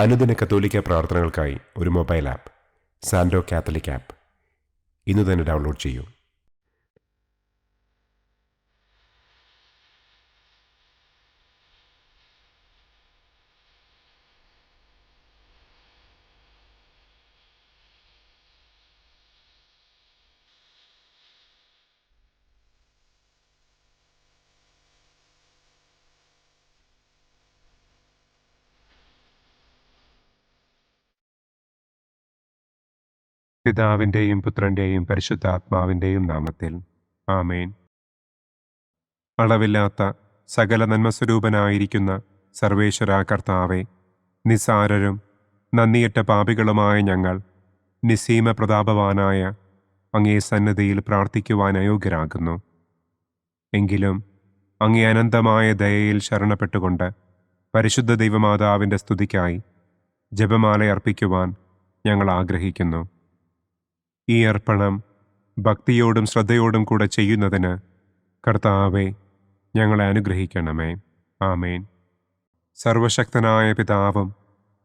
അനുദിന കത്തോലിക്ക പ്രാർത്ഥനകൾക്കായി ഒരു മൊബൈൽ ആപ്പ് സാൻഡോ കാത്തലിക് ആപ്പ് ഇന്ന് തന്നെ ഡൗൺലോഡ് ചെയ്യൂ. പിതാവിൻ്റെയും പുത്രൻ്റെയും പരിശുദ്ധാത്മാവിൻ്റെയും നാമത്തിൽ ആമേൻ. അളവില്ലാത്ത സകല നന്മസ്വരൂപനായിരിക്കുന്ന സർവേശ്വര കർത്താവെ, നിസ്സാരരും നന്ദിയറ്റ പാപികളുമായ ഞങ്ങൾ നിസ്സീമ പ്രതാപവാനായ അങ്ങേ സന്നിധിയിൽ പ്രാർത്ഥിക്കുവാൻ അയോഗ്യരാകുന്നു. എങ്കിലും അങ്ങേ അനന്തമായ ദയയിൽ ശരണപ്പെട്ടുകൊണ്ട് പരിശുദ്ധ ദൈവമാതാവിൻ്റെ സ്തുതിക്കായി ജപമാല അർപ്പിക്കുവാൻ ഞങ്ങൾ ആഗ്രഹിക്കുന്നു. ഈ അർപ്പണം ഭക്തിയോടും ശ്രദ്ധയോടും കൂടെ ചെയ്യുന്നതിന് കർത്താവെ ഞങ്ങളെ അനുഗ്രഹിക്കണമേ. ആമേൻ. സർവശക്തനായ പിതാവും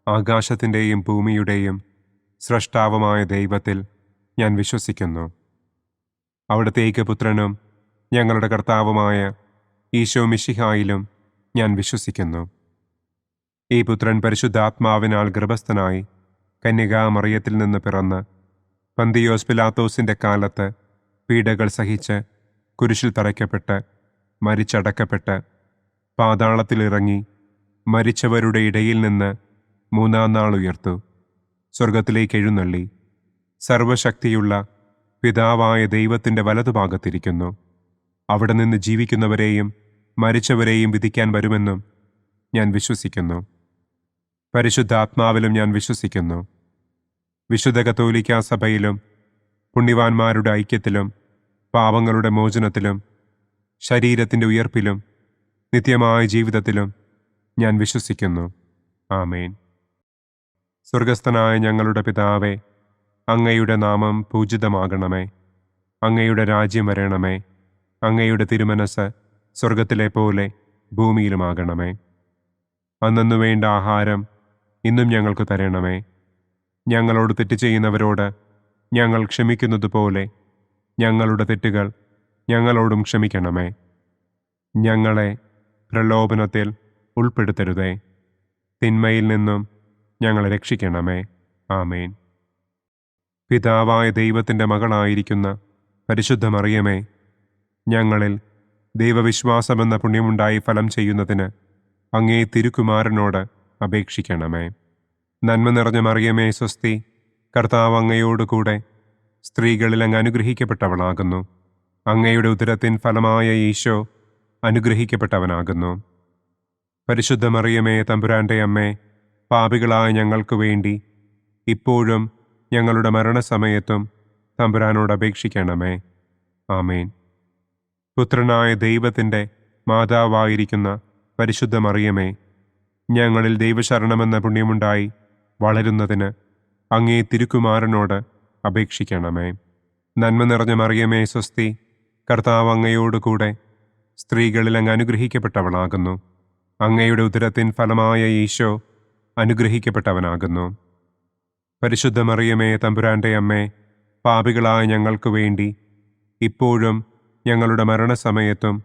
ആകാശത്തിൻ്റെയും ഭൂമിയുടെയും സ്രഷ്ടാവുമായ ദൈവത്തിൽ ഞാൻ വിശ്വസിക്കുന്നു. അവിടുത്തെ ഏകപുത്രനും ഞങ്ങളുടെ കർത്താവുമായ ഈശോ മിശിഹായിലും ഞാൻ വിശ്വസിക്കുന്നു. ഈ പുത്രൻ പരിശുദ്ധാത്മാവിനാൽ ഗർഭസ്ഥനായി കന്യകാമറിയത്തിൽ നിന്ന് പിറന്ന് പന്തിയോസ് പിലാത്തോസിൻ്റെ കാലത്ത് പീഡകൾ സഹിച്ച് കുരിശിൽ തറയ്ക്കപ്പെട്ട് മരിച്ചടക്കപ്പെട്ട് പാതാളത്തിലിറങ്ങി മരിച്ചവരുടെ ഇടയിൽ നിന്ന് മൂന്നാം നാൾ ഉയർത്തു സ്വർഗത്തിലേക്ക് എഴുന്നള്ളി സർവശക്തിയുള്ള പിതാവായ ദൈവത്തിൻ്റെ വലതുഭാഗത്തിരിക്കുന്നു. അവിടെ നിന്ന് ജീവിക്കുന്നവരെയും മരിച്ചവരെയും വിധിക്കാൻ വരുമെന്നും ഞാൻ വിശ്വസിക്കുന്നു. പരിശുദ്ധാത്മാവിലും ഞാൻ വിശ്വസിക്കുന്നു. വിശുദ്ധ കത്തോലിക്കാ സഭയിലും പുണ്യവാന്മാരുടെ ഐക്യത്തിലും പാപങ്ങളുടെ മോചനത്തിലും ശരീരത്തിൻ്റെ ഉയർപ്പിലും നിത്യമായ ജീവിതത്തിലും ഞാൻ വിശ്വസിക്കുന്നു. ആമേൻ. സ്വർഗസ്ഥനായ ഞങ്ങളുടെ പിതാവേ, അങ്ങയുടെ നാമം പൂജിതമാകണമേ. അങ്ങയുടെ രാജ്യം വരണമേ. അങ്ങയുടെ തിരുമനസ് സ്വർഗത്തിലെ പോലെ ഭൂമിയിലുമാകണമേ. അന്നന്നു വേണ്ട ആഹാരം ഇന്നും ഞങ്ങൾക്ക് തരണമേ. ഞങ്ങളോട് തെറ്റ് ചെയ്യുന്നവരോട് ഞങ്ങൾ ക്ഷമിക്കുന്നത് പോലെ ഞങ്ങളുടെ തെറ്റുകൾ ഞങ്ങളോടും ക്ഷമിക്കണമേ. ഞങ്ങളെ പ്രലോഭനത്തിൽ ഉൾപ്പെടുത്തരുതേ. തിന്മയിൽ നിന്നും ഞങ്ങളെ രക്ഷിക്കണമേ. ആമേൻ. പിതാവായ ദൈവത്തിൻ്റെ മകളായിരിക്കുന്ന പരിശുദ്ധ മറിയമേ, ഞങ്ങളിൽ ദൈവവിശ്വാസമെന്ന പുണ്യമുണ്ടായി ഫലം ചെയ്യുന്നതിന് അങ്ങേ തിരുക്കുമാരനോട് അപേക്ഷിക്കണമേ. നന്മ നിറഞ്ഞ മറിയമേ സ്വസ്തി, കർത്താവ് അങ്ങയോടുകൂടെ സ്ത്രീകളിൽ അങ്ങ് അനുഗ്രഹിക്കപ്പെട്ടവളാകുന്നു. അങ്ങയുടെ ഉദരത്തിൻ ഫലമായ ഈശോ അനുഗ്രഹിക്കപ്പെട്ടവനാകുന്നു. പരിശുദ്ധ മറിയമേ തമ്പുരാൻ്റെ അമ്മേ, പാപികളായ ഞങ്ങൾക്ക് വേണ്ടി ഇപ്പോഴും ഞങ്ങളുടെ മരണസമയത്തും തമ്പുരാനോട് അപേക്ഷിക്കണമേ. ആമേൻ. പുത്രനായ ദൈവത്തിൻ്റെ മാതാവായിരിക്കുന്ന പരിശുദ്ധ മറിയമേ, ഞങ്ങളിൽ ദൈവശരണമെന്ന പുണ്യമുണ്ടായി വളരുന്നതിന് അങ്ങേ തിരുക്കുമാരനോട് അപേക്ഷിക്കണമേ. നന്മ നിറഞ്ഞ മറിയമേ സ്വസ്തി, കർത്താവ് അങ്ങയോടുകൂടെ സ്ത്രീകളിൽ അങ്ങ് അനുഗ്രഹിക്കപ്പെട്ടവളാകുന്നു. അങ്ങയുടെ ഉദരത്തിൻ ഫലമായ ഈശോ അനുഗ്രഹിക്കപ്പെട്ടവനാകുന്നു. പരിശുദ്ധ മറിയമേ തമ്പുരാൻ്റെ അമ്മേ, പാപികളായ ഞങ്ങൾക്ക് വേണ്ടി ഇപ്പോഴും ഞങ്ങളുടെ മരണസമയത്തും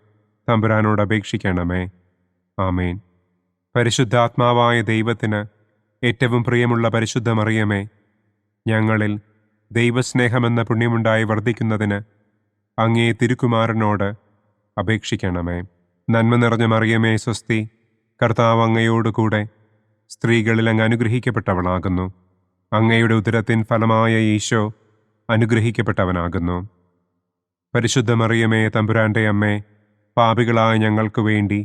തമ്പുരാനോട് അപേക്ഷിക്കണമേ. ആമേൻ. പരിശുദ്ധാത്മാവായ ദൈവത്തിന് ഏറ്റവും പ്രിയമുള്ള പരിശുദ്ധ മറിയമേ, ഞങ്ങളിൽ ദൈവസ്നേഹമെന്ന പുണ്യമുണ്ടായി വർദ്ധിക്കുന്നതിന് അങ്ങേ തിരുക്കുമാരനോട് അപേക്ഷിക്കണമേ. നന്മ നിറഞ്ഞ മറിയമേ സ്വസ്തി, കർത്താവ് അങ്ങയോടുകൂടെ സ്ത്രീകളിൽ അങ്ങ് അനുഗ്രഹിക്കപ്പെട്ടവളാകുന്നു. അങ്ങയുടെ ഉദരത്തിൻ ഫലമായ ഈശോ അനുഗ്രഹിക്കപ്പെട്ടവനാകുന്നു. പരിശുദ്ധ മറിയമേ തമ്പുരാൻ്റെ അമ്മേ, പാപികളായ ഞങ്ങൾക്ക് വേണ്ടി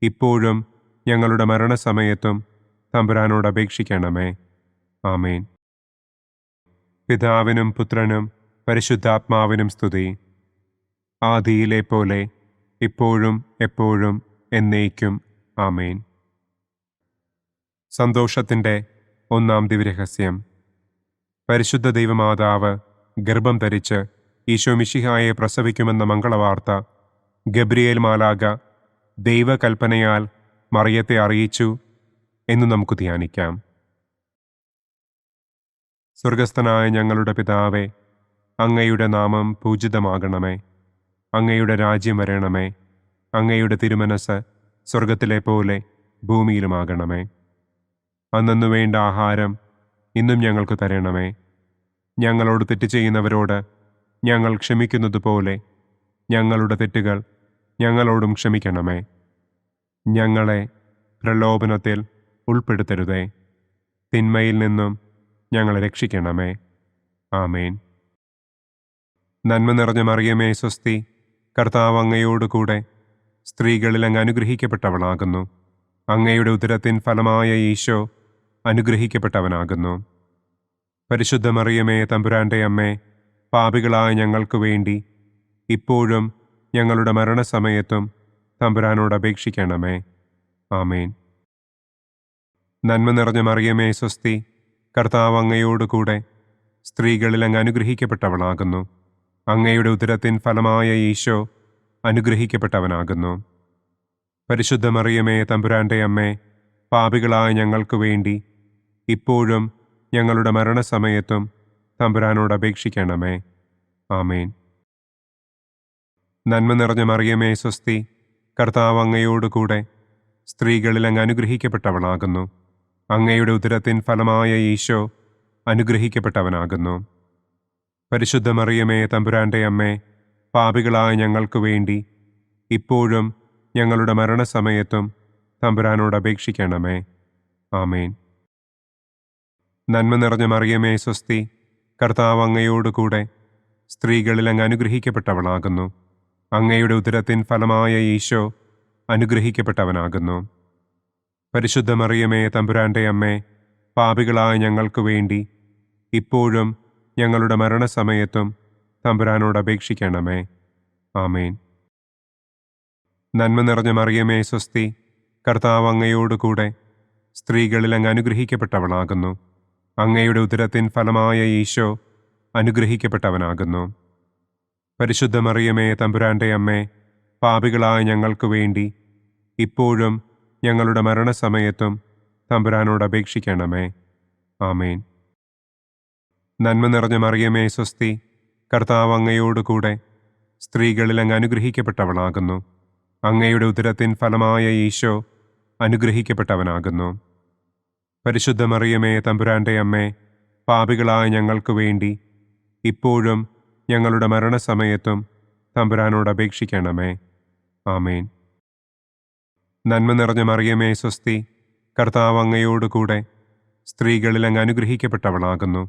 ഇപ്പോഴും ഞങ്ങളുടെ മരണസമയത്തും തമ്പുരാനോട് അപേക്ഷിക്കണമേ. ആമേൻ. പിതാവിനും പുത്രനും പരിശുദ്ധാത്മാവിനും സ്തുതി. ആദിയിലെ പോലെ ഇപ്പോഴും എപ്പോഴും എന്നേക്കും. ആമേൻ. സന്തോഷത്തിൻ്റെ ഒന്നാം ദിവ്യരഹസ്യം. പരിശുദ്ധ ദൈവമാതാവ് ഗർഭം ധരിച്ച് ഈശോ മിശിഹായെ പ്രസവിക്കുമെന്ന മംഗളവാർത്ത ഗബ്രിയേൽ മാലാഖ ദൈവകൽപ്പനയാൽ മറിയത്തെ അറിയിച്ചു എന്ന് നമുക്ക് ധ്യാനിക്കാം. സ്വർഗസ്ഥനായ ഞങ്ങളുടെ പിതാവേ, അങ്ങയുടെ നാമം പൂജിതമാകണമേ. അങ്ങയുടെ രാജ്യം വരണമേ. അങ്ങയുടെ തിരുമനസ് സ്വർഗത്തിലെ പോലെ ഭൂമിയിലുമാകണമേ. അന്നന്നു വേണ്ട ആഹാരം ഇന്നും ഞങ്ങൾക്ക് തരണമേ. ഞങ്ങളോട് തെറ്റ് ചെയ്യുന്നവരോട് ഞങ്ങൾ ക്ഷമിക്കുന്നതുപോലെ ഞങ്ങളുടെ തെറ്റുകൾ ഞങ്ങളോടും ക്ഷമിക്കണമേ. ഞങ്ങളെ പ്രലോഭനത്തിൽ ഉൾപ്പെടുത്തരുതേ. തിന്മയിൽ നിന്നും ഞങ്ങളെ രക്ഷിക്കണമേ. ആമേൻ. നന്മ നിറഞ്ഞ മറിയമേ സ്വസ്തി, കർത്താവ് അങ്ങയോടുകൂടെ സ്ത്രീകളിൽ അങ്ങ് അനുഗ്രഹിക്കപ്പെട്ടവളാകുന്നു. അങ്ങയുടെ ഉദരത്തിൻ ഫലമായ ഈശോ അനുഗ്രഹിക്കപ്പെട്ടവനാകുന്നു. പരിശുദ്ധ മറിയമേ തമ്പുരാൻ്റെ അമ്മേ, പാപികളായ ഞങ്ങൾക്ക് വേണ്ടി ഇപ്പോഴും ഞങ്ങളുടെ മരണസമയത്തും തമ്പുരാനോട് അപേക്ഷിക്കണമേ. ആമേൻ. നന്മ നിറഞ്ഞ മറിയമേ സ്വസ്തി, കർത്താവ് അങ്ങയോടുകൂടെ സ്ത്രീകളിൽ അങ്ങ് അനുഗ്രഹിക്കപ്പെട്ടവളാകുന്നു. അങ്ങയുടെ ഉദരത്തിൻ ഫലമായ ഈശോ അനുഗ്രഹിക്കപ്പെട്ടവനാകുന്നു. പരിശുദ്ധ മറിയമേ തമ്പുരാൻ്റെ അമ്മേ, പാപികളായ ഞങ്ങൾക്ക് വേണ്ടി ഇപ്പോഴും ഞങ്ങളുടെ മരണസമയത്തും തമ്പുരാനോട് അപേക്ഷിക്കണമേ. ആമേൻ. നന്മ നിറഞ്ഞ മറിയമേ സ്വസ്തി, കർത്താവ് അങ്ങയോടുകൂടെ സ്ത്രീകളിൽ അങ്ങ് അനുഗ്രഹിക്കപ്പെട്ടവളാകുന്നു. അങ്ങയുടെ ഉദരത്തിൻ ഫലമായ ഈശോ അനുഗ്രഹിക്കപ്പെട്ടവനാകുന്നു. പരിശുദ്ധ മറിയമേ തമ്പുരാൻ്റെ അമ്മേ, പാപികളായ ഞങ്ങൾക്ക് വേണ്ടി ഇപ്പോഴും ഞങ്ങളുടെ മരണസമയത്തും തമ്പുരാനോട് അപേക്ഷിക്കണമേ. ആമേൻ. നന്മ നിറഞ്ഞ മറിയമേ സ്വസ്തി, കർത്താവ് അങ്ങയോടുകൂടെ സ്ത്രീകളിൽ അങ്ങ് അനുഗ്രഹിക്കപ്പെട്ടവളാകുന്നു. അങ്ങയുടെ ഉദരത്തിൻ ഫലമായ ഈശോ അനുഗ്രഹിക്കപ്പെട്ടവനാകുന്നു. പരിശുദ്ധ മറിയമേ തമ്പുരാൻ്റെ അമ്മേ, പാപികളായ ഞങ്ങൾക്ക് വേണ്ടി ഇപ്പോഴും ഞങ്ങളുടെ മരണസമയത്തും തമ്പുരാനോട് അപേക്ഷിക്കണമേ. ആമേൻ. നന്മ നിറഞ്ഞ മറിയമേ സ്വസ്തി, കർത്താവ് അങ്ങയോടുകൂടെ സ്ത്രീകളിൽ അങ്ങ് അനുഗ്രഹിക്കപ്പെട്ടവളാകുന്നു. അങ്ങയുടെ ഉദരത്തിൻ ഫലമായ ഈശോ അനുഗ്രഹിക്കപ്പെട്ടവനാകുന്നു. പരിശുദ്ധ മറിയമേ തമ്പുരാൻ്റെ അമ്മേ, പാപികളായ ഞങ്ങൾക്ക് വേണ്ടി ഇപ്പോഴും ഞങ്ങളുടെ മരണസമയത്തും തമ്പുരാനോട് അപേക്ഷിക്കണമേ. ആമേൻ. നന്മ നിറഞ്ഞ മറിയമേ സ്വസ്തി, കർത്താവ് അങ്ങയോടുകൂടെ സ്ത്രീകളിൽ അങ്ങ് അനുഗ്രഹിക്കപ്പെട്ടവളാകുന്നു. അങ്ങയുടെ ഉദരത്തിൻ ഫലമായ ഈശോ അനുഗ്രഹിക്കപ്പെട്ടവനാകുന്നു. പരിശുദ്ധ മറിയമേ തമ്പുരാൻ്റെ അമ്മേ, പാപികളായ ഞങ്ങൾക്ക് വേണ്ടി ഇപ്പോഴും ഞങ്ങളുടെ മരണസമയത്തും തമ്പുരാനോട് അപേക്ഷിക്കണമേ. ആമേൻ. നന്മ നിറഞ്ഞ മറിയമേ സ്വസ്തി, കർത്താവ് അങ്ങയോടുകൂടെ സ്ത്രീകളിൽ അങ്ങ് അനുഗ്രഹിക്കപ്പെട്ടവളാകുന്നു.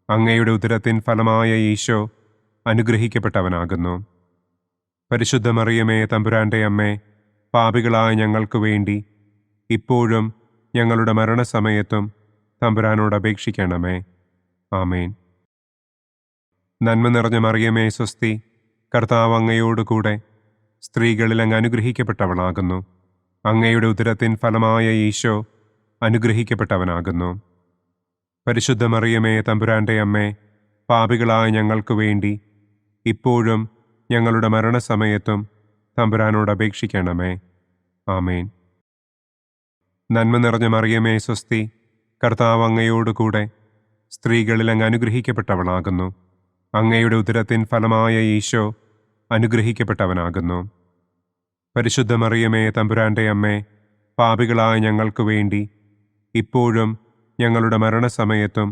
അങ്ങയുടെ ഉദരത്തിൻ ഫലമായ ഈശോ അനുഗ്രഹിക്കപ്പെട്ടവനാകുന്നു. പരിശുദ്ധ മറിയമേ തമ്പുരാൻ്റെ അമ്മേ, പാപികളായ ഞങ്ങൾക്ക് വേണ്ടി ഇപ്പോഴും ഞങ്ങളുടെ മരണസമയത്തും തമ്പുരാനോട് അപേക്ഷിക്കണമേ. ആമേൻ. നന്മ നിറഞ്ഞ മറിയമേ സ്വസ്തി, കർത്താവ് അങ്ങയോടുകൂടെ സ്ത്രീകളിൽ അങ്ങ് അനുഗ്രഹിക്കപ്പെട്ടവളാകുന്നു. അങ്ങയുടെ ഉദരത്തിൻ ഫലമായ ഈശോ അനുഗ്രഹിക്കപ്പെട്ടവനാകുന്നു. പരിശുദ്ധ മറിയമേ തമ്പുരാൻ്റെ അമ്മേ, പാപികളായ ഞങ്ങൾക്ക് വേണ്ടി ഇപ്പോഴും ഞങ്ങളുടെ മരണസമയത്തും തമ്പുരാനോട് അപേക്ഷിക്കണമേ. ആമേൻ. നന്മ നിറഞ്ഞ മറിയമേ സ്വസ്തി, കർത്താവ് അങ്ങയോടുകൂടെ സ്ത്രീകളിൽ അങ്ങ് അനുഗ്രഹിക്കപ്പെട്ടവളാകുന്നു. അങ്ങയുടെ ഉദരത്തിൻ ഫലമായ ഈശോ അനുഗ്രഹിക്കപ്പെട്ടവനാകുന്നു. പരിശുദ്ധ മറിയമേ തമ്പുരാൻ്റെ അമ്മേ, പാപികളായ ഞങ്ങൾക്ക് വേണ്ടി ഇപ്പോഴും ഞങ്ങളുടെ മരണസമയത്തും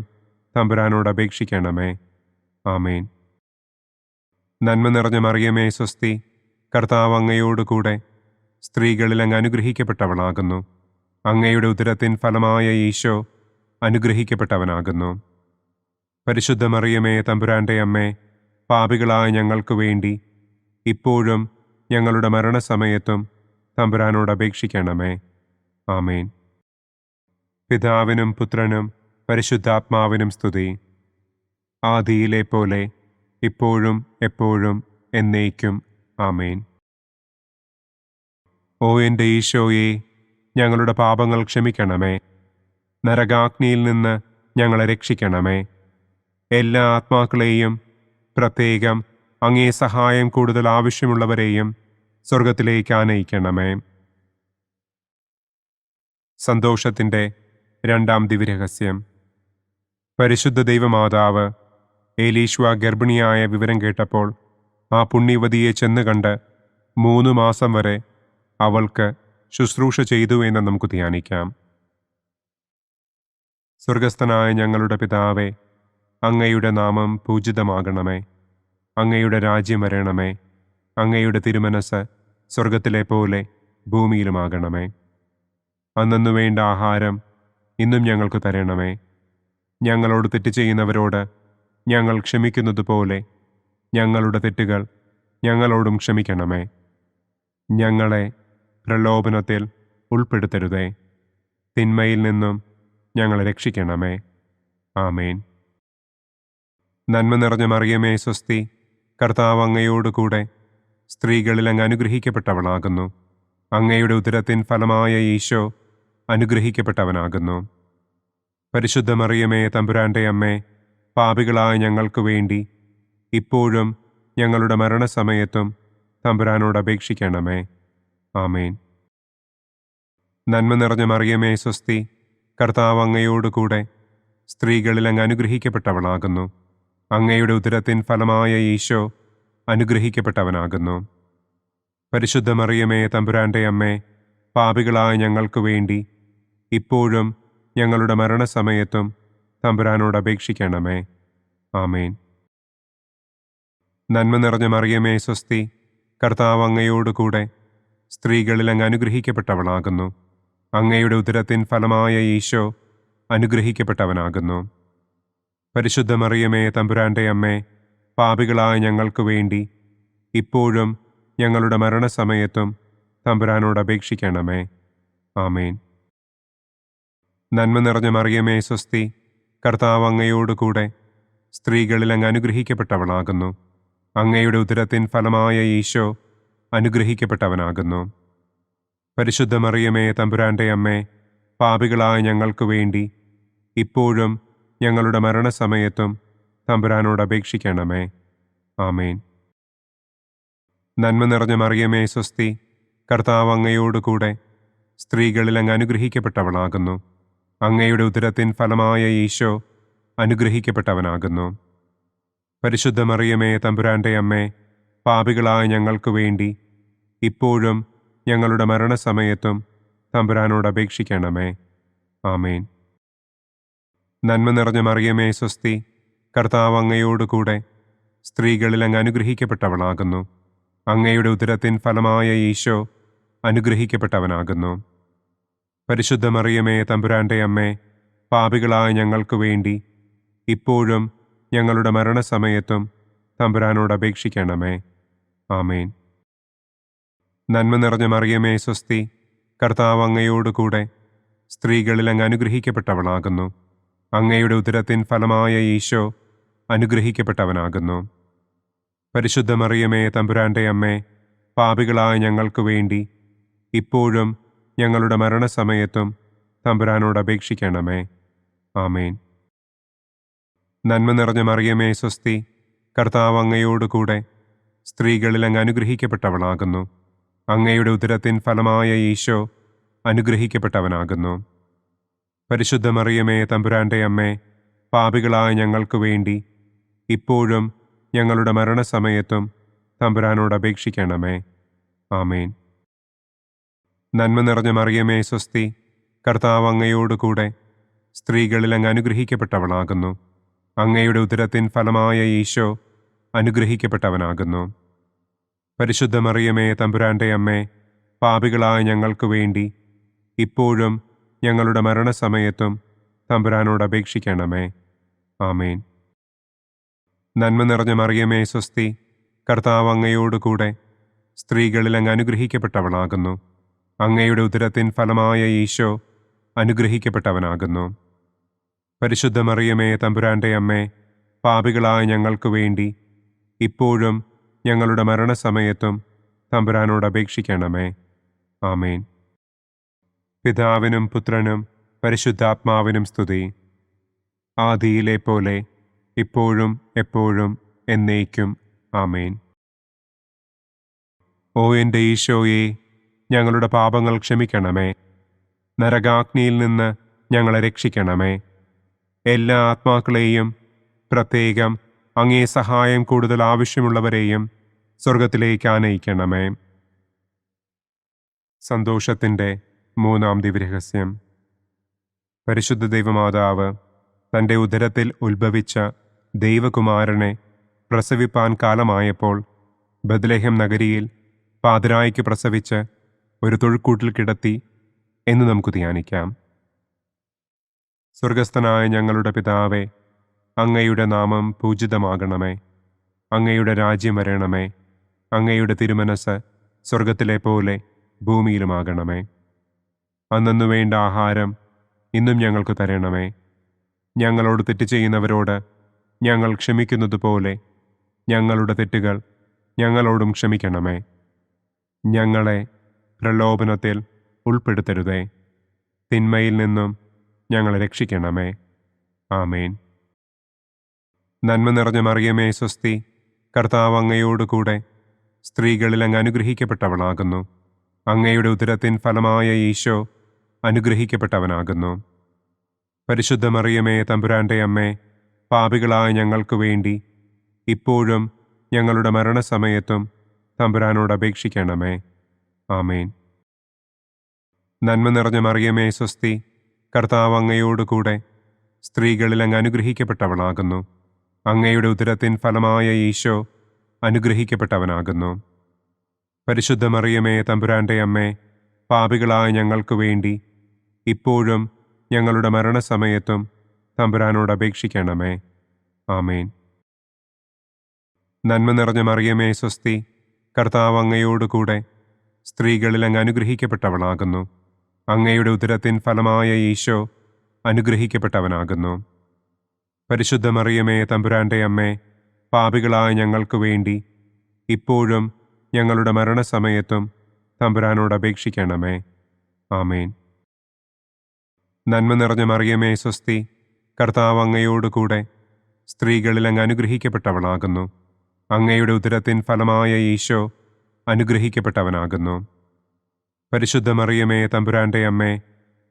തമ്പുരാനോട് അപേക്ഷിക്കണമേ. ആമേൻ. നന്മ നിറഞ്ഞ മറിയമേ സ്വസ്തി, കർത്താവ് അങ്ങയോടുകൂടെ സ്ത്രീകളിൽ അങ്ങ് അനുഗ്രഹിക്കപ്പെട്ടവളാകുന്നു. അങ്ങയുടെ ഉദരത്തിൻ ഫലമായ ഈശോ അനുഗ്രഹിക്കപ്പെട്ടവനാകുന്നു. പരിശുദ്ധ മറിയമേ തമ്പുരാൻ്റെ അമ്മേ, പാപികളായ ഞങ്ങൾക്ക് വേണ്ടി ഇപ്പോഴും ഞങ്ങളുടെ മരണസമയത്തും തമ്പുരാനോട് അപേക്ഷിക്കണമേ. ആമേൻ. പിതാവിനും പുത്രനും പരിശുദ്ധാത്മാവിനും സ്തുതി. ആദിയിലെ പോലെ ഇപ്പോഴും എപ്പോഴും എന്നേക്കും. ആമേൻ. ഓ എൻ്റെ ഈശോയെ, ഞങ്ങളുടെ പാപങ്ങൾ ക്ഷമിക്കണമേ. നരകാഗ്നിയിൽ നിന്ന് ഞങ്ങളെ രക്ഷിക്കണമേ. എല്ലാ ആത്മാക്കളെയും, പ്രത്യേകം അങ്ങേ സഹായം കൂടുതൽ ആവശ്യമുള്ളവരെയും സ്വർഗത്തിലേക്ക് ആനയിക്കണമേ. സന്തോഷത്തിൻ്റെ രണ്ടാം ദിവ്യരഹസ്യം. പരിശുദ്ധ ദൈവമാതാവ് ഏലീശ്വ ഗർഭിണിയായ വിവരം കേട്ടപ്പോൾ ആ പുണ്യവതിയെ ചെന്ന് കണ്ട് 3 മാസം വരെ അവൾക്ക് ശുശ്രൂഷ ചെയ്തു എന്ന് നമുക്ക് ധ്യാനിക്കാം. സ്വർഗസ്ഥനായ ഞങ്ങളുടെ പിതാവേ, അങ്ങയുടെ നാമം പൂജിതമാകണമേ. അങ്ങയുടെ രാജ്യം വരണമേ. അങ്ങയുടെ തിരുമനസ് സ്വർഗത്തിലെ പോലെ ഭൂമിയിലുമാകണമേ. അന്നന്നു വേണ്ട ആഹാരം ഇന്നും ഞങ്ങൾക്ക് തരണമേ. ഞങ്ങളോട് തെറ്റ് ചെയ്യുന്നവരോട് ഞങ്ങൾ ക്ഷമിക്കുന്നത് പോലെ ഞങ്ങളുടെ തെറ്റുകൾ ഞങ്ങളോടും ക്ഷമിക്കണമേ. ഞങ്ങളെ പ്രലോഭനത്തിൽ ഉൾപ്പെടുത്തരുതേ. തിന്മയിൽ നിന്നും ഞങ്ങളെ രക്ഷിക്കണമേ. ആമേൻ. നന്മ നിറഞ്ഞ മറിയമേ സ്വസ്തി, കർത്താവ് അങ്ങയോടുകൂടെ സ്ത്രീകളിൽ അങ്ങ് അനുഗ്രഹിക്കപ്പെട്ടവളാകുന്നു. അങ്ങയുടെ ഉദരത്തിൻ ഫലമായ ഈശോ അനുഗ്രഹിക്കപ്പെട്ടവനാകുന്നു. പരിശുദ്ധ മറിയമേ തമ്പുരാൻ്റെ അമ്മേ, പാപികളായ ഞങ്ങൾക്ക് വേണ്ടി ഇപ്പോഴും ഞങ്ങളുടെ മരണസമയത്തും തമ്പുരാനോട് അപേക്ഷിക്കണമേ. ആമേൻ. നന്മ നിറഞ്ഞ മറിയമേ സ്വസ്തി, കർത്താവ് അങ്ങയോടുകൂടെ സ്ത്രീകളിൽ അങ്ങ് അനുഗ്രഹിക്കപ്പെട്ടവളാകുന്നു. അങ്ങയുടെ ഉദരത്തിൻ ഫലമായ ഈശോ അനുഗ്രഹിക്കപ്പെട്ടവനാകുന്നു. പരിശുദ്ധ മറിയമേ തമ്പുരാൻ്റെ അമ്മേ, പാപികളായ ഞങ്ങൾക്ക് വേണ്ടി ഇപ്പോഴും ഞങ്ങളുടെ മരണസമയത്തും തമ്പുരാനോട് അപേക്ഷിക്കണമേ. ആമേൻ. നന്മ നിറഞ്ഞ മറിയമേ സ്വസ്തി, കർത്താവ് അങ്ങയോടുകൂടെ സ്ത്രീകളിൽ അങ്ങ് അനുഗ്രഹിക്കപ്പെട്ടവളാകുന്നു. അങ്ങയുടെ ഉദരത്തിൻ ഫലമായ ഈശോ അനുഗ്രഹിക്കപ്പെട്ടവനാകുന്നു. പരിശുദ്ധ മറിയമേ തമ്പുരാൻ്റെ അമ്മേ, പാപികളായ ഞങ്ങൾക്ക് വേണ്ടി ഇപ്പോഴും ഞങ്ങളുടെ മരണസമയത്തും തമ്പുരാനോട് അപേക്ഷിക്കണമേ. ആമേൻ. നന്മ നിറഞ്ഞ മറിയമേ സ്വസ്തി, കർത്താവ് അങ്ങയോടുകൂടെ സ്ത്രീകളിൽ അങ്ങ് അനുഗ്രഹിക്കപ്പെട്ടവളാകുന്നു. അങ്ങയുടെ ഉദരത്തിൻ ഫലമായ ഈശോ അനുഗ്രഹിക്കപ്പെട്ടവനാകുന്നു. പരിശുദ്ധ മറിയമേ തമ്പുരാൻ്റെ അമ്മേ, പാപികളായ ഞങ്ങൾക്ക് വേണ്ടി ഇപ്പോഴും ഞങ്ങളുടെ മരണസമയത്തും തമ്പുരാനോട് അപേക്ഷിക്കണമേ. ആമേൻ. നന്മ നിറഞ്ഞ മറിയമേ സ്വസ്തി, കർത്താവ് അങ്ങയോടുകൂടെ സ്ത്രീകളിൽ അങ്ങ് അനുഗ്രഹിക്കപ്പെട്ടവളാകുന്നു. അങ്ങയുടെ ഉദരത്തിൻ ഫലമായ ഈശോ അനുഗ്രഹിക്കപ്പെട്ടവനാകുന്നു. പരിശുദ്ധ മറിയമേ തമ്പുരാൻ്റെ അമ്മേ, പാപികളായ ഞങ്ങൾക്ക് വേണ്ടി ഇപ്പോഴും ഞങ്ങളുടെ മരണസമയത്തും തമ്പുരാനോട് അപേക്ഷിക്കണമേ. ആമേൻ. നന്മ നിറഞ്ഞ മറിയമേ സ്വസ്തി, കർത്താവ് അങ്ങയോടുകൂടെ സ്ത്രീകളിൽ അങ്ങ് അനുഗ്രഹിക്കപ്പെട്ടവളാകുന്നു. അങ്ങയുടെ ഉദരത്തിൻ ഫലമായ ഈശോ അനുഗ്രഹിക്കപ്പെട്ടവനാകുന്നു. പരിശുദ്ധ മറിയമേ തമ്പുരാൻ്റെ അമ്മേ, പാപികളായ ഞങ്ങൾക്ക് വേണ്ടി ഇപ്പോഴും ഞങ്ങളുടെ മരണസമയത്തും തമ്പുരാനോട് അപേക്ഷിക്കണമേ. ആമേൻ. നന്മ നിറഞ്ഞ മറിയമേ സ്വസ്തി, കർത്താവ് അങ്ങയോടുകൂടെ സ്ത്രീകളിൽ അങ്ങ് അനുഗ്രഹിക്കപ്പെട്ടവളാകുന്നു. അങ്ങയുടെ ഉദരത്തിൻ ഫലമായ ഈശോ അനുഗ്രഹിക്കപ്പെട്ടവനാകുന്നു. പരിശുദ്ധ മറിയമേ തമ്പുരാൻ്റെ അമ്മേ, പാപികളായ ഞങ്ങൾക്ക് വേണ്ടി ഇപ്പോഴും ഞങ്ങളുടെ മരണസമയത്തും തമ്പുരാനോട് അപേക്ഷിക്കണമേ. ആമേൻ. നന്മ നിറഞ്ഞ മറിയമേ സ്വസ്തി, കർത്താവ് അങ്ങയോടുകൂടെ സ്ത്രീകളിൽ അങ്ങ് അനുഗ്രഹിക്കപ്പെട്ടവളാകുന്നു. അങ്ങയുടെ ഉദരത്തിൻ ഫലമായ ഈശോ അനുഗ്രഹിക്കപ്പെട്ടവനാകുന്നു. പരിശുദ്ധ മറിയമേ തമ്പുരാൻ്റെ അമ്മേ, പാപികളായ ഞങ്ങൾക്ക് വേണ്ടി ഇപ്പോഴും ഞങ്ങളുടെ മരണസമയത്തും തമ്പുരാനോട് അപേക്ഷിക്കണമേ. ആമേൻ. നന്മ നിറഞ്ഞ മറിയമേ സ്വസ്തി, കർത്താവ് അങ്ങയോടുകൂടെ സ്ത്രീകളിൽ അങ്ങ് അനുഗ്രഹിക്കപ്പെട്ടവളാകുന്നു. അങ്ങയുടെ ഉദരത്തിൻ ഫലമായ ഈശോ അനുഗ്രഹിക്കപ്പെട്ടവനാകുന്നു. പരിശുദ്ധ മറിയമേ തമ്പുരാൻ്റെ അമ്മേ, പാപികളായ ഞങ്ങൾക്ക് വേണ്ടി ഇപ്പോഴും ഞങ്ങളുടെ മരണസമയത്തും തമ്പുരാനോട് അപേക്ഷിക്കണമേ. ആമേൻ. നന്മ നിറഞ്ഞ മറിയമേ സ്വസ്തി, കർത്താവ് അങ്ങയോടുകൂടെ സ്ത്രീകളിൽ അങ്ങ് അനുഗ്രഹിക്കപ്പെട്ടവളാകുന്നു. അങ്ങയുടെ ഉദരത്തിൻ ഫലമായ ഈശോ അനുഗ്രഹിക്കപ്പെട്ടവനാകുന്നു. പരിശുദ്ധ മറിയമേ തമ്പുരാൻ്റെ അമ്മേ, പാപികളായ ഞങ്ങൾക്ക് വേണ്ടി ഇപ്പോഴും ഞങ്ങളുടെ മരണസമയത്തും തമ്പുരാനോട് അപേക്ഷിക്കണമേ. ആമേൻ. പിതാവിനും പുത്രനും പരിശുദ്ധാത്മാവിനും സ്തുതി. ആദിയിലെ പോലെ ഇപ്പോഴും എപ്പോഴും എന്നേക്കും. ആമേൻ. ഓ എൻ്റെ ഈശോയെ, ഞങ്ങളുടെ പാപങ്ങൾ ക്ഷമിക്കണമേ. നരകാഗ്നിയിൽ നിന്ന് ഞങ്ങളെ രക്ഷിക്കണമേ. എല്ലാ ആത്മാക്കളെയും, പ്രത്യേകം അങ്ങേ സഹായം കൂടുതൽ ആവശ്യമുള്ളവരെയും സ്വർഗത്തിലേക്ക് ആനയിക്കണമേ. സന്തോഷത്തിൻ്റെ മൂന്നാം ദിവ്യരഹസ്യം. പരിശുദ്ധ ദൈവമാതാവ് തൻ്റെ ഉദരത്തിൽ ഉത്ഭവിച്ച ദൈവകുമാരനെ പ്രസവിപ്പാൻ കാലമായപ്പോൾ ബത്ലഹേം നഗരിയിൽ പാതിരായ്ക്ക് പ്രസവിച്ച് ഒരു തൊഴുക്കൂട്ടിൽ കിടത്തി എന്ന് നമുക്ക് ധ്യാനിക്കാം. സ്വർഗസ്ഥനായ ഞങ്ങളുടെ പിതാവേ, അങ്ങയുടെ നാമം പൂജിതമാകണമേ. അങ്ങയുടെ രാജ്യം വരണമേ. അങ്ങയുടെ തിരുമനസ് സ്വർഗത്തിലെ പോലെ ഭൂമിയിലുമാകണമേ. അന്നന്നു വേണ്ട ആഹാരം ഇന്നും ഞങ്ങൾക്ക് തരണമേ. ഞങ്ങളോട് തെറ്റ് ചെയ്യുന്നവരോട് ഞങ്ങൾ ക്ഷമിക്കുന്നതുപോലെ ഞങ്ങളുടെ തെറ്റുകൾ ഞങ്ങളോടും ക്ഷമിക്കണമേ. ഞങ്ങളെ പ്രലോഭനത്തിൽ ഉൾപ്പെടുത്തരുതേ. തിന്മയിൽ നിന്നും ഞങ്ങളെ രക്ഷിക്കണമേ. ആമേൻ. നന്മ നിറഞ്ഞ മറിയമേ സ്വസ്തി, കർത്താവ് അങ്ങയോടുകൂടെ സ്ത്രീകളിൽ അങ്ങ് അനുഗ്രഹിക്കപ്പെട്ടവളാകുന്നു. അങ്ങയുടെ ഉദരത്തിൻ ഫലമായ ഈശോ അനുഗ്രഹിക്കപ്പെട്ടവനാകുന്നു. പരിശുദ്ധ മറിയമേ തമ്പുരാൻ്റെ അമ്മേ, പാപികളായ ഞങ്ങൾക്ക് വേണ്ടി ഇപ്പോഴും ഞങ്ങളുടെ മരണസമയത്തും തമ്പുരാനോട് അപേക്ഷിക്കണമേ. ആമേൻ. നന്മ നിറഞ്ഞ മറിയമേ സ്വസ്തി, കർത്താവ് അങ്ങയോടുകൂടെ സ്ത്രീകളിൽ അങ്ങ് അനുഗ്രഹിക്കപ്പെട്ടവളാകുന്നു. അങ്ങയുടെ ഉദരത്തിൻ ഫലമായ ഈശോ അനുഗ്രഹിക്കപ്പെട്ടവനാകുന്നു. പരിശുദ്ധ മറിയമേ തമ്പുരാൻ്റെ അമ്മേ, പാപികളായ ഞങ്ങൾക്ക് വേണ്ടി ഇപ്പോഴും ഞങ്ങളുടെ മരണസമയത്തും തമ്പുരാനോട് അപേക്ഷിക്കണമേ. ആമേൻ. നന്മ നിറഞ്ഞ മറിയമേ സ്വസ്തി, കർത്താവ് അങ്ങയോടുകൂടെ സ്ത്രീകളിൽ അങ്ങ് അനുഗ്രഹിക്കപ്പെട്ടവളാകുന്നു. അങ്ങയുടെ ഉദരത്തിൻ ഫലമായ ഈശോ അനുഗ്രഹിക്കപ്പെട്ടവനാകുന്നു. പരിശുദ്ധ മറിയമേ തമ്പുരാൻ്റെ അമ്മേ, പാപികളായ ഞങ്ങൾക്ക് വേണ്ടി ഇപ്പോഴും ഞങ്ങളുടെ മരണസമയത്തും തമ്പുരാനോട് അപേക്ഷിക്കണമേ. ആമേൻ. നന്മ നിറഞ്ഞ മറിയമേ സ്വസ്തി, കർത്താവ് അങ്ങയോടുകൂടെ സ്ത്രീകളിൽ അങ്ങ് അനുഗ്രഹിക്കപ്പെട്ടവളാകുന്നു. അങ്ങയുടെ ഉദരത്തിൻ ഫലമായ ഈശോ അനുഗ്രഹിക്കപ്പെട്ടവനാകുന്നു. പരിശുദ്ധ മറിയമേ തമ്പുരാൻ്റെ അമ്മേ,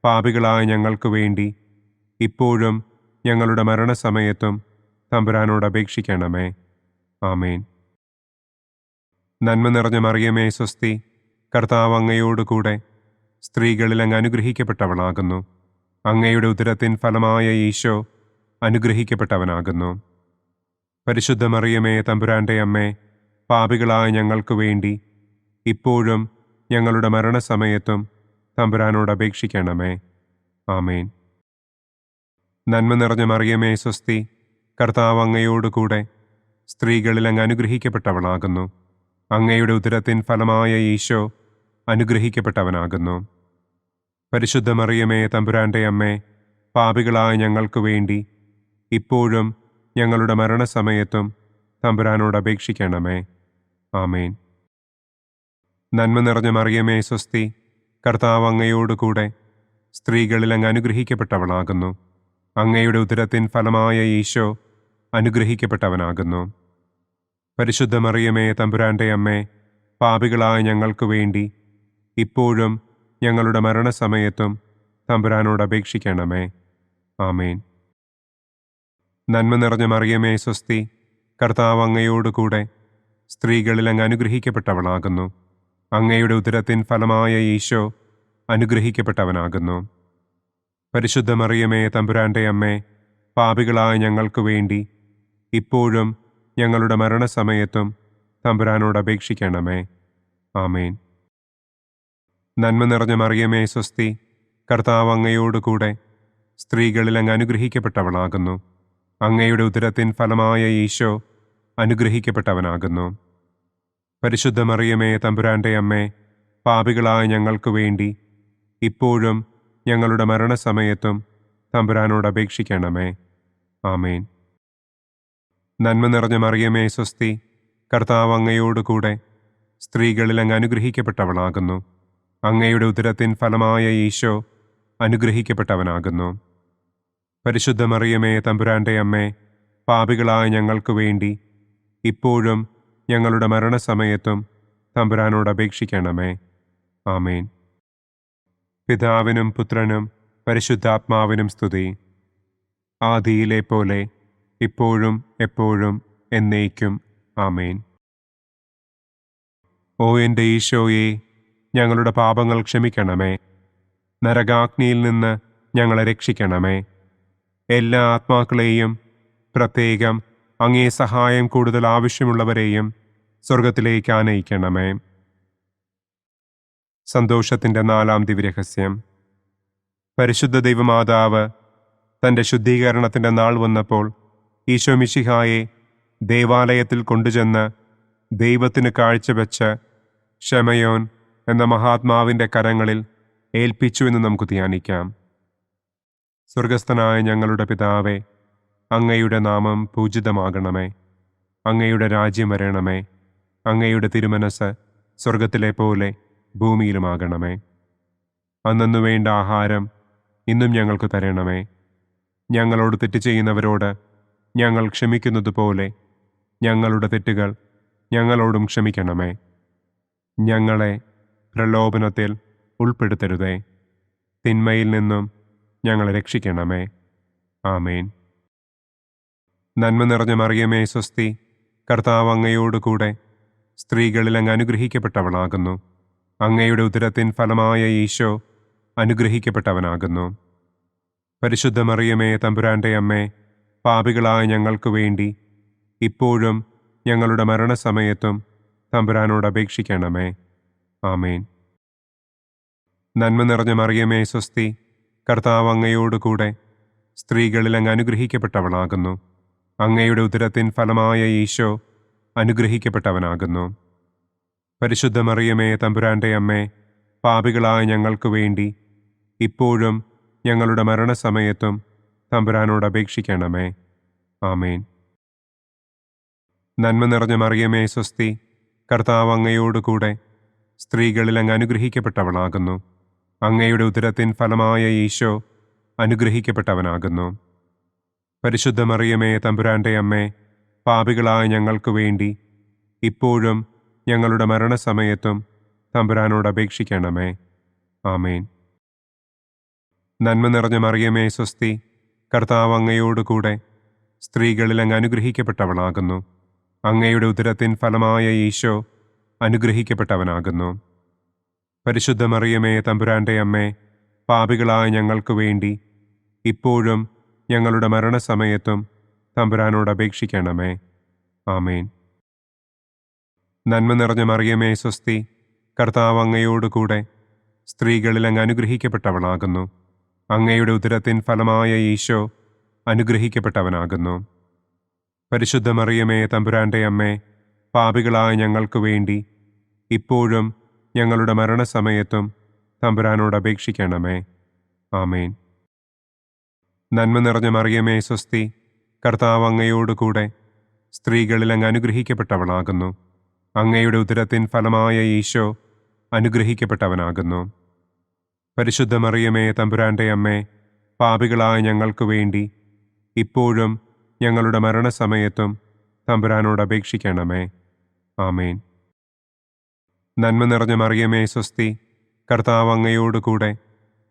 പാപികളായ ഞങ്ങൾക്ക് വേണ്ടി ഇപ്പോഴും ഞങ്ങളുടെ മരണസമയത്തും തമ്പുരാനോട് അപേക്ഷിക്കണമേ. ആമേൻ. നന്മ നിറഞ്ഞ മറിയമേ സ്വസ്തി, കർത്താവ് അങ്ങയോടുകൂടെ സ്ത്രീകളിൽ അങ്ങ് അനുഗ്രഹിക്കപ്പെട്ടവളാകുന്നു. അങ്ങയുടെ ഉദരത്തിൻ ഫലമായ ഈശോ അനുഗ്രഹിക്കപ്പെട്ടവനാകുന്നു. പരിശുദ്ധ മറിയമേ തമ്പുരാൻ്റെ അമ്മേ, പാപികളായ ഞങ്ങൾക്ക് വേണ്ടി ഇപ്പോഴും ഞങ്ങളുടെ മരണസമയത്തും തമ്പുരാനോട് അപേക്ഷിക്കണമേ. ആമേൻ. നന്മ നിറഞ്ഞ മറിയമേ സ്വസ്തി, കർത്താവ് അങ്ങയോടുകൂടെ സ്ത്രീകളിൽ അങ്ങ് അനുഗ്രഹിക്കപ്പെട്ടവളാകുന്നു. അങ്ങയുടെ ഉദരത്തിൻ ഫലമായ ഈശോ അനുഗ്രഹിക്കപ്പെട്ടവനാകുന്നു. പരിശുദ്ധ മറിയമേ തമ്പുരാൻ്റെ അമ്മേ, പാപികളായ ഞങ്ങൾക്ക് വേണ്ടി ഇപ്പോഴും ഞങ്ങളുടെ മരണസമയത്തും തമ്പുരാനോട് അപേക്ഷിക്കണമേ. ആമേൻ. നന്മ നിറഞ്ഞ മറിയമേ സ്വസ്തി, കർത്താവ് അങ്ങയോടുകൂടെ സ്ത്രീകളിൽ അങ്ങ് അനുഗ്രഹിക്കപ്പെട്ടവളാകുന്നു. അങ്ങയുടെ ഉദരത്തിൻ ഫലമായ ഈശോ അനുഗ്രഹിക്കപ്പെട്ടവനാകുന്നു. പരിശുദ്ധ മറിയമേ തമ്പുരാൻ്റെ അമ്മേ, പാപികളായ ഞങ്ങൾക്ക് വേണ്ടി ഇപ്പോഴും ഞങ്ങളുടെ മരണസമയത്തും തമ്പുരാനോട് അപേക്ഷിക്കണമേ. ആമേൻ. നന്മ നിറഞ്ഞ മറിയമേ സ്വസ്തി, കർത്താവ് അങ്ങയോടുകൂടെ സ്ത്രീകളിൽ അങ്ങ് അനുഗ്രഹിക്കപ്പെട്ടവളാകുന്നു. അങ്ങയുടെ ഉദരത്തിൻ ഫലമായ ഈശോ അനുഗ്രഹിക്കപ്പെട്ടവനാകുന്നു. പരിശുദ്ധ മറിയമേ തമ്പുരാൻ്റെ അമ്മേ, പാപികളായ ഞങ്ങൾക്ക് വേണ്ടി ഇപ്പോഴും ഞങ്ങളുടെ മരണസമയത്തും തമ്പുരാനോട് അപേക്ഷിക്കണമേ. ആമേൻ. നന്മ നിറഞ്ഞ മറിയമേ സ്വസ്തി, കർത്താവ് അങ്ങയോടുകൂടെ സ്ത്രീകളിൽ അങ്ങ് അനുഗ്രഹിക്കപ്പെട്ടവളാകുന്നു. അങ്ങയുടെ ഉദരത്തിൻ ഫലമായ ഈശോ അനുഗ്രഹിക്കപ്പെട്ടവനാകുന്നു. പരിശുദ്ധ മറിയമേ തമ്പുരാൻ്റെ അമ്മേ, പാപികളായ ഞങ്ങൾക്ക് വേണ്ടി ഇപ്പോഴും ഞങ്ങളുടെ മരണസമയത്തും തമ്പുരാനോട് അപേക്ഷിക്കണമേ. ആമേൻ. നന്മ നിറഞ്ഞ മറിയമേ സ്വസ്തി, കർത്താവ് അങ്ങയോടുകൂടെ സ്ത്രീകളിൽ അങ്ങ് അനുഗ്രഹിക്കപ്പെട്ടവളാകുന്നു. അങ്ങയുടെ ഉദരത്തിൻ ഫലമായ ഈശോ അനുഗ്രഹിക്കപ്പെട്ടവനാകുന്നു. പരിശുദ്ധ മറിയമേ തമ്പുരാൻ്റെ അമ്മേ, പാപികളായ ഞങ്ങൾക്ക് വേണ്ടി ഇപ്പോഴും ഞങ്ങളുടെ മരണസമയത്തും തമ്പുരാനോട് അപേക്ഷിക്കണമേ. ആമേൻ. പിതാവിനും പുത്രനും പരിശുദ്ധാത്മാവിനും സ്തുതി. ആദിയിലെ പോലെ ഇപ്പോഴും എപ്പോഴും എന്നേക്കും. ആമേൻ. ഓ എൻ്റെ ഈശോയെ, ഞങ്ങളുടെ പാപങ്ങൾ ക്ഷമിക്കണമേ. നരകാഗ്നിയിൽ നിന്ന് ഞങ്ങളെ രക്ഷിക്കണമേ. എല്ലാ ആത്മാക്കളെയും, പ്രത്യേകം അങ്ങേ സഹായം കൂടുതൽ ആവശ്യമുള്ളവരെയും സ്വർഗത്തിലേക്ക് ആനയിക്കണമേ. സന്തോഷത്തിൻ്റെ 4-ാം ദിവ്യരഹസ്യം. പരിശുദ്ധ ദൈവമാതാവ് തൻ്റെ ശുദ്ധീകരണത്തിൻ്റെ നാൾ വന്നപ്പോൾ ഈശോ മിശിഹായെ ദേവാലയത്തിൽ കൊണ്ടുചെന്ന് ദൈവത്തിന് കാഴ്ചവെച്ച് ശമയോൻ എന്ന മഹാത്മാവിൻ്റെ കരങ്ങളിൽ ഏൽപ്പിച്ചു എന്ന് നമുക്ക് ധ്യാനിക്കാം. സ്വർഗസ്ഥനായ ഞങ്ങളുടെ പിതാവേ, അങ്ങയുടെ നാമം പൂജിതമാകണമേ. അങ്ങയുടെ രാജ്യം വരണമേ. അങ്ങയുടെ തിരുമനസ് സ്വർഗത്തിലെ പോലെ ഭൂമിയിലുമാകണമേ. അന്നന്നു വേണ്ട ആഹാരം ഇന്നും ഞങ്ങൾക്ക് തരണമേ. ഞങ്ങളോട് തെറ്റ് ചെയ്യുന്നവരോട് ഞങ്ങൾ ക്ഷമിക്കുന്നത് പോലെ ഞങ്ങളുടെ തെറ്റുകൾ ഞങ്ങളോടും ക്ഷമിക്കണമേ. ഞങ്ങളെ പ്രലോഭനത്തിൽ ഉൾപ്പെടുത്തരുതേ. തിന്മയിൽ നിന്നും ഞങ്ങളെ രക്ഷിക്കണമേ. ആമേൻ. നന്മ നിറഞ്ഞ മറിയമേ സ്വസ്തി, കർത്താവ് അങ്ങയോട് കൂടെ സ്ത്രീകളിൽ അങ്ങ് അനുഗ്രഹിക്കപ്പെട്ടവളാകുന്നു. അങ്ങയുടെ ഉദരത്തിൻ ഫലമായ ഈശോ അനുഗ്രഹിക്കപ്പെട്ടവനാകുന്നു. പരിശുദ്ധ മറിയമേ തമ്പുരാൻ്റെ അമ്മേ, പാപികളായ ഞങ്ങൾക്ക് വേണ്ടി ഇപ്പോഴും ഞങ്ങളുടെ മരണസമയത്തും തമ്പുരാനോട് അപേക്ഷിക്കണമേ. ആമേൻ. നന്മ നിറഞ്ഞ മറിയമേ സ്വസ്തി, കർത്താവ് അങ്ങയോട് കൂടെ സ്ത്രീകളിൽ അങ്ങ് അനുഗ്രഹിക്കപ്പെട്ടവളാകുന്നു. അങ്ങയുടെ ഉദരത്തിൻ ഫലമായ ഈശോ അനുഗ്രഹിക്കപ്പെട്ടവനാകുന്നു. പരിശുദ്ധ മറിയമേ തമ്പുരാൻ്റെ അമ്മേ, പാപികളായ ഞങ്ങൾക്ക് വേണ്ടി ഇപ്പോഴും ഞങ്ങളുടെ മരണസമയത്തും തമ്പുരാനോട് അപേക്ഷിക്കണമേ. ആമേൻ. നന്മ നിറഞ്ഞ മറിയമേ സ്വസ്തി, കർത്താവ് അങ്ങയോട് കൂടെ സ്ത്രീകളിൽ അങ്ങ് അനുഗ്രഹിക്കപ്പെട്ടവളാകുന്നു. അങ്ങയുടെ ഉദരത്തിൻ ഫലമായ ഈശോ അനുഗ്രഹിക്കപ്പെട്ടവനാകുന്നു. പരിശുദ്ധ മറിയമേ തമ്പുരാൻ്റെ അമ്മേ, പാപികളായ ഞങ്ങൾക്ക് വേണ്ടി ഇപ്പോഴും ഞങ്ങളുടെ മരണസമയത്തും തമ്പുരാനോട് അപേക്ഷിക്കണമേ. ആമേൻ. നന്മ നിറഞ്ഞ മറിയമേ സ്വസ്തി, കർത്താവ് അങ്ങയോട് കൂടെ സ്ത്രീകളിൽ അങ്ങ് അനുഗ്രഹിക്കപ്പെട്ടവളാകുന്നു. അങ്ങയുടെ ഉദരത്തിൻ ഫലമായ ഈശോ അനുഗ്രഹിക്കപ്പെട്ടവനാകുന്നു. പരിശുദ്ധ മറിയമേ തമ്പുരാൻ്റെ അമ്മേ, പാപികളായ ഞങ്ങൾക്ക് വേണ്ടി ഇപ്പോഴും ഞങ്ങളുടെ മരണസമയത്തും തമ്പുരാനോട് അപേക്ഷിക്കണമേ. ആമേൻ. നന്മ നിറഞ്ഞ മറിയമേ സ്വസ്തി, കർത്താവ് അങ്ങയോട് കൂടെ സ്ത്രീകളിൽ അങ്ങ് അനുഗ്രഹിക്കപ്പെട്ടവളാകുന്നു. അങ്ങയുടെ ഉദരത്തിൻ ഫലമായ ഈശോ അനുഗ്രഹിക്കപ്പെട്ടവനാകുന്നു. പരിശുദ്ധ മറിയമേ തമ്പുരാൻ്റെ അമ്മേ, പാപികളായ ഞങ്ങൾക്ക് വേണ്ടി ഇപ്പോഴും ഞങ്ങളുടെ മരണസമയത്തും തമ്പുരാനോട് അപേക്ഷിക്കണമേ. ആമേൻ. നന്മ നിറഞ്ഞ മറിയമേ സ്വസ്തി, കർത്താവ് അങ്ങയോട് കൂടെ സ്ത്രീകളിൽ അങ്ങ് അനുഗ്രഹിക്കപ്പെട്ടവളാകുന്നു. അങ്ങയുടെ ഉദരത്തിൻ ഫലമായ ഈശോ അനുഗ്രഹിക്കപ്പെട്ടവനാകുന്നു. പരിശുദ്ധ മറിയമേ തമ്പുരാൻ്റെ അമ്മേ, പാപികളായ ഞങ്ങൾക്ക് വേണ്ടി ഇപ്പോഴും ഞങ്ങളുടെ മരണസമയത്തും തമ്പുരാനോട് അപേക്ഷിക്കണമേ. ആമേൻ. നന്മ നിറഞ്ഞ മറിയമേ സ്വസ്തി, കർത്താവ് അങ്ങയോട് കൂടെ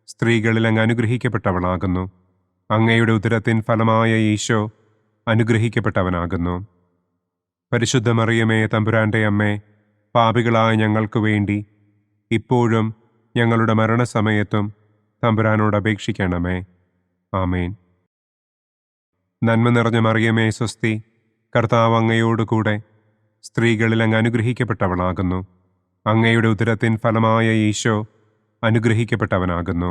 സ്ത്രീകളിൽ അങ്ങ് അനുഗ്രഹിക്കപ്പെട്ടവളാകുന്നു. അങ്ങയുടെ ഉദരത്തിൻ ഫലമായ ഈശോ അനുഗ്രഹിക്കപ്പെട്ടവനാകുന്നു. പരിശുദ്ധ മറിയമേ തമ്പുരാൻ്റെ അമ്മേ, പാപികളായ ഞങ്ങൾക്ക് വേണ്ടി ഇപ്പോഴും ഞങ്ങളുടെ മരണസമയത്തും തമ്പുരാനോട് അപേക്ഷിക്കണമേ. ആമേൻ. നന്മ നിറഞ്ഞ മറിയമേ സ്വസ്തി, കർത്താവ് അങ്ങയോട് കൂടെ സ്ത്രീകളിൽ അങ്ങ് അനുഗ്രഹിക്കപ്പെട്ടവളാകുന്നു. അങ്ങയുടെ ഉദരത്തിൻ ഫലമായ ഈശോ അനുഗ്രഹിക്കപ്പെട്ടവനാകുന്നു.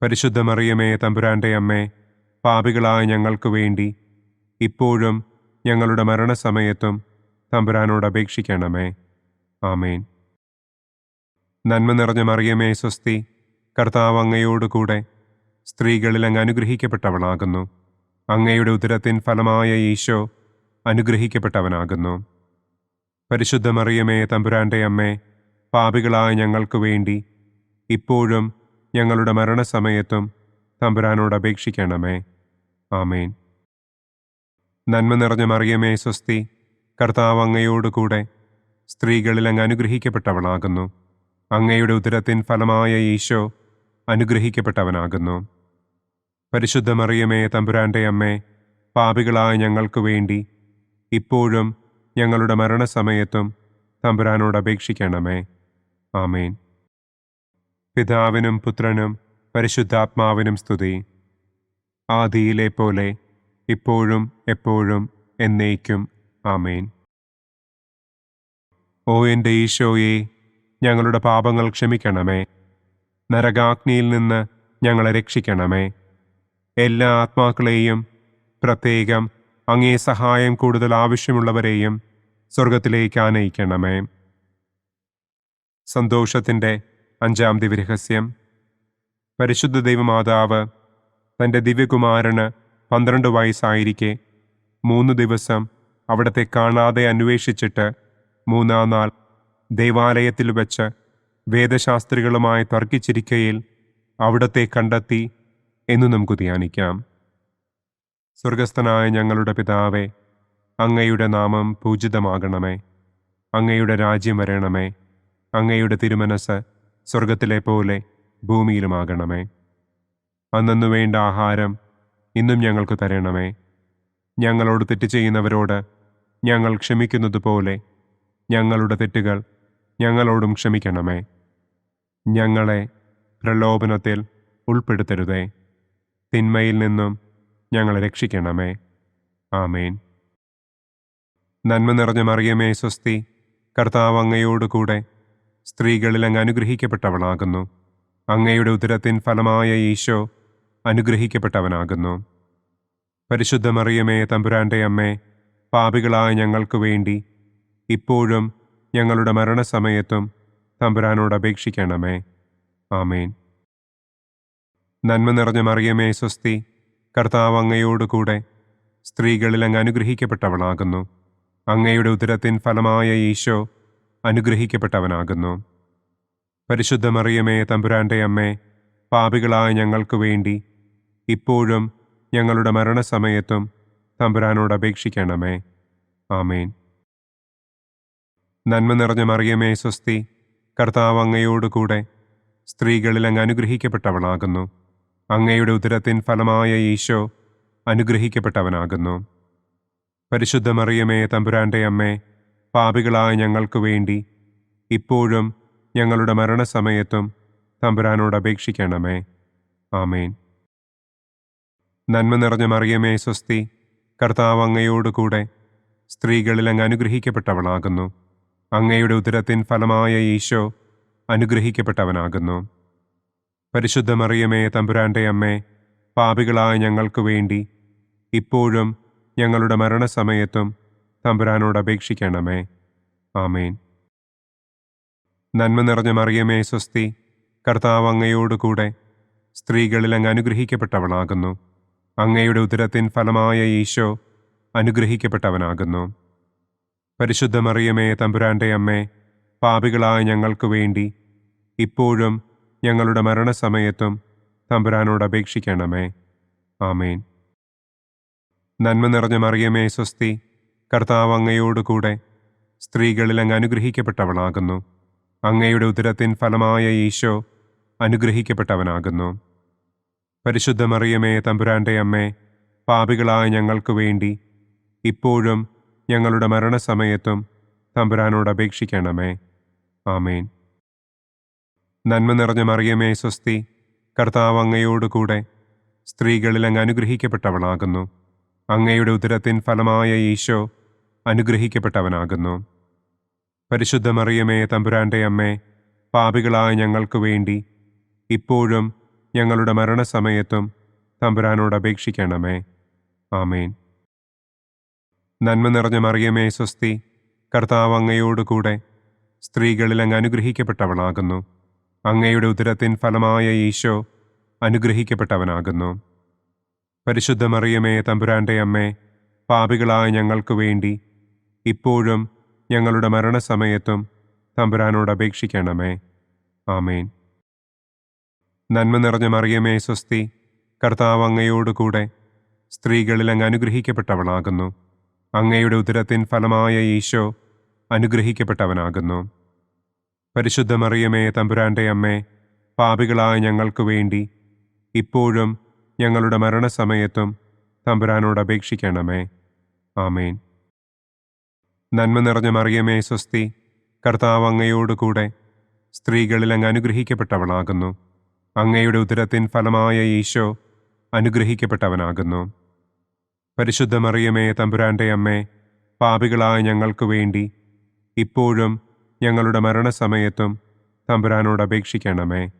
പരിശുദ്ധ മറിയമേ തമ്പുരാൻ്റെ അമ്മേ, പാപികളായ ഞങ്ങൾക്ക് വേണ്ടി ഇപ്പോഴും ഞങ്ങളുടെ മരണസമയത്തും തമ്പുരാനോട് അപേക്ഷിക്കണമേ. ആമേൻ. നന്മ നിറഞ്ഞ മറിയമേ സ്വസ്തി, കർത്താവ് അങ്ങയോട് കൂടെ സ്ത്രീകളിൽ അങ്ങ് അനുഗ്രഹിക്കപ്പെട്ടവളാകുന്നു. അങ്ങയുടെ ഉദരത്തിൻ ഫലമായ ഈശോ അനുഗ്രഹിക്കപ്പെട്ടവനാകുന്നു. പരിശുദ്ധ മറിയമേ തമ്പുരാൻ്റെ അമ്മേ, പാപികളായ ഞങ്ങൾക്ക് വേണ്ടി ഇപ്പോഴും ഞങ്ങളുടെ മരണസമയത്തും തമ്പുരാനോട് അപേക്ഷിക്കണമേ. ആമേൻ. നന്മ നിറഞ്ഞ മറിയമേ സ്വസ്തി, കർത്താവ് അങ്ങയോട് കൂടെ സ്ത്രീകളിൽ അങ്ങ് അനുഗ്രഹിക്കപ്പെട്ടവളാകുന്നു. അങ്ങയുടെ ഉദരത്തിൻ ഫലമായ ഈശോ അനുഗ്രഹിക്കപ്പെട്ടവനാകുന്നു. പരിശുദ്ധ മറിയമേ തമ്പുരാന്റെ അമ്മേ, പാപികളായ ഞങ്ങൾക്ക് വേണ്ടി ഇപ്പോഴും ഞങ്ങളുടെ മരണസമയത്തും തമ്പുരാനോട് അപേക്ഷിക്കണമേ. ആമേൻ. പിതാവിനും പുത്രനും പരിശുദ്ധാത്മാവിനും സ്തുതി. ആദിയിലെ പോലെ ഇപ്പോഴും എപ്പോഴും എന്നേക്കും. ആമേൻ. ഓ എൻ്റെ ഈശോയെ, ഞങ്ങളുടെ പാപങ്ങൾ ക്ഷമിക്കണമേ. നരകാഗ്നിയിൽ നിന്ന് ഞങ്ങളെ രക്ഷിക്കണമേ. എല്ലാ ആത്മാക്കളെയും, പ്രത്യേകം അങ്ങേ സഹായം കൂടുതൽ ആവശ്യമുള്ളവരെയും സ്വർഗത്തിലേക്ക് ആനയിക്കണമേ. സന്തോഷത്തിൻ്റെ 5-ാം ദിവ്യരഹസ്യം. പരിശുദ്ധ ദൈവമാതാവ് തൻ്റെ ദിവ്യകുമാരന് 12 വയസ്സായിരിക്കെ 3 ദിവസം അവിടത്തെ കാണാതെ അന്വേഷിച്ചിട്ട് 3-ാം നാൾ ദേവാലയത്തിൽ വെച്ച് വേദശാസ്ത്രികളുമായി തർക്കിച്ചിരിക്കയിൽ അവിടത്തെ കണ്ടെത്തി എന്ന് നമുക്ക് ധ്യാനിക്കാം. സ്വർഗസ്ഥനായ ഞങ്ങളുടെ പിതാവേ, അങ്ങയുടെ നാമം പൂജിതമാകണമേ. അങ്ങയുടെ രാജ്യം വരണമേ. അങ്ങയുടെ തിരുമനസ് സ്വർഗത്തിലെ പോലെ ഭൂമിയിലുമാകണമേ. അന്നന്നു വേണ്ട ആഹാരം ഇന്നും ഞങ്ങൾക്ക് തരണമേ. ഞങ്ങളോട് തെറ്റ് ചെയ്യുന്നവരോട് ഞങ്ങൾ ക്ഷമിക്കുന്നത് പോലെ ഞങ്ങളുടെ തെറ്റുകൾ ഞങ്ങളോടും ക്ഷമിക്കണമേ. ഞങ്ങളെ പ്രലോഭനത്തിൽ ഉൾപ്പെടുത്തരുതേ. തിന്മയിൽ നിന്നും ഞങ്ങളെ രക്ഷിക്കണമേ. ആമേൻ. നന്മ നിറഞ്ഞ മറിയമേ സ്വസ്തി, കർത്താവ് അങ്ങയോടുകൂടെ സ്ത്രീകളിൽ അങ്ങ് അനുഗ്രഹിക്കപ്പെട്ടവളാകുന്നു. അങ്ങയുടെ ഉദരത്തിൻ ഫലമായ ഈശോ അനുഗ്രഹിക്കപ്പെട്ടവനാകുന്നു. പരിശുദ്ധ മറിയമേ തമ്പുരാന്റെ അമ്മേ, പാപികളായ ഞങ്ങൾക്ക് വേണ്ടി ഇപ്പോഴും ഞങ്ങളുടെ മരണസമയത്തും തമ്പുരാനോട് അപേക്ഷിക്കണമേ. ആമേൻ. നന്മ നിറഞ്ഞ മറിയമേ സ്വസ്തി, കർത്താവ് അങ്ങയോടുകൂടെ സ്ത്രീകളിൽ അങ്ങ് അനുഗ്രഹിക്കപ്പെട്ടവളാകുന്നു. അങ്ങയുടെ ഉദരത്തിൻ ഫലമായ ഈശോ അനുഗ്രഹിക്കപ്പെട്ടവനാകുന്നു. പരിശുദ്ധ മറിയമേ തമ്പുരാന്റെ അമ്മേ, പാപികളായ ഞങ്ങൾക്ക് വേണ്ടി ഇപ്പോഴും ഞങ്ങളുടെ മരണസമയത്തും തമ്പുരാനോട് അപേക്ഷിക്കണമേ. ആമേൻ. നന്മ നിറഞ്ഞ മറിയമേ സ്വസ്തി, കർത്താവ് അങ്ങയോടുകൂടെ സ്ത്രീകളിൽ അങ്ങ് അനുഗ്രഹിക്കപ്പെട്ടവളാകുന്നു. അങ്ങയുടെ ഉദരത്തിൻ ഫലമായ ഈശോ അനുഗ്രഹിക്കപ്പെട്ടവനാകുന്നു. പരിശുദ്ധ മറിയമേ തമ്പുരാന്റെ അമ്മേ, പാപികളായ ഞങ്ങൾക്ക് വേണ്ടി ഇപ്പോഴും ഞങ്ങളുടെ മരണസമയത്തും തമ്പുരാനോട് അപേക്ഷിക്കണമേ. ആമേൻ. നന്മ നിറഞ്ഞ മറിയമേ സ്വസ്തി, കർത്താവ് അങ്ങയോടുകൂടെ സ്ത്രീകളിൽ അങ്ങ് അനുഗ്രഹിക്കപ്പെട്ടവളാകുന്നു. അങ്ങയുടെ ഉദരത്തിൻ ഫലമായ ഈശോ അനുഗ്രഹിക്കപ്പെട്ടവനാകുന്നു. പരിശുദ്ധ മറിയമേ തമ്പുരാന്റെ അമ്മേ, പാപികളായ ഞങ്ങൾക്ക് വേണ്ടി ഇപ്പോഴും ഞങ്ങളുടെ മരണസമയത്തും തമ്പുരാനോട് അപേക്ഷിക്കണമേ. ആമേൻ. നന്മ നിറഞ്ഞ മറിയമേ സ്വസ്തി, കർത്താവ് അങ്ങയോടുകൂടെ സ്ത്രീകളിൽ അങ്ങ് അനുഗ്രഹിക്കപ്പെട്ടവളാകുന്നു. അങ്ങയുടെ ഉദരത്തിൻ ഫലമായ ഈശോ അനുഗ്രഹിക്കപ്പെട്ടവനാകുന്നു. പരിശുദ്ധ മറിയമേ തമ്പുരാന്റെ അമ്മേ, പാപികളായ ഞങ്ങൾക്ക് വേണ്ടി ഇപ്പോഴും ഞങ്ങളുടെ മരണസമയത്തും തമ്പുരാനോട് അപേക്ഷിക്കണമേ. ആമേൻ. നന്മ നിറഞ്ഞ മറിയമേ സ്വസ്തി, കർത്താവ് അങ്ങയോടുകൂടെ സ്ത്രീകളിൽ അങ്ങ് അനുഗ്രഹിക്കപ്പെട്ടവളാകുന്നു. അങ്ങയുടെ ഉദരത്തിൻ ഫലമായ ഈശോ അനുഗ്രഹിക്കപ്പെട്ടവനാകുന്നു. പരിശുദ്ധ മറിയമേ തമ്പുരാന്റെ അമ്മേ, പാപികളായ ഞങ്ങൾക്ക് വേണ്ടി ഇപ്പോഴും ഞങ്ങളുടെ മരണസമയത്തും തമ്പുരാനോട് അപേക്ഷിക്കണമേ. ആമേൻ. നന്മ നിറഞ്ഞ മറിയമേ സ്വസ്തി, കർത്താവ് അങ്ങയോടുകൂടെ സ്ത്രീകളിൽ അങ്ങ് അനുഗ്രഹിക്കപ്പെട്ടവളാകുന്നു. അങ്ങയുടെ ഉദരത്തിൻ ഫലമായ ഈശോ അനുഗ്രഹിക്കപ്പെട്ടവനാകുന്നു. പരിശുദ്ധ മറിയമേ തമ്പുരാന്റെ അമ്മേ, പാപികളായ ഞങ്ങൾക്ക് വേണ്ടി ഇപ്പോഴും ഞങ്ങളുടെ മരണസമയത്തും തമ്പുരാനോട് അപേക്ഷിക്കണമേ. ആമേൻ. നന്മ നിറഞ്ഞ മറിയമേ സ്വസ്തി, കർത്താവ് അങ്ങയോടുകൂടെ സ്ത്രീകളിൽ അങ്ങ് അനുഗ്രഹിക്കപ്പെട്ടവളാകുന്നു. അങ്ങയുടെ ഉദരത്തിൻ ഫലമായ ഈശോ അനുഗ്രഹിക്കപ്പെട്ടവനാകുന്നു. പരിശുദ്ധ മറിയമേ തമ്പുരാന്റെ അമ്മേ, പാപികളായ ഞങ്ങൾക്ക് വേണ്ടി ഇപ്പോഴും ഞങ്ങളുടെ മരണസമയത്തും തമ്പുരാനോട് അപേക്ഷിക്കണമേ. ആമേൻ. നന്മ നിറഞ്ഞ മറിയമേ സ്വസ്തി, കർത്താവ് അങ്ങയോടുകൂടെ സ്ത്രീകളിൽ അങ്ങ് അനുഗ്രഹിക്കപ്പെട്ടവളാകുന്നു. അങ്ങയുടെ ഉദരത്തിൻ ഫലമായ ഈശോ അനുഗ്രഹിക്കപ്പെട്ടവനാകുന്നു. പരിശുദ്ധ മറിയമേ തമ്പുരാന്റെ അമ്മേ, പാപികളായ ഞങ്ങൾക്ക് വേണ്ടി ഇപ്പോഴും ഞങ്ങളുടെ മരണസമയത്തും തമ്പുരാനോട് അപേക്ഷിക്കണമേ. ആമേൻ. നന്മ നിറഞ്ഞ മറിയമേ സ്വസ്തി, കർത്താവ് അങ്ങയോടുകൂടെ സ്ത്രീകളിൽ അങ്ങ് അനുഗ്രഹിക്കപ്പെട്ടവളാകുന്നു. അങ്ങയുടെ ഉദരത്തിൻ ഫലമായ ഈശോ അനുഗ്രഹിക്കപ്പെട്ടവനാകുന്നു. പരിശുദ്ധ മറിയമേ തമ്പുരാന്റെ അമ്മേ, പാപികളായ ഞങ്ങൾക്ക് വേണ്ടി ഇപ്പോഴും ഞങ്ങളുടെ മരണസമയത്തും തമ്പുരാനോട് അപേക്ഷിക്കണമേ.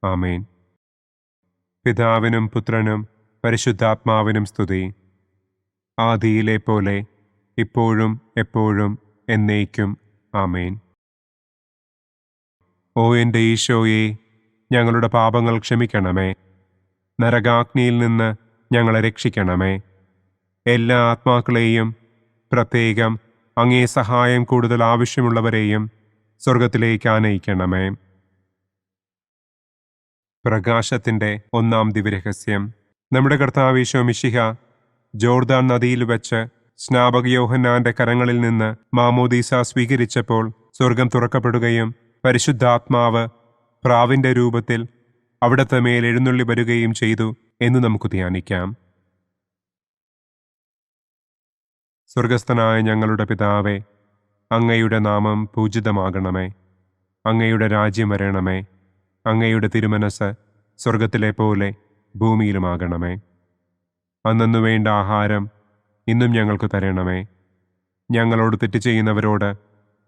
ആമേൻ. പിതാവിനും പുത്രനും പരിശുദ്ധാത്മാവിനും സ്തുതി. ആദിയിലെ പോലെ ഇപ്പോഴും എപ്പോഴും എന്നേക്കും. ആമേൻ. ഓ എൻ്റെ ഈശോയെ, ഞങ്ങളുടെ പാപങ്ങൾ ക്ഷമിക്കണമേ. നരകാഗ്നിയിൽ നിന്ന് ഞങ്ങളെ രക്ഷിക്കണമേ. എല്ലാ ആത്മാക്കളെയും, പ്രത്യേകം അങ്ങേ സഹായം കൂടുതൽ ആവശ്യമുള്ളവരെയും സ്വർഗത്തിലേക്ക് ആനയിക്കണമേ. പ്രകാശത്തിൻ്റെ ഒന്നാം ദിവ്യരഹസ്യം. നമ്മുടെ കർത്താവ് ഈശോ മിശിഹ ജോർദാൻ നദിയിൽ വെച്ച് സ്നാപക യോഹന്നാന്റെ കരങ്ങളിൽ നിന്ന് മാമോദീസ സ്വീകരിച്ചപ്പോൾ സ്വർഗം തുറക്കപ്പെടുകയും പരിശുദ്ധാത്മാവ് പ്രാവിന്റെ രൂപത്തിൽ അവിടത്തെ മേൽ എഴുന്നള്ളി വരികയും ചെയ്തു എന്ന് നമുക്ക് ധ്യാനിക്കാം. സ്വർഗസ്ഥനായ ഞങ്ങളുടെ പിതാവേ, അങ്ങയുടെ നാമം പൂജിതമാകണമേ. അങ്ങയുടെ രാജ്യം വരണമേ. അങ്ങയുടെ തിരുമനസ് സ്വർഗത്തിലെ പോലെ ഭൂമിയിലുമാകണമേ. അന്നന്നു വേണ്ട ആഹാരം ഇന്നും ഞങ്ങൾക്ക് തരണമേ. ഞങ്ങളോട് തെറ്റ് ചെയ്യുന്നവരോട്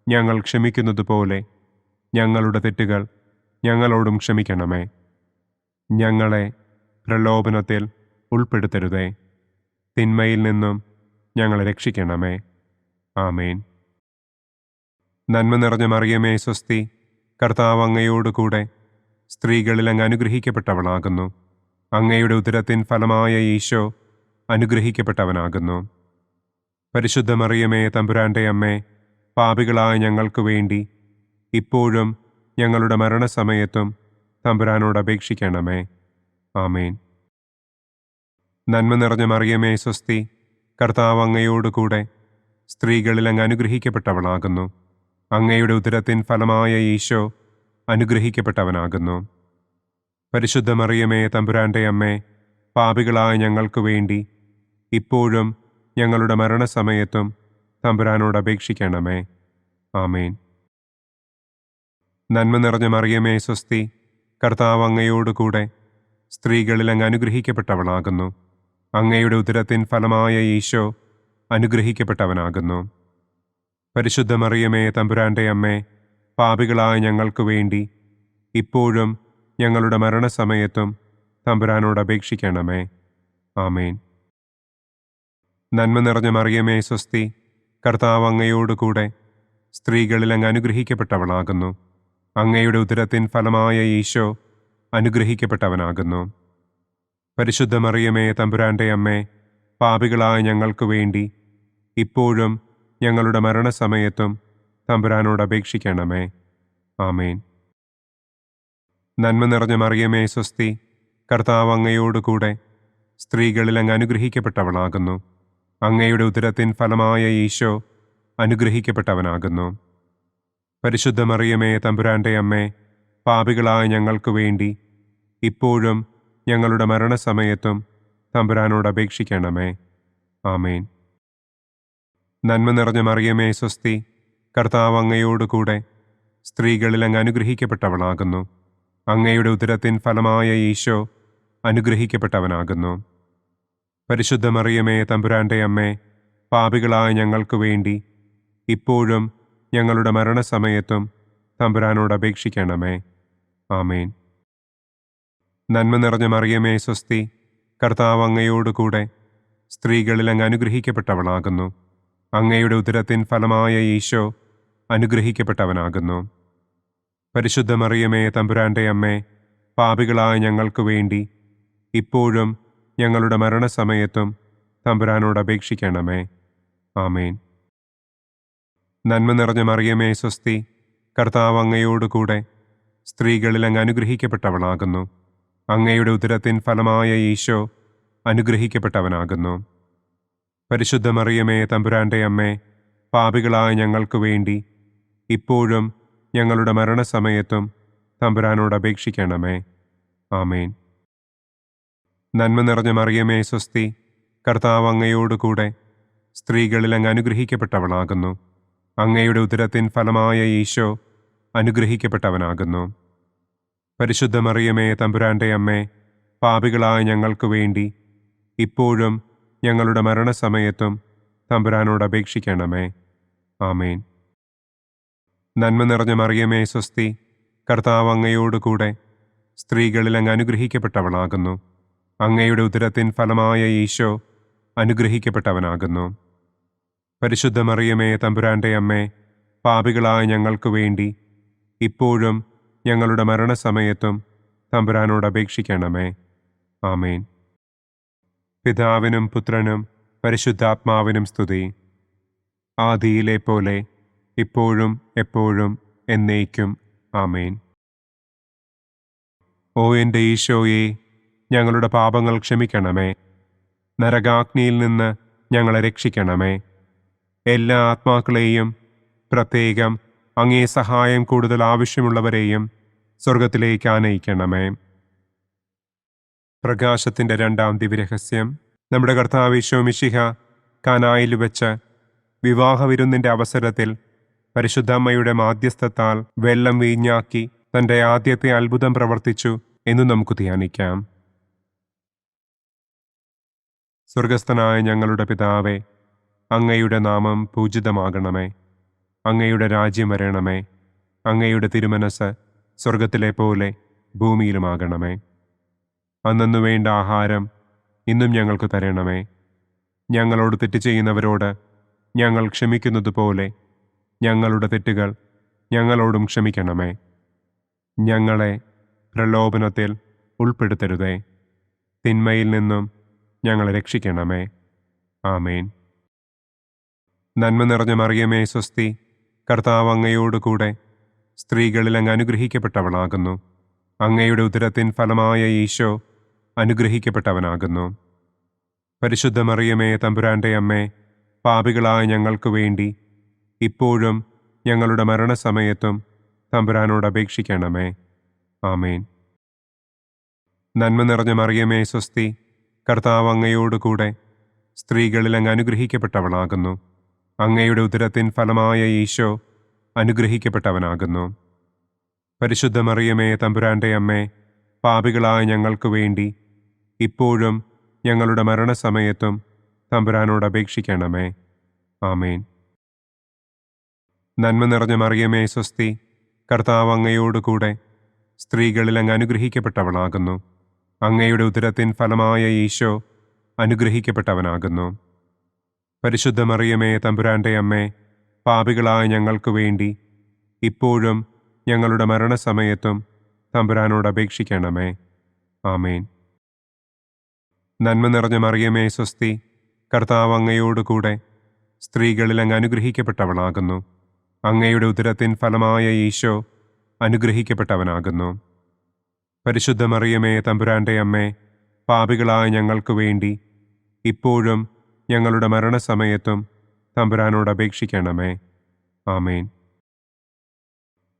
ഞങ്ങൾ ക്ഷമിക്കുന്നത് പോലെ ഞങ്ങളുടെ തെറ്റുകൾ ഞങ്ങളോടും ക്ഷമിക്കണമേ. ഞങ്ങളെ പ്രലോഭനത്തിൽ ഉൾപ്പെടുത്തരുതേ, തിന്മയിൽ നിന്നും ഞങ്ങളെ രക്ഷിക്കണമേ. ആമേൻ. നന്മ നിറഞ്ഞ മറിയമേ സ്വസ്തി, കർത്താവ് അങ്ങയോടുകൂടെ സ്ത്രീകളിൽ അങ്ങ് അനുഗ്രഹിക്കപ്പെട്ടവളാകുന്നു. അങ്ങയുടെ ഉദരത്തിൻ ഫലമായ ഈശോ അനുഗ്രഹിക്കപ്പെട്ടവനാകുന്നു. പരിശുദ്ധ മറിയമേ തമ്പുരാന്റെ അമ്മേ, പാപികളായ ഞങ്ങൾക്ക് വേണ്ടി ഇപ്പോഴും ഞങ്ങളുടെ മരണസമയത്തും തമ്പുരാനോട് അപേക്ഷിക്കണമേ. ആമേൻ. നന്മ നിറഞ്ഞ മറിയമേ സ്വസ്തി, കർത്താവ് അങ്ങയോടുകൂടെ സ്ത്രീകളിൽ അങ്ങ് അനുഗ്രഹിക്കപ്പെട്ടവളാകുന്നു. അങ്ങയുടെ ഉദരത്തിൻ ഫലമായ ഈശോ അനുഗ്രഹിക്കപ്പെട്ടവനാകുന്നു. പരിശുദ്ധ മറിയമേ തമ്പുരാന്റെ അമ്മേ, പാപികളായ ഞങ്ങൾക്ക് വേണ്ടി ഇപ്പോഴും ഞങ്ങളുടെ മരണസമയത്തും തമ്പുരാനോട് അപേക്ഷിക്കണമേ. ആമേൻ. നന്മ നിറഞ്ഞ മറിയമേ സ്വസ്തി, കർത്താവ് അങ്ങയോടുകൂടെ സ്ത്രീകളിൽ അങ്ങ് അനുഗ്രഹിക്കപ്പെട്ടവളാകുന്നു. അങ്ങയുടെ ഉദരത്തിൻ ഫലമായ ഈശോ അനുഗ്രഹിക്കപ്പെട്ടവനാകുന്നു. പരിശുദ്ധ മറിയമേ തമ്പുരാന്റെ അമ്മേ, പാപികളായ ഞങ്ങൾക്ക് വേണ്ടി ഇപ്പോഴും ഞങ്ങളുടെ മരണസമയത്തും തമ്പുരാനോട് അപേക്ഷിക്കണമേ. ആമേൻ. നന്മ നിറഞ്ഞ മറിയമേ സ്വസ്തി, കർത്താവ് അങ്ങയോടുകൂടെ സ്ത്രീകളിൽ അങ്ങ് അനുഗ്രഹിക്കപ്പെട്ടവളാകുന്നു. അങ്ങയുടെ ഉദരത്തിൻ ഫലമായ ഈശോ അനുഗ്രഹിക്കപ്പെട്ടവനാകുന്നു. പരിശുദ്ധ മറിയമേ തമ്പുരാന്റെ അമ്മേ, പാപികളായ ഞങ്ങൾക്ക് വേണ്ടി ഇപ്പോഴും ഞങ്ങളുടെ മരണസമയത്തും തമ്പുരാനോട് അപേക്ഷിക്കണമേ. ആമേൻ. നന്മ നിറഞ്ഞ മറിയമേ സ്വസ്തി, കർത്താവ് അങ്ങയോടുകൂടെ സ്ത്രീകളിൽ അങ്ങ് അനുഗ്രഹിക്കപ്പെട്ടവളാകുന്നു. അങ്ങയുടെ ഉദരത്തിൻ ഫലമായ ഈശോ അനുഗ്രഹിക്കപ്പെട്ടവനാകുന്നു. പരിശുദ്ധ മറിയമേ തമ്പുരാന്റെ അമ്മേ, പാപികളായ ഞങ്ങൾക്ക് വേണ്ടി ഇപ്പോഴും ഞങ്ങളുടെ മരണസമയത്തും തമ്പുരാനോട് അപേക്ഷിക്കണമേ. ആമേൻ. നന്മ നിറഞ്ഞ മറിയമേ സ്വസ്തി, കർത്താവ് അങ്ങയോടുകൂടെ സ്ത്രീകളിൽ അങ്ങ് അനുഗ്രഹിക്കപ്പെട്ടവളാകുന്നു. അങ്ങയുടെ ഉദരത്തിൻ ഫലമായ ഈശോ അനുഗ്രഹിക്കപ്പെട്ടവനാകുന്നു. പരിശുദ്ധ മറിയമേ തമ്പുരാന്റെ അമ്മേ, പാപികളായ ഞങ്ങൾക്ക് വേണ്ടി ഇപ്പോഴും ഞങ്ങളുടെ മരണസമയത്തും തമ്പുരാനോട് അപേക്ഷിക്കണമേ. ആമേൻ. നന്മ നിറഞ്ഞ മറിയമേ സ്വസ്തി, കർത്താവ് അങ്ങയോടുകൂടെ സ്ത്രീകളിൽ അങ്ങ് അനുഗ്രഹിക്കപ്പെട്ടവളാകുന്നു. അങ്ങയുടെ ഉദരത്തിൻ ഫലമായ ഈശോ അനുഗ്രഹിക്കപ്പെട്ടവനാകുന്നു. പരിശുദ്ധ മറിയമേ തമ്പുരാന്റെ അമ്മേ, പാപികളായ ഞങ്ങൾക്ക് വേണ്ടി ഇപ്പോഴും ഞങ്ങളുടെ മരണസമയത്തും തമ്പുരാനോട് അപേക്ഷിക്കണമേ. ആമേൻ. നന്മ നിറഞ്ഞ മറിയമേ സ്വസ്തി, കർത്താവ് അങ്ങയോടുകൂടെ സ്ത്രീകളിൽ അങ്ങ് അനുഗ്രഹിക്കപ്പെട്ടവളാകുന്നു. അങ്ങയുടെ ഉദരത്തിൻ ഫലമായ ഈശോ അനുഗ്രഹിക്കപ്പെട്ടവനാകുന്നു. പരിശുദ്ധ മറിയമേ തമ്പുരാന്റെ അമ്മേ, പാപികളായ ഞങ്ങൾക്ക് വേണ്ടി ഇപ്പോഴും ഞങ്ങളുടെ മരണസമയത്തും തമ്പുരാനോട് അപേക്ഷിക്കണമേ. ആമേൻ. നന്മ നിറഞ്ഞ മറിയമേ സ്വസ്തി, കർത്താവ് അങ്ങയോടുകൂടെ സ്ത്രീകളിൽ അങ്ങ് അനുഗ്രഹിക്കപ്പെട്ടവളാകുന്നു. അങ്ങയുടെ ഉദരത്തിൻ ഫലമായ ഈശോ അനുഗ്രഹിക്കപ്പെട്ടവനാകുന്നു. പരിശുദ്ധ മറിയമേ തമ്പുരാന്റെ അമ്മേ, പാപികളായ ഞങ്ങൾക്ക് വേണ്ടി ഇപ്പോഴും ഞങ്ങളുടെ മരണസമയത്തും തമ്പുരാനോട് അപേക്ഷിക്കണമേ. ആമേൻ. നന്മ നിറഞ്ഞ മറിയമേ സ്വസ്തി, കർത്താവ് അങ്ങയോടുകൂടെ സ്ത്രീകളിൽ അങ്ങ് അനുഗ്രഹിക്കപ്പെട്ടവളാകുന്നു. അങ്ങയുടെ ഉദരത്തിൻ ഫലമായ ഈശോ അനുഗ്രഹിക്കപ്പെട്ടവനാകുന്നു. പരിശുദ്ധ മറിയമേ തമ്പുരാന്റെ അമ്മേ, പാപികളായ ഞങ്ങൾക്ക് വേണ്ടി ഇപ്പോഴും ഞങ്ങളുടെ മരണസമയത്തും തമ്പുരാനോട് അപേക്ഷിക്കണമേ. ആമേൻ. പിതാവിനും പുത്രനും പരിശുദ്ധാത്മാവിനും സ്തുതി. ആദിയിലെ പോലെ ഇപ്പോഴും എപ്പോഴും എന്നേക്കും. ആമേൻ. ഓ എൻ്റെ ഈശോയെ, ഞങ്ങളുടെ പാപങ്ങൾ ക്ഷമിക്കണമേ. നരകാഗ്നിയിൽ നിന്ന് ഞങ്ങളെ രക്ഷിക്കണമേ. എല്ലാ ആത്മാക്കളെയും, പ്രത്യേകം അങ്ങേ സഹായം കൂടുതൽ ആവശ്യമുള്ളവരെയും സ്വർഗത്തിലേക്ക് ആനയിക്കണമേ. പ്രകാശത്തിൻ്റെ രണ്ടാം ദിവ്യരഹസ്യം. നമ്മുടെ കർത്താവ് ഈശോ മിശിഹ കാനായിൽ വെച്ച് വിവാഹവിരുന്നിൻ്റെ അവസരത്തിൽ പരിശുദ്ധമ്മയുടെ മാധ്യസ്ഥത്താൽ വെള്ളം വീഞ്ഞാക്കി തൻ്റെ ആദ്യത്തെ അത്ഭുതം പ്രവർത്തിച്ചു എന്ന് നമുക്ക് ധ്യാനിക്കാം. സ്വർഗസ്ഥനായ ഞങ്ങളുടെ പിതാവേ, അങ്ങയുടെ നാമം പൂജിതമാകണമേ. അങ്ങയുടെ രാജ്യം വരണമേ. അങ്ങയുടെ തിരുമനസ് സ്വർഗത്തിലെ പോലെ ഭൂമിയിലുമാകണമേ. അന്നു വേണ്ട ആഹാരം ഇന്നും ഞങ്ങൾക്ക് തരണമേ. ഞങ്ങളോട് തെറ്റ് ചെയ്യുന്നവരോട് ഞങ്ങൾ ക്ഷമിക്കുന്നത് പോലെ ഞങ്ങളുടെ തെറ്റുകൾ ഞങ്ങളോടും ക്ഷമിക്കണമേ. ഞങ്ങളെ പ്രലോഭനത്തിൽ ഉൾപ്പെടുത്തരുതേ. തിന്മയിൽ നിന്നും ഞങ്ങളെ രക്ഷിക്കണമേ. ആമേൻ. നന്മ നിറഞ്ഞ മറിയമേ സ്വസ്തി, കർത്താവ് അങ്ങയോടുകൂടെ സ്ത്രീകളിൽ അങ്ങ് അനുഗ്രഹിക്കപ്പെട്ടവളാകുന്നു. അങ്ങയുടെ ഉദരത്തിൻ ഫലമായ ഈശോ അനുഗ്രഹിക്കപ്പെട്ടവനാകുന്നു. പരിശുദ്ധ മറിയമേ തമ്പുരാന്റെ അമ്മേ, പാപികളായ ഞങ്ങൾക്ക് വേണ്ടി ഇപ്പോഴും ഞങ്ങളുടെ മരണസമയത്തും തമ്പുരാനോട് അപേക്ഷിക്കണമേ. ആമേൻ. നന്മ നിറഞ്ഞ മറിയമേ സ്വസ്തി, കർത്താവ് അങ്ങയോടുകൂടെ സ്ത്രീകളിൽ അങ്ങ് അനുഗ്രഹിക്കപ്പെട്ടവളാകുന്നു. അങ്ങയുടെ ഉദരത്തിൻ ഫലമായ ഈശോ അനുഗ്രഹിക്കപ്പെട്ടവനാകുന്നു. പരിശുദ്ധ മറിയമേ തമ്പുരാന്റെ അമ്മേ, പാപികളായ ഞങ്ങൾക്ക് വേണ്ടി ഇപ്പോഴും ഞങ്ങളുടെ മരണസമയത്തും തമ്പുരാനോട് അപേക്ഷിക്കണമേ. ആമേൻ. നന്മ നിറഞ്ഞ മറിയമേ സ്വസ്തി, കർത്താവ് അങ്ങയോടുകൂടെ സ്ത്രീകളിൽ അങ്ങ് അനുഗ്രഹിക്കപ്പെട്ടവളാകുന്നു. അങ്ങയുടെ ഉദരത്തിൻ ഫലമായ ഈശോ അനുഗ്രഹിക്കപ്പെട്ടവനാകുന്നു. പരിശുദ്ധ മറിയമേ തമ്പുരാന്റെ അമ്മേ, പാപികളായ ഞങ്ങൾക്ക് വേണ്ടി ഇപ്പോഴും ഞങ്ങളുടെ മരണസമയത്തും തമ്പുരാനോട് അപേക്ഷിക്കണമേ. ആമേൻ. നന്മ നിറഞ്ഞ മറിയമേ സ്വസ്തി, കർത്താവ് അങ്ങയോടുകൂടെ സ്ത്രീകളിൽ അങ്ങ് അനുഗ്രഹിക്കപ്പെട്ടവളാകുന്നു. അങ്ങയുടെ ഉദരത്തിൻ ഫലമായ ഈശോ അനുഗ്രഹിക്കപ്പെട്ടവനാകുന്നു. പരിശുദ്ധ മറിയമേ തമ്പുരാന്റെ അമ്മേ, പാപികളായ ഞങ്ങൾക്ക് വേണ്ടി ഇപ്പോഴും ഞങ്ങളുടെ മരണസമയത്തും തമ്പുരാനോട് അപേക്ഷിക്കണമേ. ആമേൻ.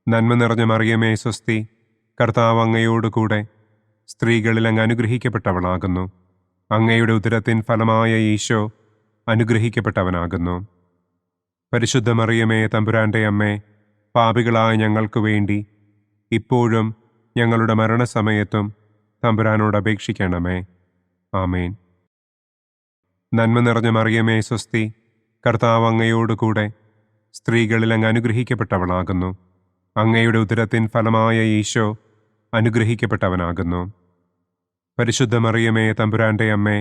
നന്മ നിറഞ്ഞ മറിയമേ സ്വസ്തി, കർത്താവ് അങ്ങയോടുകൂടെ സ്ത്രീകളിൽ അങ്ങ് അനുഗ്രഹിക്കപ്പെട്ടവളാകുന്നു. അങ്ങയുടെ ഉദരത്തിൻ ഫലമായ ഈശോ അനുഗ്രഹിക്കപ്പെട്ടവനാകുന്നു. പരിശുദ്ധ മറിയമേ തമ്പുരാന്റെ അമ്മേ, പാപികളായ ഞങ്ങൾക്ക് വേണ്ടി ഇപ്പോഴും ഞങ്ങളുടെ മരണസമയത്തും തമ്പുരാനോട് അപേക്ഷിക്കണമേ. ആമേൻ. നന്മ നിറഞ്ഞ മറിയമേ സ്വസ്തി, കർത്താവ് അങ്ങയോടുകൂടെ സ്ത്രീകളിൽ അങ്ങ് അനുഗ്രഹിക്കപ്പെട്ടവളാകുന്നു. അങ്ങയുടെ ഉദരത്തിൻ ഫലമായ ഈശോ അനുഗ്രഹിക്കപ്പെട്ടവനാകുന്നു. പരിശുദ്ധ മറിയമേ തമ്പുരാന്റെ അമ്മേ,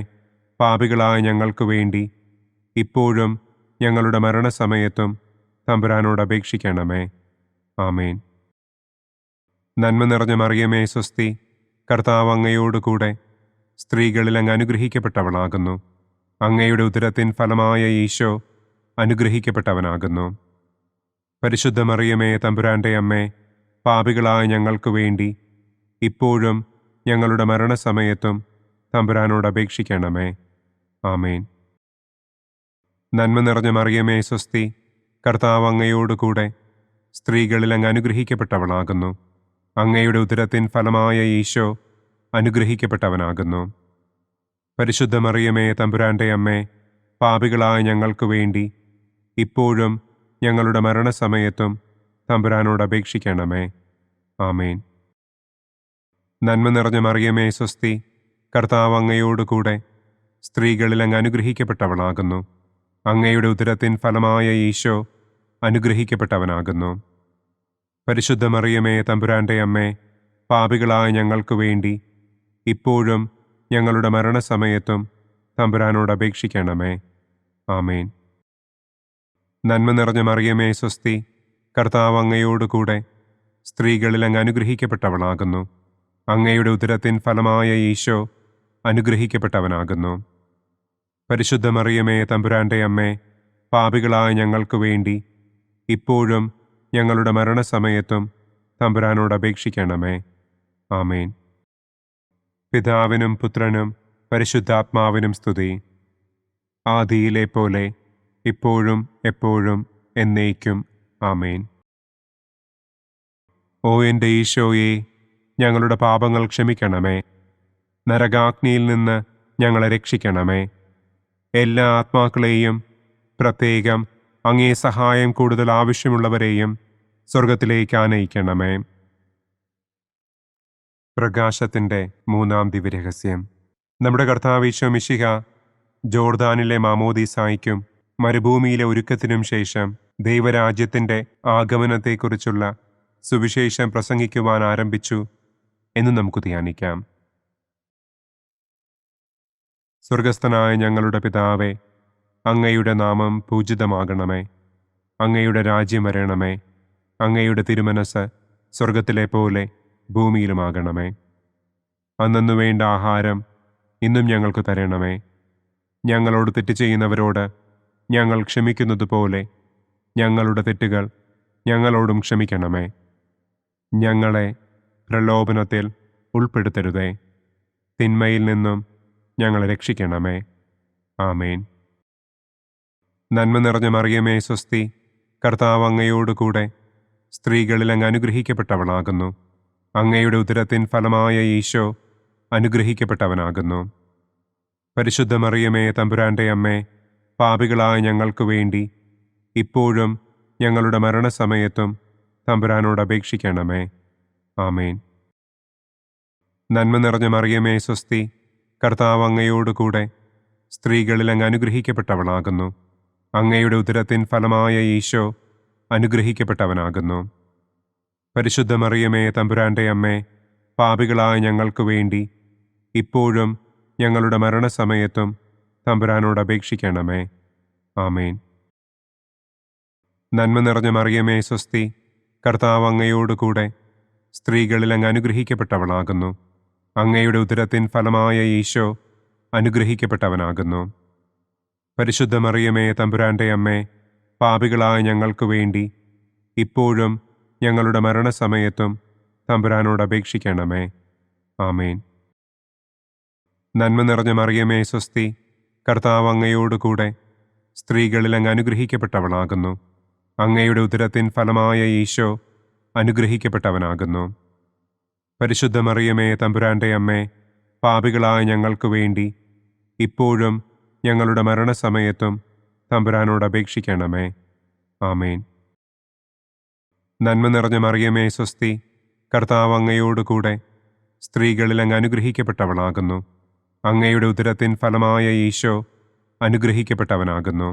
പാപികളായ ഞങ്ങൾക്ക് വേണ്ടി ഇപ്പോഴും ഞങ്ങളുടെ മരണസമയത്തും തമ്പുരാനോട് അപേക്ഷിക്കണമേ. ആമേൻ. നന്മ നിറഞ്ഞ മറിയമേ സ്വസ്തി, കർത്താവ് അങ്ങയോടുകൂടെ സ്ത്രീകളിൽ അങ്ങ് അനുഗ്രഹിക്കപ്പെട്ടവളാകുന്നു. അങ്ങയുടെ ഉദരത്തിൻ ഫലമായ ഈശോ അനുഗ്രഹിക്കപ്പെട്ടവനാകുന്നു. പരിശുദ്ധ മറിയമേ തമ്പുരാന്റെ അമ്മേ, പാപികളായ ഞങ്ങൾക്ക് വേണ്ടി ഇപ്പോഴും ഞങ്ങളുടെ മരണസമയത്തും തമ്പുരാനോട് അപേക്ഷിക്കണമേ. ആമേൻ. നന്മ നിറഞ്ഞ മറിയമേ സ്വസ്തി, കർത്താവ് അങ്ങയോടുകൂടെ സ്ത്രീകളിൽ അങ്ങ് അനുഗ്രഹിക്കപ്പെട്ടവളാകുന്നു. അങ്ങയുടെ ഉദരത്തിൻ ഫലമായ ഈശോ അനുഗ്രഹിക്കപ്പെട്ടവനാകുന്നു. പരിശുദ്ധ മറിയമേ തമ്പുരാന്റെ അമ്മേ, പാപികളായ ഞങ്ങൾക്ക് വേണ്ടി ഇപ്പോഴും ഞങ്ങളുടെ മരണസമയത്തും തമ്പുരാനോട് അപേക്ഷിക്കണമേ. ആമേൻ. നന്മ നിറഞ്ഞ മറിയമേ സ്വസ്തി, കർത്താവ് അങ്ങയോടുകൂടെ സ്ത്രീകളിൽ അങ്ങ് അനുഗ്രഹിക്കപ്പെട്ടവളാകുന്നു. അങ്ങയുടെ ഉദരത്തിൻ ഫലമായ ഈശോ അനുഗ്രഹിക്കപ്പെട്ടവനാകുന്നു. പരിശുദ്ധ മറിയമേ തമ്പുരാന്റെ അമ്മേ, പാപികളായ ഞങ്ങൾക്ക് വേണ്ടി ഇപ്പോഴും ഞങ്ങളുടെ മരണസമയത്തും തമ്പുരാനോട് അപേക്ഷിക്കണമേ. ആമേൻ. നന്മ നിറഞ്ഞ മറിയമേ സ്വസ്തി, കർത്താവ് അങ്ങയോടുകൂടെ സ്ത്രീകളിൽ അങ്ങ് അനുഗ്രഹിക്കപ്പെട്ടവളാകുന്നു. അങ്ങയുടെ ഉദരത്തിൻ ഫലമായ ഈശോ അനുഗ്രഹിക്കപ്പെട്ടവനാകുന്നു. പരിശുദ്ധ മറിയമേ തമ്പുരാന്റെ അമ്മേ, പാപികളായ ഞങ്ങൾക്ക് വേണ്ടി ഇപ്പോഴും ഞങ്ങളുടെ മരണസമയത്തും തമ്പുരാനോട് അപേക്ഷിക്കണമേ. ആമേൻ. പിതാവിനും പുത്രനും പരിശുദ്ധാത്മാവിനും സ്തുതി. ആദിയിലെ പോലെ ഇപ്പോഴും എപ്പോഴും എന്നേക്കും. ആമേൻ. ഓ എൻ്റെ ഈശോയെ, ഞങ്ങളുടെ പാപങ്ങൾ ക്ഷമിക്കണമേ. നരകാഗ്നിയിൽ നിന്ന് ഞങ്ങളെ രക്ഷിക്കണമേ. എല്ലാ ആത്മാക്കളെയും, പ്രത്യേകം അങ്ങേ സഹായം കൂടുതൽ ആവശ്യമുള്ളവരെയും സ്വർഗത്തിലേക്ക് ആനയിക്കണമേ. പ്രകാശത്തിൻ്റെ മൂന്നാം ദിവ്യരഹസ്യം. നമ്മുടെ കർത്താവ് ഈശോ മിശിഹ ജോർദാനിലെ മാമോദീസായ്ക്കും മരുഭൂമിയിലെ ഒരുക്കത്തിനും ശേഷം ദൈവരാജ്യത്തിൻ്റെ ആഗമനത്തെക്കുറിച്ചുള്ള സുവിശേഷം പ്രസംഗിക്കുവാൻ ആരംഭിച്ചു എന്ന് നമുക്ക് ധ്യാനിക്കാം. സ്വർഗസ്ഥനായ ഞങ്ങളുടെ പിതാവേ, അങ്ങയുടെ നാമം പൂജിതമാകണമേ. അങ്ങയുടെ രാജ്യം വരണമേ. അങ്ങയുടെ തിരുമനസ് സ്വർഗത്തിലെ പോലെ ഭൂമിയിലുമാകണമേ. അന്നന്നു വേണ്ട ആഹാരം ഇന്നും ഞങ്ങൾക്ക് തരണമേ. ഞങ്ങളോട് തെറ്റ് ചെയ്യുന്നവരോട് ഞങ്ങൾ ക്ഷമിക്കുന്നതുപോലെ ഞങ്ങളുടെ തെറ്റുകൾ ഞങ്ങളോടും ക്ഷമിക്കണമേ. ഞങ്ങളെ പ്രലോഭനത്തിൽ ഉൾപ്പെടുത്തരുതേ. തിന്മയിൽ നിന്നും ഞങ്ങളെ രക്ഷിക്കണമേ. ആമേൻ. നന്മ നിറഞ്ഞ മറിയമേ സ്വസ്തി, കർത്താവ് അങ്ങയോടുകൂടെ സ്ത്രീകളിൽ അങ്ങ് അനുഗ്രഹിക്കപ്പെട്ടവളാകുന്നു. അങ്ങയുടെ ഉദരത്തിൻ ഫലമായ ഈശോ അനുഗ്രഹിക്കപ്പെട്ടവനാകുന്നു. പരിശുദ്ധ മറിയമേ തമ്പുരാന്റെ അമ്മേ, പാപികളായ ഞങ്ങൾക്ക് വേണ്ടി ഇപ്പോഴും ഞങ്ങളുടെ മരണസമയത്തും തമ്പുരാനോട് അപേക്ഷിക്കണമേ. ആമേൻ. നന്മ നിറഞ്ഞ മറിയമേ സ്വസ്തി, കർത്താവ് അങ്ങയോടുകൂടെ സ്ത്രീകളിൽ അങ്ങ് അനുഗ്രഹിക്കപ്പെട്ടവളാകുന്നു. അങ്ങയുടെ ഉദരത്തിൻ ഫലമായ ഈശോ അനുഗ്രഹിക്കപ്പെട്ടവനാകുന്നു. പരിശുദ്ധ മറിയമേ തമ്പുരാന്റെ അമ്മേ, പാപികളായ ഞങ്ങൾക്ക് വേണ്ടി ഇപ്പോഴും ഞങ്ങളുടെ മരണസമയത്തും തമ്പുരാനോട് അപേക്ഷിക്കണമേ. ആമേൻ. നന്മ നിറഞ്ഞ മറിയമേ സ്വസ്തി, കർത്താവ് അങ്ങയോടുകൂടെ സ്ത്രീകളിൽ അങ്ങ് അനുഗ്രഹിക്കപ്പെട്ടവളാകുന്നു. അങ്ങയുടെ ഉദരത്തിൻ ഫലമായ ഈശോ അനുഗ്രഹിക്കപ്പെട്ടവനാകുന്നു. പരിശുദ്ധ മറിയമേ തമ്പുരാന്റെ അമ്മേ, പാപികളായ ഞങ്ങൾക്ക് വേണ്ടി ഇപ്പോഴും ഞങ്ങളുടെ മരണസമയത്തും തമ്പുരാനോട് അപേക്ഷിക്കണമേ. ആമേൻ. നന്മ നിറഞ്ഞ മറിയമേ സ്വസ്തി, കർത്താവ് അങ്ങയോടുകൂടെ സ്ത്രീകളിൽ അങ്ങ് അനുഗ്രഹിക്കപ്പെട്ടവളാകുന്നു. അങ്ങയുടെ ഉദരത്തിൻ ഫലമായ ഈശോ അനുഗ്രഹിക്കപ്പെട്ടവനാകുന്നു. പരിശുദ്ധ മറിയമേ തമ്പുരാന്റെ അമ്മേ, പാപികളായ ഞങ്ങൾക്ക് വേണ്ടി ഇപ്പോഴും ഞങ്ങളുടെ മരണസമയത്തും തമ്പുരാനോട് അപേക്ഷിക്കണമേ. ആമേൻ. നന്മ നിറഞ്ഞ മറിയമേ സ്വസ്തി, കർത്താവ് അങ്ങയോടുകൂടെ സ്ത്രീകളിൽ അങ്ങ് അനുഗ്രഹിക്കപ്പെട്ടവളാകുന്നു. അങ്ങയുടെ ഉദരത്തിൻ ഫലമായ ഈശോ അനുഗ്രഹിക്കപ്പെട്ടവനാകുന്നു.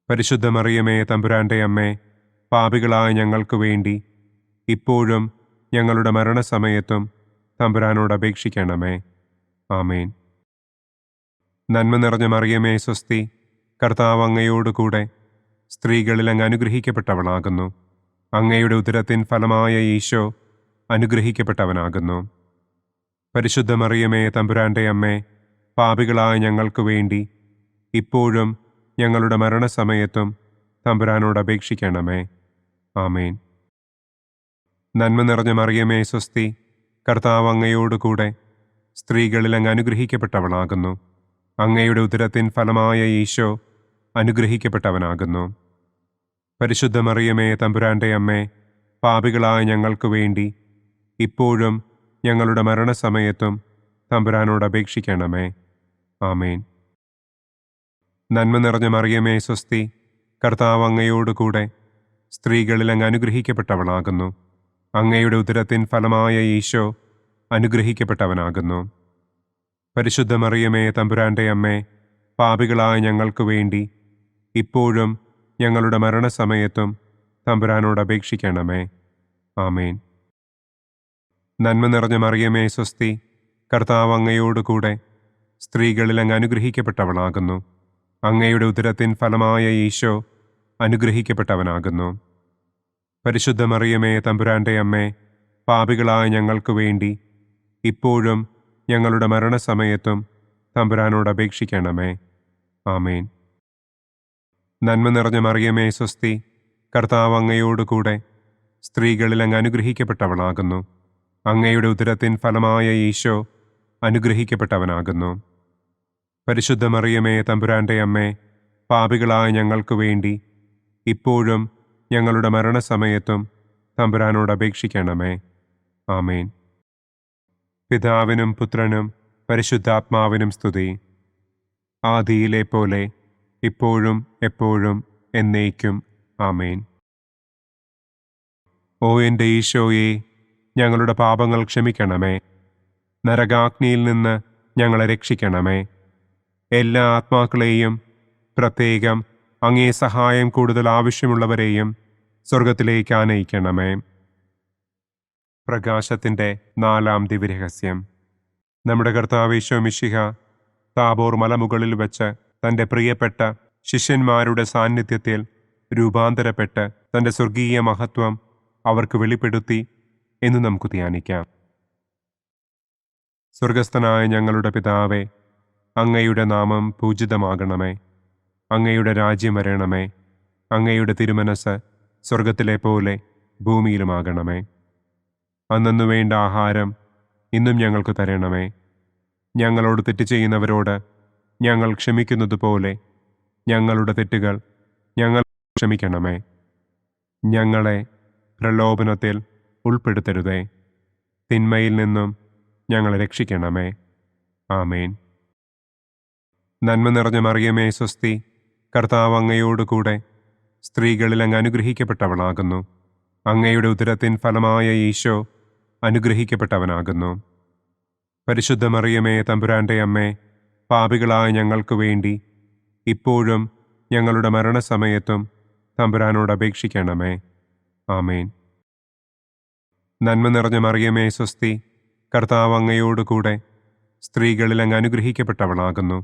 പരിശുദ്ധ മറിയമേ തമ്പുരാന്റെ അമ്മേ, പാപികളായ ഞങ്ങൾക്ക് വേണ്ടി ഇപ്പോഴും ഞങ്ങളുടെ മരണസമയത്തും തമ്പുരാനോട് അപേക്ഷിക്കണമേ. ആമേൻ. നന്മ നിറഞ്ഞ മറിയമേ സ്വസ്തി, കർത്താവ് അങ്ങയോടുകൂടെ സ്ത്രീകളിൽ അങ്ങ് അനുഗ്രഹിക്കപ്പെട്ടവളാകുന്നു. അങ്ങയുടെ ഉദരത്തിൻ ഫലമായ ഈശോ അനുഗ്രഹിക്കപ്പെട്ടവനാകുന്നു. പരിശുദ്ധ മറിയമേ തമ്പുരാന്റെ അമ്മേ, പാപികളായ ഞങ്ങൾക്ക് വേണ്ടി ഇപ്പോഴും ഞങ്ങളുടെ മരണസമയത്തും തമ്പുരാനോട് അപേക്ഷിക്കണമേ. ആമേൻ. നന്മ നിറഞ്ഞ മറിയമേ സ്വസ്തി, കർത്താവ് അങ്ങയോടുകൂടെ സ്ത്രീകളിൽ അങ്ങ് അനുഗ്രഹിക്കപ്പെട്ടവളാകുന്നു. അങ്ങയുടെ ഉദരത്തിൻ ഫലമായ ഈശോ അനുഗ്രഹിക്കപ്പെട്ടവനാകുന്നു. പരിശുദ്ധ മറിയമേ തമ്പുരാന്റെ അമ്മേ, പാപികളായ ഞങ്ങൾക്ക് വേണ്ടി ഇപ്പോഴും ഞങ്ങളുടെ മരണസമയത്തും തമ്പുരാനോട് അപേക്ഷിക്കണമേ. ആമേൻ. നന്മ നിറഞ്ഞ മറിയമേ സ്വസ്തി, കർത്താവ് അങ്ങയോടുകൂടെ സ്ത്രീകളിൽ അങ്ങ് അനുഗ്രഹിക്കപ്പെട്ടവളാകുന്നു. അങ്ങയുടെ ഉദരത്തിൻ ഫലമായ ഈശോ അനുഗ്രഹിക്കപ്പെട്ടവനാകുന്നു. പരിശുദ്ധ മറിയമേ തമ്പുരാന്റെ അമ്മേ, പാപികളായ ഞങ്ങൾക്ക് വേണ്ടി ഇപ്പോഴും ഞങ്ങളുടെ മരണസമയത്തും തമ്പുരാനോട് അപേക്ഷിക്കണമേ. ആമേൻ. നന്മ നിറഞ്ഞ മറിയമേ സ്വസ്തി, കർത്താവ് അങ്ങയോടുകൂടെ സ്ത്രീകളിൽ അങ്ങ് അനുഗ്രഹിക്കപ്പെട്ടവളാകുന്നു. അങ്ങയുടെ ഉദരത്തിൻ ഫലമായ ഈശോ അനുഗ്രഹിക്കപ്പെട്ടവനാകുന്നു. പരിശുദ്ധ മറിയമേ തമ്പുരാന്റെ അമ്മേ, പാപികളായ ഞങ്ങൾക്ക് വേണ്ടി ഇപ്പോഴും ഞങ്ങളുടെ മരണസമയത്തും തമ്പുരാനോട് അപേക്ഷിക്കണമേ. ആമേൻ. നന്മ നിറഞ്ഞ മറിയമേ സ്വസ്തി, കർത്താവ് അങ്ങയോടുകൂടെ സ്ത്രീകളിൽ അങ്ങ് അനുഗ്രഹിക്കപ്പെട്ടവളാകുന്നു. അങ്ങയുടെ ഉദരത്തിൻ ഫലമായ ഈശോ അനുഗ്രഹിക്കപ്പെട്ടവനാകുന്നു. പരിശുദ്ധ മറിയമേ തമ്പുരാന്റെ അമ്മേ, പാപികളായ ഞങ്ങൾക്ക് വേണ്ടി ഇപ്പോഴും ഞങ്ങളുടെ മരണസമയത്തും തമ്പുരാനോട് അപേക്ഷിക്കണമേ. ആമേൻ. പിതാവിനും പുത്രനും പരിശുദ്ധാത്മാവിനും സ്തുതി. ആദിയിലെ പോലെ ഇപ്പോഴും എപ്പോഴും എന്നേക്കും. ആമേൻ. ഓ എൻ്റെ ഈശോയെ, ഞങ്ങളുടെ പാപങ്ങൾ ക്ഷമിക്കണമേ. നരകാഗ്നിയിൽ നിന്ന് ഞങ്ങളെ രക്ഷിക്കണമേ. എല്ലാ ആത്മാക്കളെയും, പ്രത്യേകം അങ്ങേ സഹായം കൂടുതൽ ആവശ്യമുള്ളവരെയും സ്വർഗത്തിലേക്ക് ആനയിക്കണമേ. പ്രകാശത്തിൻ്റെ 4-ാം ദിവ്യരഹസ്യം. നമ്മുടെ കർത്താവ് ഈശോ മിശിഹ താബോർ മലമുകളിൽ വെച്ച് തൻ്റെ പ്രിയപ്പെട്ട ശിഷ്യന്മാരുടെ സാന്നിധ്യത്തിൽ രൂപാന്തരപ്പെട്ട് തൻ്റെ സ്വർഗീയ മഹത്വം അവർക്ക് വെളിപ്പെടുത്തി എന്ന് നമുക്ക് ധ്യാനിക്കാം. സ്വർഗസ്ഥനായ ഞങ്ങളുടെ പിതാവേ, അങ്ങയുടെ നാമം പൂജിതമാകണമേ. അങ്ങയുടെ രാജ്യം വരണമേ. അങ്ങയുടെ തിരുമനസ് സ്വർഗത്തിലെ പോലെ ഭൂമിയിലുമാകണമേ. അന്നു വേണ്ട ആഹാരം ഇന്നും ഞങ്ങൾക്ക് തരണമേ. ഞങ്ങളോട് തെറ്റ് ചെയ്യുന്നവരോട് ഞങ്ങൾ ക്ഷമിക്കുന്നത് പോലെ ഞങ്ങളുടെ തെറ്റുകൾ ഞങ്ങൾ ക്ഷമിക്കണമേ. ഞങ്ങളെ പ്രലോഭനത്തിൽ ഉൾപ്പെടുത്തരുതേ. തിന്മയിൽ നിന്നും ഞങ്ങളെ രക്ഷിക്കണമേ. ആമേൻ. നന്മ നിറഞ്ഞ മറിയമേ സ്വസ്തി, കർത്താവ് അങ്ങയോടുകൂടെ സ്ത്രീകളിൽ അങ്ങ് അനുഗ്രഹിക്കപ്പെട്ടവളാകുന്നു. അങ്ങയുടെ ഉദരത്തിൻ ഫലമായ ഈശോ അനുഗ്രഹിക്കപ്പെട്ടവനാകുന്നു. പരിശുദ്ധ മറിയമേ തമ്പുരാന്റെ അമ്മേ, പാപികളായ ഞങ്ങൾക്ക് വേണ്ടി ഇപ്പോഴും ഞങ്ങളുടെ മരണസമയത്തും തമ്പുരാനോട് അപേക്ഷിക്കണമേ. ആമേൻ. നന്മ നിറഞ്ഞ മറിയമേ സ്വസ്തി, കർത്താവ് അങ്ങയോടുകൂടെ സ്ത്രീകളിൽ അങ്ങ് അനുഗ്രഹിക്കപ്പെട്ടവളാകുന്നു.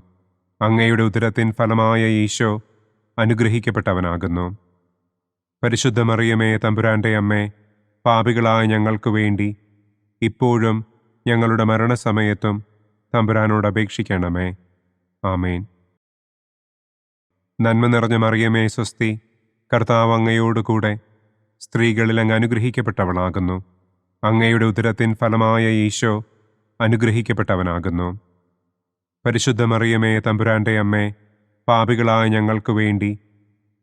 അങ്ങയുടെ ഉദരത്തിൻ ഫലമായ ഈശോ അനുഗ്രഹിക്കപ്പെട്ടവനാകുന്നു. പരിശുദ്ധ മറിയമേ തമ്പുരാന്റെ അമ്മേ, പാപികളായ ഞങ്ങൾക്ക് വേണ്ടി ഇപ്പോഴും ഞങ്ങളുടെ മരണസമയത്തും തമ്പുരാനോട് അപേക്ഷിക്കണമേ. ആമേൻ. നന്മ നിറഞ്ഞ മറിയമേ സ്വസ്തി, കർത്താവ് അങ്ങയോടുകൂടെ സ്ത്രീകളിൽ അങ്ങ് അനുഗ്രഹിക്കപ്പെട്ടവളാകുന്നു. അങ്ങയുടെ ഉദരത്തിൻ ഫലമായ ഈശോ അനുഗ്രഹിക്കപ്പെട്ടവനാകുന്നു. പരിശുദ്ധ മറിയമേ തമ്പുരാന്റെ അമ്മേ, പാപികളായ ഞങ്ങൾക്ക് വേണ്ടി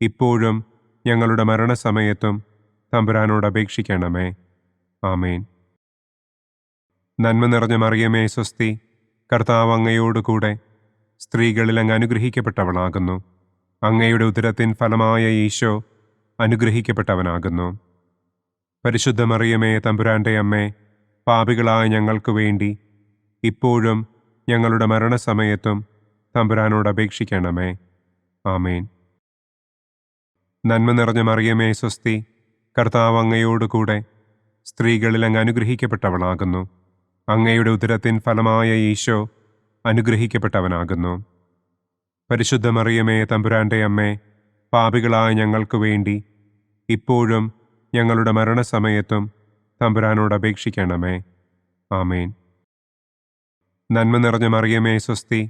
ഇപ്പോഴും ഞങ്ങളുടെ മരണസമയത്തും തമ്പുരാനോട് അപേക്ഷിക്കണമേ. ആമേൻ. നന്മ നിറഞ്ഞ മറിയമേ സ്വസ്തി, കർത്താവ് അങ്ങയോടുകൂടെ സ്ത്രീകളിൽ അങ്ങ് അനുഗ്രഹിക്കപ്പെട്ടവളാകുന്നു. അങ്ങയുടെ ഉദരത്തിൻ ഫലമായ ഈശോ അനുഗ്രഹിക്കപ്പെട്ടവനാകുന്നു. പരിശുദ്ധ മറിയമേ തമ്പുരാന്റെ അമ്മേ, പാപികളായ ഞങ്ങൾക്ക് വേണ്ടി ഇപ്പോഴും ഞങ്ങളുടെ മരണസമയത്തും തമ്പുരാനോട് അപേക്ഷിക്കണമേ. ആമേൻ. നന്മ നിറഞ്ഞ മറിയമേ സ്വസ്തി, കർത്താവ് അങ്ങയോടുകൂടെ സ്ത്രീകളിൽ അങ്ങ് അനുഗ്രഹിക്കപ്പെട്ടവളാകുന്നു. അങ്ങയുടെ ഉദരത്തിൻ ഫലമായ ഈശോ അനുഗ്രഹിക്കപ്പെട്ടവനാകുന്നു. പരിശുദ്ധ മറിയമേ തമ്പുരാന്റെ അമ്മേ, പാപികളായ ഞങ്ങൾക്ക് വേണ്ടി ഇപ്പോഴും ഞങ്ങളുടെ മരണസമയത്തും തമ്പുരാനോട് അപേക്ഷിക്കണമേ. ആമേൻ. നന്മ നിറഞ്ഞ മറിയമേ സ്വസ്തി,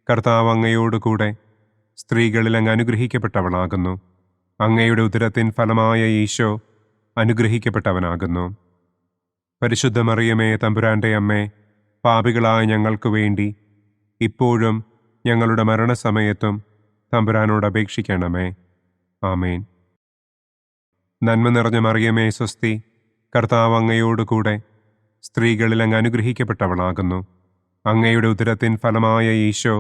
കർത്താവ് അങ്ങയോടുകൂടെ സ്ത്രീകളിൽ അങ്ങ് അനുഗ്രഹിക്കപ്പെട്ടവളാകുന്നു. അങ്ങയുടെ ഉദരത്തിൻ ഫലമായ ഈശോ അനുഗ്രഹിക്കപ്പെട്ടവനാകുന്നു. പരിശുദ്ധ മറിയമേ തമ്പുരാന്റെ അമ്മേ, പാപികളായ ഞങ്ങൾക്ക് വേണ്ടി ഇപ്പോഴും ഞങ്ങളുടെ മരണസമയത്തും തമ്പുരാനോട് അപേക്ഷിക്കണമേ. ആമേൻ. നന്മ നിറഞ്ഞ മറിയമേ സ്വസ്തി, കർത്താവ് അങ്ങയോടുകൂടെ സ്ത്രീകളിൽ അങ്ങ് അനുഗ്രഹിക്കപ്പെട്ടവളാകുന്നു. അങ്ങയുടെ ഉദരത്തിൻ ഫലമായ ഈശോ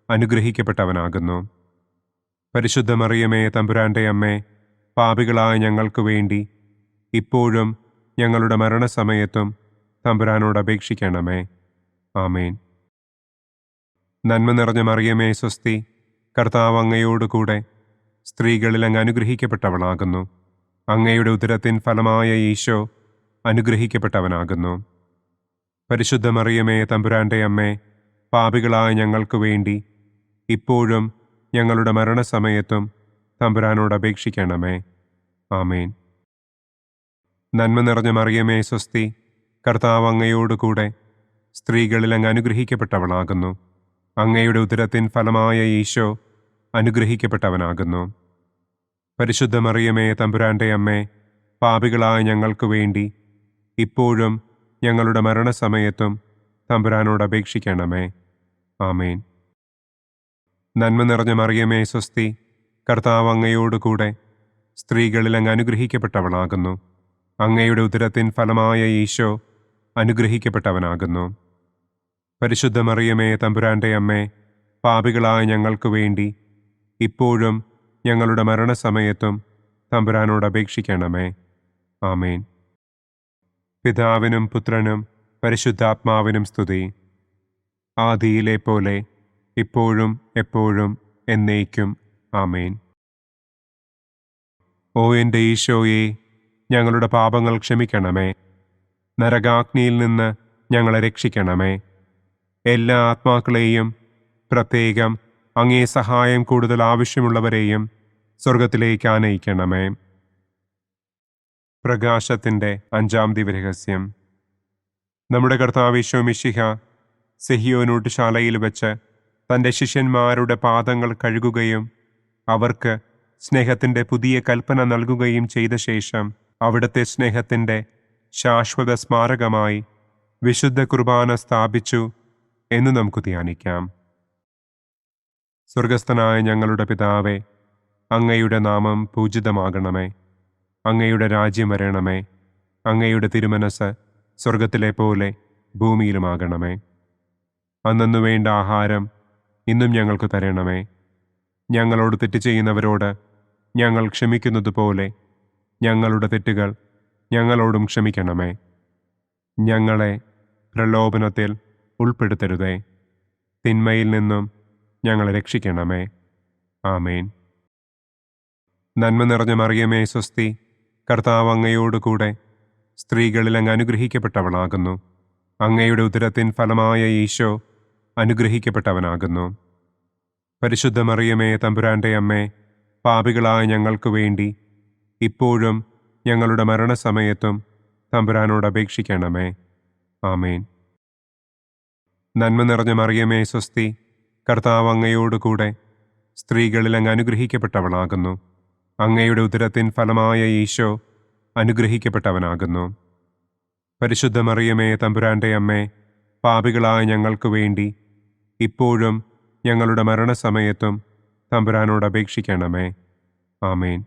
അനുഗ്രഹിക്കപ്പെട്ടവനാകുന്നു. പരിശുദ്ധ മറിയമേ തമ്പുരാന്റെ അമ്മേ, പാപികളായ ഞങ്ങൾക്ക് വേണ്ടി ഇപ്പോഴും ഞങ്ങളുടെ മരണസമയത്തും തമ്പുരാനോട് അപേക്ഷിക്കണമേ. ആമേൻ. നന്മ നിറഞ്ഞ മറിയമേ സ്വസ്തി, കർത്താവ് അങ്ങയോടുകൂടെ സ്ത്രീകളിൽ അങ്ങ് അനുഗ്രഹിക്കപ്പെട്ടവളാകുന്നു. അങ്ങയുടെ ഉദരത്തിൻ ഫലമായ ഈശോ അനുഗ്രഹിക്കപ്പെട്ടവനാകുന്നു. പരിശുദ്ധ മറിയമേ തമ്പുരാന്റെ അമ്മേ, പാപികളായ ഞങ്ങൾക്ക് വേണ്ടി ഇപ്പോഴും ഞങ്ങളുടെ മരണസമയത്തും തമ്പുരാനോട് അപേക്ഷിക്കണമേ. ആമേൻ. നന്മ നിറഞ്ഞ മറിയമേ സ്വസ്തി, കർത്താവ് അങ്ങയോടുകൂടെ സ്ത്രീകളിൽ അങ്ങ് അനുഗ്രഹിക്കപ്പെട്ടവളാകുന്നു. അങ്ങയുടെ ഉദരത്തിൻ ഫലമായ ഈശോ അനുഗ്രഹിക്കപ്പെട്ടവനാകുന്നു. പരിശുദ്ധ മറിയമേ തമ്പുരാന്റെ അമ്മേ, പാപികളായ ഞങ്ങൾക്ക് വേണ്ടി ഇപ്പോഴും ഞങ്ങളുടെ മരണസമയത്തും തമ്പുരാനോട് അപേക്ഷിക്കണമേ. ആമേൻ. നന്മ നിറഞ്ഞ മറിയമേ സ്വസ്തി, കർത്താവ് അങ്ങയോടുകൂടെ സ്ത്രീകളിൽ അങ്ങ് അനുഗ്രഹിക്കപ്പെട്ടവളാകുന്നു. അങ്ങയുടെ ഉദരത്തിൻ ഫലമായ ഈശോ അനുഗ്രഹിക്കപ്പെട്ടവനാകുന്നു. പരിശുദ്ധ മറിയമേ തമ്പുരാന്റെ അമ്മേ, പാപികളായ ഞങ്ങൾക്ക് വേണ്ടി ഇപ്പോഴും ഞങ്ങളുടെ മരണസമയത്തും തമ്പുരാനോട് അപേക്ഷിക്കണമേ. ആമേൻ. പിതാവിനും പുത്രനും പരിശുദ്ധാത്മാവിനും സ്തുതി. ആദിയിലെ പോലെ ഇപ്പോഴും എപ്പോഴും എന്നേക്കും. ആമേൻ. ഓ എൻ്റെ ഈശോയെ, ഞങ്ങളുടെ പാപങ്ങൾ ക്ഷമിക്കണമേ. നരകാഗ്നിയിൽ നിന്ന് ഞങ്ങളെ രക്ഷിക്കണമേ. എല്ലാ ആത്മാക്കളെയും, പ്രത്യേകം അങ്ങേ സഹായം കൂടുതൽ ആവശ്യമുള്ളവരെയും സ്വർഗത്തിലേക്ക് ആനയിക്കണമേ. പ്രകാശത്തിൻ്റെ 5-ാം ദിവ്യരഹസ്യം. നമ്മുടെ കർത്താവ് ഈശോ മിശിഹ സെഹിയോനൂട്ടുശാലയിൽ വെച്ച് തൻ്റെ ശിഷ്യന്മാരുടെ പാദങ്ങൾ കഴുകുകയും അവർക്ക് സ്നേഹത്തിൻ്റെ പുതിയ കൽപ്പന നൽകുകയും ചെയ്ത ശേഷം അവിടുത്തെ സ്നേഹത്തിൻ്റെ ശാശ്വത സ്മാരകമായി വിശുദ്ധ കുർബാന സ്ഥാപിച്ചു എന്ന് നമുക്ക് ധ്യാനിക്കാം. സ്വർഗസ്ഥനായ ഞങ്ങളുടെ പിതാവേ, അങ്ങയുടെ നാമം പൂജിതമാകണമേ. അങ്ങയുടെ രാജ്യം വരണമേ. അങ്ങയുടെ തിരുമനസ് സ്വർഗത്തിലെ പോലെ ഭൂമിയിലുമാകണമേ. അന്നന്നു വേണ്ട ആഹാരം ഇന്നും ഞങ്ങൾക്ക് തരണമേ. ഞങ്ങളോട് തെറ്റ് ചെയ്യുന്നവരോട് ഞങ്ങൾ ക്ഷമിക്കുന്നത് പോലെ ഞങ്ങളുടെ തെറ്റുകൾ ഞങ്ങളോടും ക്ഷമിക്കണമേ. ഞങ്ങളെ പ്രലോഭനത്തിൽ ഉൾപ്പെടുത്തരുതേ. തിന്മയിൽ നിന്നും ഞങ്ങളെ രക്ഷിക്കണമേ. ആമേൻ. നന്മ നിറഞ്ഞ മറിയമേ സ്വസ്തി, കർത്താവ് അങ്ങയോടുകൂടെ സ്ത്രീകളിൽ അങ്ങ് അനുഗ്രഹിക്കപ്പെട്ടവളാകുന്നു. അങ്ങയുടെ ഉദരത്തിൻ ഫലമായ ഈശോ അനുഗ്രഹിക്കപ്പെട്ടവനാകുന്നു. പരിശുദ്ധ മറിയമേ തമ്പുരാന്റെ അമ്മേ, പാപികളായ ഞങ്ങൾക്ക് വേണ്ടി ഇപ്പോഴും ഞങ്ങളുടെ മരണസമയത്തും തമ്പുരാനോട് അപേക്ഷിക്കണമേ. ആമേൻ. നന്മ നിറഞ്ഞ മറിയമേ സ്വസ്തി, കർത്താവ് അങ്ങയോടുകൂടെ സ്ത്രീകളിൽ അങ്ങ് അനുഗ്രഹിക്കപ്പെട്ടവളാകുന്നു. അങ്ങയുടെ ഉദരത്തിൻ ഫലമായ ഈശോ അനുഗ്രഹിക്കപ്പെട്ടവനാകുന്നു. പരിശുദ്ധ മറിയമേ തമ്പുരാന്റെ അമ്മേ, പാപികളായ ഞങ്ങൾക്ക് വേണ്ടി ഇപ്പോഴും ഞങ്ങളുടെ മരണസമയത്തും തമ്പുരാനോട് അപേക്ഷിക്കണമേ. ആമേൻ.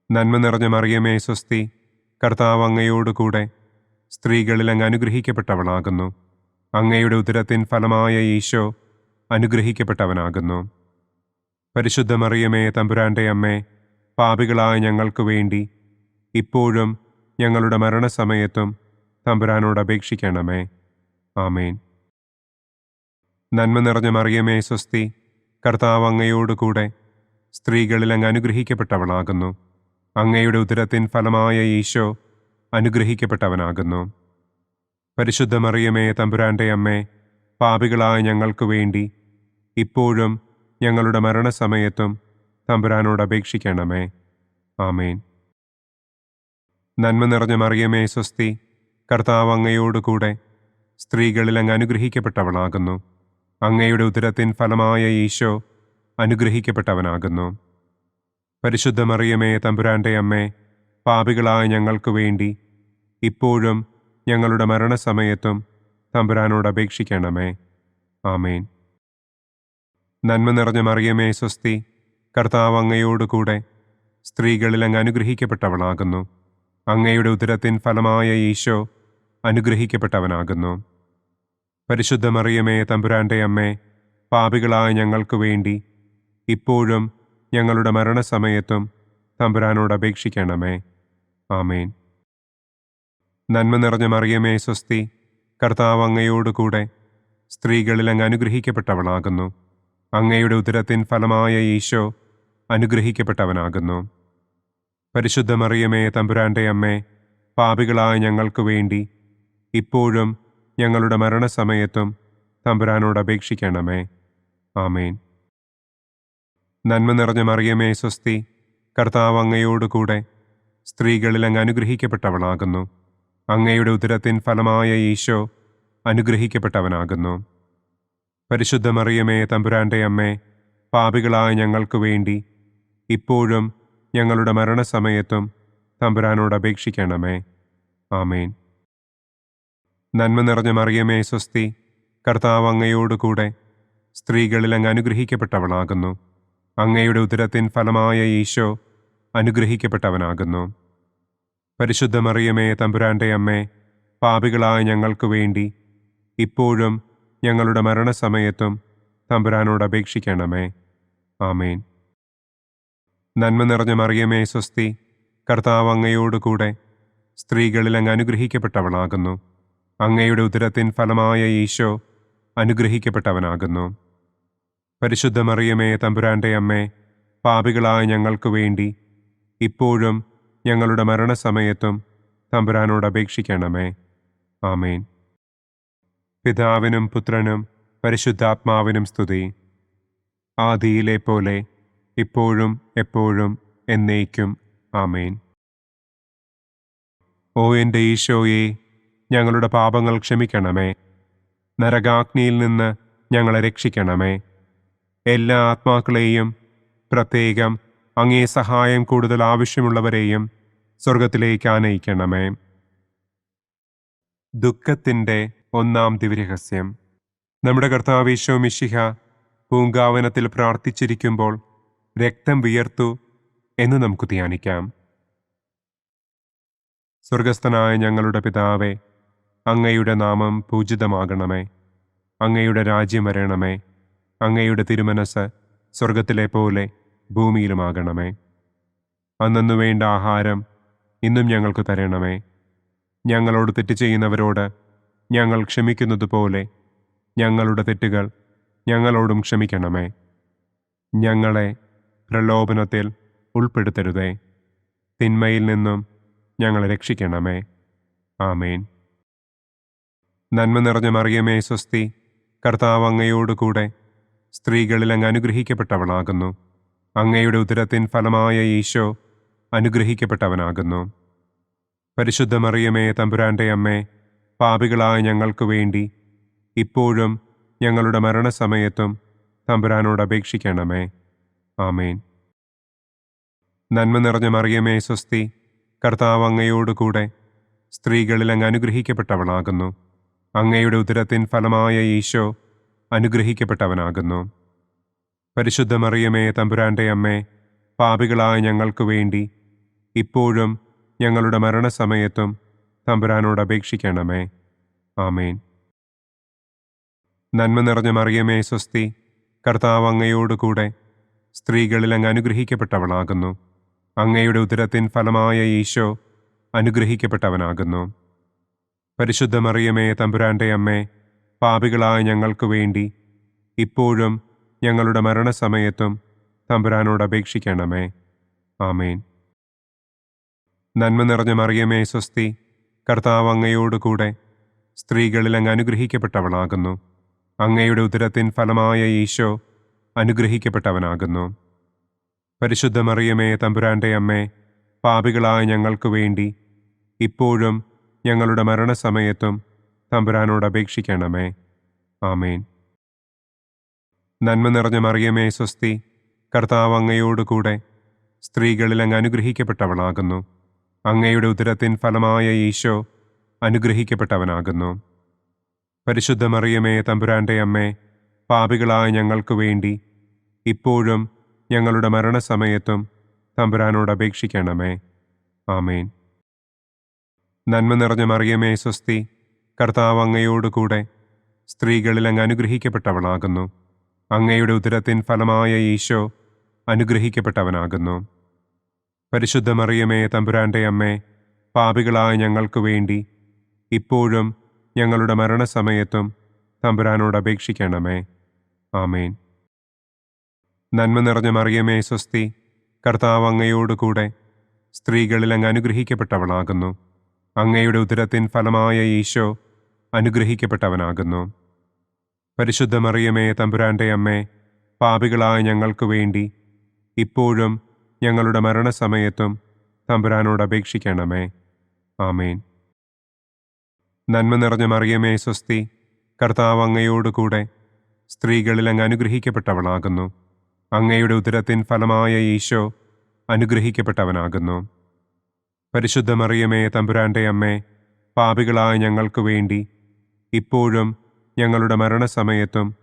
നന്മ നിറഞ്ഞ മറിയമേ സ്വസ്തി, കർത്താവ് അങ്ങയോടുകൂടെ സ്ത്രീകളിൽ അങ്ങ് അനുഗ്രഹിക്കപ്പെട്ടവളാകുന്നു. അങ്ങയുടെ ഉദരത്തിൻ ഫലമായ ഈശോ അനുഗ്രഹിക്കപ്പെട്ടവനാകുന്നു. പരിശുദ്ധ മറിയമേ തമ്പുരാന്റെ അമ്മേ, പാപികളായ ഞങ്ങൾക്ക് വേണ്ടി ഇപ്പോഴും ഞങ്ങളുടെ മരണസമയത്തും തമ്പുരാനോട് അപേക്ഷിക്കണമേ. ആമേൻ. നന്മ നിറഞ്ഞ മറിയമേ സ്വസ്തി, കർത്താവ് അങ്ങയോടുകൂടെ സ്ത്രീകളിൽ അങ്ങ് അനുഗ്രഹിക്കപ്പെട്ടവളാകുന്നു. അങ്ങയുടെ ഉദരത്തിൻ ഫലമായ ഈശോ അനുഗ്രഹിക്കപ്പെട്ടവനാകുന്നു. പരിശുദ്ധ മറിയമേ തമ്പുരാന്റെ അമ്മേ, പാപികളായ ഞങ്ങൾക്ക് വേണ്ടി ഇപ്പോഴും ഞങ്ങളുടെ മരണസമയത്തും തമ്പുരാനോട് അപേക്ഷിക്കണമേ. ആമേൻ. നന്മ നിറഞ്ഞ മറിയമേ സ്വസ്തി, കർത്താവ് അങ്ങയോടുകൂടെ സ്ത്രീകളിൽ അങ്ങ് അനുഗ്രഹിക്കപ്പെട്ടവളാകുന്നു. അങ്ങയുടെ ഉദരത്തിൻ ഫലമായ ഈശോ അനുഗ്രഹിക്കപ്പെട്ടവനാകുന്നു. പരിശുദ്ധ മറിയമേ തമ്പുരാന്റെ അമ്മേ, പാപികളായ ഞങ്ങൾക്ക് വേണ്ടി ഇപ്പോഴും ഞങ്ങളുടെ മരണസമയത്തും തമ്പുരാനോട് അപേക്ഷിക്കണമേ. ആമേൻ. നന്മ നിറഞ്ഞ മറിയമേ സ്വസ്തി, കർത്താവ് അങ്ങയോടുകൂടെ സ്ത്രീകളിൽ അങ്ങ് അനുഗ്രഹിക്കപ്പെട്ടവളാകുന്നു. അങ്ങയുടെ ഉദരത്തിൻ ഫലമായ ഈശോ അനുഗ്രഹിക്കപ്പെട്ടവനാകുന്നു. പരിശുദ്ധ മറിയമേ തമ്പുരാന്റെ അമ്മേ, പാപികളായ ഞങ്ങൾക്ക് വേണ്ടി ഇപ്പോഴും ഞങ്ങളുടെ മരണസമയത്തും തമ്പുരാനോട് അപേക്ഷിക്കണമേ. ആമേൻ. നന്മ നിറഞ്ഞ മറിയമേ സ്വസ്തി, കർത്താവ് അങ്ങയോട് കൂടെ സ്ത്രീകളിൽ അങ്ങ് അനുഗ്രഹിക്കപ്പെട്ടവളാകുന്നു. അങ്ങയുടെ ഉദരത്തിൻ ഫലമായ ഈശോ അനുഗ്രഹിക്കപ്പെട്ടവനാകുന്നു. പരിശുദ്ധ മറിയമേ തമ്പുരാൻ്റെ അമ്മേ, പാപികളായ ഞങ്ങൾക്ക് വേണ്ടി ഇപ്പോഴും ഞങ്ങളുടെ മരണസമയത്തും തമ്പുരാനോട് അപേക്ഷിക്കണമേ. ആമേൻ. നന്മ നിറഞ്ഞ മറിയമേ സ്വസ്തി, കർത്താവ് അങ്ങയോട് കൂടെ സ്ത്രീകളിൽ അങ്ങ് അനുഗ്രഹിക്കപ്പെട്ടവളാകുന്നു. അങ്ങയുടെ ഉദരത്തിൻ ഫലമായ ഈശോ അനുഗ്രഹിക്കപ്പെട്ടവനാകുന്നു. പരിശുദ്ധ മറിയമേ തമ്പുരാൻ്റെ അമ്മേ, പാപികളായ ഞങ്ങൾക്ക് വേണ്ടി ഇപ്പോഴും ഞങ്ങളുടെ മരണസമയത്തും തമ്പുരാനോട് അപേക്ഷിക്കണമേ. ആമേൻ. നന്മ നിറഞ്ഞ മറിയമേ സ്വസ്തി, കർത്താവ് അങ്ങയോട് കൂടെ സ്ത്രീകളിൽ അങ്ങ് അനുഗ്രഹിക്കപ്പെട്ടവളാകുന്നു. അങ്ങയുടെ ഉദരത്തിൻ ഫലമായ ഈശോ അനുഗ്രഹിക്കപ്പെട്ടവനാകുന്നു. പരിശുദ്ധ മറിയമേ തമ്പുരാൻ്റെ അമ്മേ, പാപികളായ ഞങ്ങൾക്ക് വേണ്ടി ഇപ്പോഴും ഞങ്ങളുടെ മരണസമയത്തും തമ്പുരാനോട് അപേക്ഷിക്കണമേ. ആമേൻ. നന്മ നിറഞ്ഞ മറിയമേ സ്വസ്തി, കർത്താവ് അങ്ങയോട് കൂടെ സ്ത്രീകളിൽ അങ്ങ് അനുഗ്രഹിക്കപ്പെട്ടവളാകുന്നു. അങ്ങയുടെ ഉദരത്തിൻ ഫലമായ ഈശോ അനുഗ്രഹിക്കപ്പെട്ടവനാകുന്നു. പരിശുദ്ധ മറിയമേ തമ്പുരാൻ്റെ അമ്മേ, പാപികളായ ഞങ്ങൾക്ക് വേണ്ടി ഇപ്പോഴും ഞങ്ങളുടെ മരണസമയത്തും തമ്പുരാനോട് അപേക്ഷിക്കണമേ. ആമേൻ. പിതാവിനും പുത്രനും പരിശുദ്ധാത്മാവിനും സ്തുതി. ആദിയിലെ പോലെ ഇപ്പോഴും എപ്പോഴും എന്നേക്കും. ആമേൻ. ഓ എൻ്റെ ഈശോയെ, ഞങ്ങളുടെ പാപങ്ങൾ ക്ഷമിക്കണമേ. നരകാഗ്നിയിൽ നിന്ന് ഞങ്ങളെ രക്ഷിക്കണമേ. എല്ലാ ആത്മാക്കളെയും, പ്രത്യേകം അങ്ങേ സഹായം കൂടുതൽ ആവശ്യമുള്ളവരെയും സ്വർഗത്തിലേക്ക് ആനയിക്കണമേ. ദുഃഖത്തിൻ്റെ ഒന്നാം ദിവ്യരഹസ്യം. നമ്മുടെ കർത്താവ് ഈശോ മിശിഹ പൂങ്കാവനത്തിൽ പ്രാർത്ഥിച്ചിരിക്കുമ്പോൾ രക്തം വിയർത്തു എന്ന് നമുക്ക് ധ്യാനിക്കാം. സ്വർഗസ്ഥനായ ഞങ്ങളുടെ പിതാവേ, അങ്ങയുടെ നാമം പൂജിതമാകണമേ. അങ്ങയുടെ രാജ്യം വരണമേ. അങ്ങയുടെ തിരുമനസ് സ്വർഗത്തിലെ പോലെ ഭൂമിയിലുമാകണമേ. അന്നു വേണ്ട ആഹാരം ഇന്നും ഞങ്ങൾക്ക് തരണമേ. ഞങ്ങളോട് തെറ്റ് ചെയ്യുന്നവരോട് ഞങ്ങൾ ക്ഷമിക്കുന്നതുപോലെ ഞങ്ങളുടെ തെറ്റുകൾ ഞങ്ങളോടും ക്ഷമിക്കണമേ. ഞങ്ങളെ പ്രലോഭനത്തിൽ ഉൾപ്പെടുത്തരുതേ. തിന്മയിൽ നിന്നും ഞങ്ങളെ രക്ഷിക്കണമേ. ആമേൻ. നന്മ നിറഞ്ഞ മറിയമേ സ്വസ്തി, കർത്താവ് അങ്ങയോട് കൂടെ സ്ത്രീകളിൽ അങ്ങ് അനുഗ്രഹിക്കപ്പെട്ടവളാകുന്നു. അങ്ങയുടെ ഉദരത്തിൻ ഫലമായ ഈശോ അനുഗ്രഹിക്കപ്പെട്ടവനാകുന്നു. പരിശുദ്ധ മറിയമേ തമ്പുരാൻ്റെ അമ്മേ, പാപികളായ ഞങ്ങൾക്ക് വേണ്ടി ഇപ്പോഴും ഞങ്ങളുടെ മരണസമയത്തും തമ്പുരാനോട് അപേക്ഷിക്കണമേ. ആമേൻ. നന്മ നിറഞ്ഞ മറിയമേ സ്വസ്തി, കർത്താവ് അങ്ങയോട് കൂടെ സ്ത്രീകളിൽ അങ്ങ് അനുഗ്രഹിക്കപ്പെട്ടവളാകുന്നു. അങ്ങയുടെ ഉദരത്തിൻ ഫലമായ ഈശോ അനുഗ്രഹിക്കപ്പെട്ടവനാകുന്നു. പരിശുദ്ധ മറിയമേ തമ്പുരാൻ്റെ അമ്മേ, പാപികളായ ഞങ്ങൾക്ക് വേണ്ടി ഇപ്പോഴും ഞങ്ങളുടെ മരണസമയത്തും തമ്പുരാനോട് അപേക്ഷിക്കണമേ. ആമേൻ. നന്മ നിറഞ്ഞ മറിയമേ സ്വസ്തി, കർത്താവ് അങ്ങയോട് കൂടെ സ്ത്രീകളിൽ അങ്ങ് അനുഗ്രഹിക്കപ്പെട്ടവളാകുന്നു. അങ്ങയുടെ ഉദരത്തിൻ ഫലമായ ഈശോ അനുഗ്രഹിക്കപ്പെട്ടവനാകുന്നു. പരിശുദ്ധ മറിയമേ തമ്പുരാൻ്റെ അമ്മേ, പാപികളായ ഞങ്ങൾക്ക് വേണ്ടി ഇപ്പോഴും ഞങ്ങളുടെ മരണസമയത്തും തമ്പുരാനോട് അപേക്ഷിക്കണമേ. ആമേൻ. നന്മ നിറഞ്ഞ മറിയമേ സ്വസ്തി, കർത്താവ് അങ്ങയോട് കൂടെ സ്ത്രീകളിൽ അങ്ങ് അനുഗ്രഹിക്കപ്പെട്ടവളാകുന്നു. അങ്ങയുടെ ഉദരത്തിൻ ഫലമായ ഈശോ അനുഗ്രഹിക്കപ്പെട്ടവനാകുന്നു. പരിശുദ്ധ മറിയമേ തമ്പുരാൻ്റെ അമ്മേ, പാപികളായ ഞങ്ങൾക്ക് വേണ്ടി ഇപ്പോഴും ഞങ്ങളുടെ മരണസമയത്തും തമ്പുരാനോട് അപേക്ഷിക്കണമേ. ആമേൻ. നന്മ നിറഞ്ഞ മറിയമേ സ്വസ്തി, കർത്താവ് അങ്ങയോട് കൂടെ സ്ത്രീകളിൽ അങ്ങ് അനുഗ്രഹിക്കപ്പെട്ടവളാകുന്നു. അങ്ങയുടെ ഉദരത്തിൻ ഫലമായ ഈശോ അനുഗ്രഹിക്കപ്പെട്ടവനാകുന്നു. പരിശുദ്ധ മറിയമേ തമ്പുരാൻ്റെ അമ്മേ, പാപികളായ ഞങ്ങൾക്ക് വേണ്ടി ഇപ്പോഴും ഞങ്ങളുടെ മരണസമയത്തും തമ്പുരാനോട് അപേക്ഷിക്കണമേ. ആമേൻ. നന്മ നിറഞ്ഞ മറിയമേ സ്വസ്തി, കർത്താവ് അങ്ങയോട് കൂടെ സ്ത്രീകളിൽ അങ്ങ് അനുഗ്രഹിക്കപ്പെട്ടവളാകുന്നു. അങ്ങയുടെ ഉദരത്തിൻ ഫലമായ ഈശോ അനുഗ്രഹിക്കപ്പെട്ടവനാകുന്നു. പരിശുദ്ധ മറിയമേ, തമ്പുരാന്റെ അമ്മേ, പാപികളായ ഞങ്ങൾക്ക് വേണ്ടി ഇപ്പോഴും ഞങ്ങളുടെ മരണസമയത്തും തമ്പുരാനോട് അപേക്ഷിക്കണമേ. ആമേൻ. നന്മ നിറഞ്ഞ മറിയമേ, സ്വസ്തി, കർത്താവ് അങ്ങയോടുകൂടെ സ്ത്രീകളിൽ അങ്ങ് അനുഗ്രഹിക്കപ്പെട്ടവളാകുന്നു. അങ്ങയുടെ ഉദരത്തിൻ ഫലമായ ഈശോ അനുഗ്രഹിക്കപ്പെട്ടവനാകുന്നു. പരിശുദ്ധ മറിയമേ, തമ്പുരാന്റെ അമ്മേ, പാപികളായ ഞങ്ങൾക്ക് വേണ്ടി ഇപ്പോഴും ഞങ്ങളുടെ മരണസമയത്തും തമ്പുരാനോട് അപേക്ഷിക്കണമേ. ആമേൻ. നന്മ നിറഞ്ഞ മറിയമേ, സ്വസ്തി, കർത്താവ് അങ്ങയോടുകൂടെ സ്ത്രീകളിൽ അങ്ങ് അനുഗ്രഹിക്കപ്പെട്ടവളാകുന്നു. അങ്ങയുടെ ഉദരത്തിൻ ഫലമായ ഈശോ അനുഗ്രഹിക്കപ്പെട്ടവനാകുന്നു. പരിശുദ്ധ മറിയമേ, തമ്പുരാന്റെ അമ്മേ, പാപികളായ ഞങ്ങൾക്ക് വേണ്ടി ഇപ്പോഴും ഞങ്ങളുടെ മരണസമയത്തും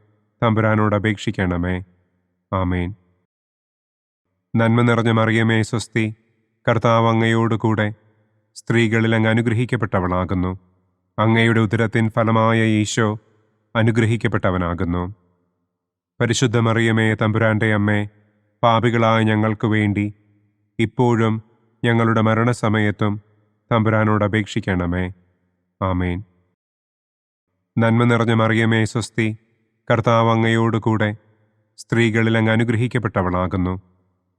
തമ്പുരാനോട് അപേക്ഷിക്കണമേ. ആമേൻ. നന്മ നിറഞ്ഞ മറിയമേ, സ്വസ്തി, കർത്താവ് അങ്ങയോടുകൂടെ സ്ത്രീകളിൽ അങ്ങ് അനുഗ്രഹിക്കപ്പെട്ടവളാകുന്നു. അങ്ങയുടെ ഉദരത്തിൻ ഫലമായ ഈശോ അനുഗ്രഹിക്കപ്പെട്ടവനാകുന്നു. പരിശുദ്ധ മറിയമേ, തമ്പുരാന്റെ അമ്മേ, പാപികളായ ഞങ്ങൾക്ക് വേണ്ടി ഇപ്പോഴും ഞങ്ങളുടെ മരണസമയത്തും തമ്പുരാനോട് അപേക്ഷിക്കണമേ. ആമേൻ. നന്മ നിറഞ്ഞ മറിയമേ, സ്വസ്തി, കർത്താവ് അങ്ങയോടുകൂടെ സ്ത്രീകളിൽ അങ്ങ് അനുഗ്രഹിക്കപ്പെട്ടവളാകുന്നു.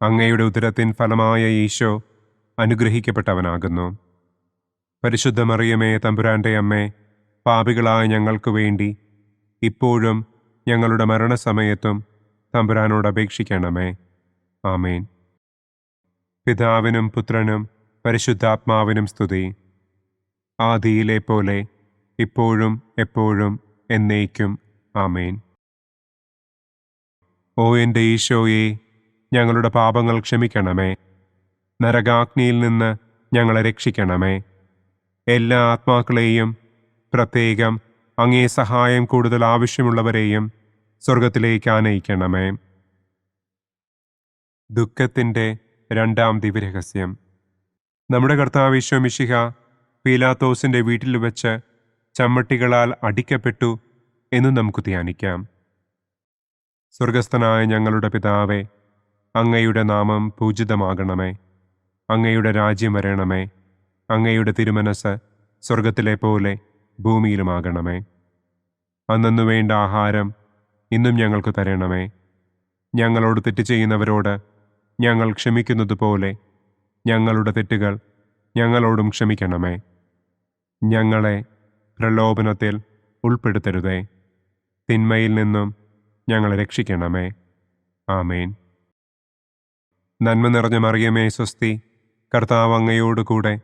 അങ്ങയുടെ ഉദരത്തിൻ ഫലമായ ഈശോ അനുഗ്രഹിക്കപ്പെട്ടവനാകുന്നു. പരിശുദ്ധ മറിയമേ, തമ്പുരാന്റെ അമ്മേ, പാപികളായ ഞങ്ങൾക്ക് വേണ്ടി ഇപ്പോഴും ഞങ്ങളുടെ മരണസമയത്തും തമ്പുരാനോട് അപേക്ഷിക്കണമേ. ആമേൻ. പിതാവിനും പുത്രനും പരിശുദ്ധാത്മാവിനും സ്തുതി. ആദിയിലെ പോലെ ഇപ്പോഴും എപ്പോഴും എന്നേക്കും. ആമേൻ. ഓ എൻ്റെ ഈശോയെ, ഞങ്ങളുടെ പാപങ്ങൾ ക്ഷമിക്കണമേ. നരകാഗ്നിയിൽ നിന്ന് ഞങ്ങളെ രക്ഷിക്കണമേ. എല്ലാ ആത്മാക്കളെയും, പ്രത്യേകം അങ്ങേ സഹായം കൂടുതൽ ആവശ്യമുള്ളവരെയും സ്വർഗത്തിലേക്ക് ആനയിക്കണമേ. ദുഃഖത്തിൻ്റെ രണ്ടാം ദിവ്യരഹസ്യം. നമ്മുടെ കർത്താവ് ഈശോ മിശിഹ പീലാത്തോസിൻ്റെ വീട്ടിൽ വെച്ച് ചമ്മട്ടികളാൽ അടിക്കപ്പെട്ടു എന്ന് നമുക്ക് ധ്യാനിക്കാം. സ്വർഗസ്ഥനായ ഞങ്ങളുടെ പിതാവേ, അങ്ങയുടെ നാമം പൂജിതമാകണമേ. അങ്ങയുടെ രാജ്യം വരണമേ. അങ്ങയുടെ തിരുമനസ് സ്വർഗത്തിലെ പോലെ ഭൂമിയിലുമാകണമേ. അന്നന്നു വേണ്ട ആഹാരം ഇന്നും ഞങ്ങൾക്ക് തരണമേ. ഞങ്ങളോട് തെറ്റ് ചെയ്യുന്നവരോട് ഞങ്ങൾ ക്ഷമിക്കുന്നത് പോലെ ഞങ്ങളുടെ തെറ്റുകൾ ഞങ്ങളോടും ക്ഷമിക്കണമേ. ഞങ്ങളെ പ്രലോഭനത്തിൽ ഉൾപ്പെടുത്തരുതേ. തിന്മയിൽ നിന്നും ഞങ്ങളെ രക്ഷിക്കണമേ. ആമേൻ. നന്മ നിറഞ്ഞ മറിയമേ, സ്വസ്തി, കർത്താവ് അങ്ങയോടുകൂടെ